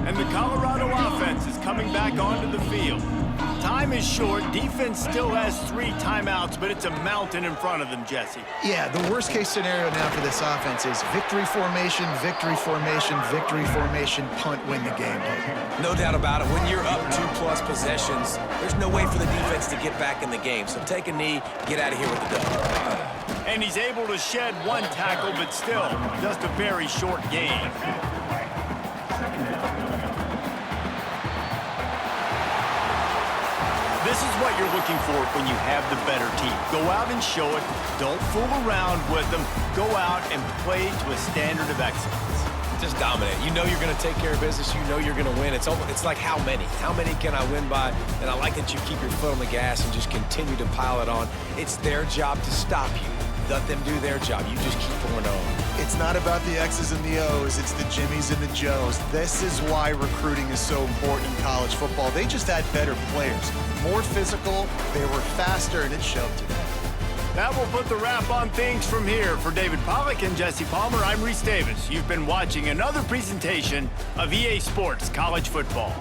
And the Colorado offense is coming back onto the field. Time is short. Defense still has 3 timeouts, but it's a mountain in front of them, Jesse. Yeah, the worst-case scenario now for this offense is victory formation, victory formation, victory formation, punt, win the game. No doubt about it. When you're up 2+ possessions, there's no way for the defense to get back in the game. So take a knee, get out of here with the dub. And he's able to shed 1 tackle, but still just a very short game. This is what you're looking for when you have the better team. Go out and show it. Don't fool around with them. Go out and play to a standard of excellence. Just dominate. You know you're going to take care of business. You know you're going to win. It's like how many? How many can I win by? And I like that you keep your foot on the gas and just continue to pile it on. It's their job to stop you. Let them do their job. You just keep going on. It's not about the X's and the O's. It's the Jimmies and the Joes. This is why recruiting is so important in college football. They just had better players. More physical, they were faster, and it showed today. That will put the wrap on things from here. For David Pollack and Jesse Palmer, I'm Reese Davis. You've been watching another presentation of EA Sports College Football.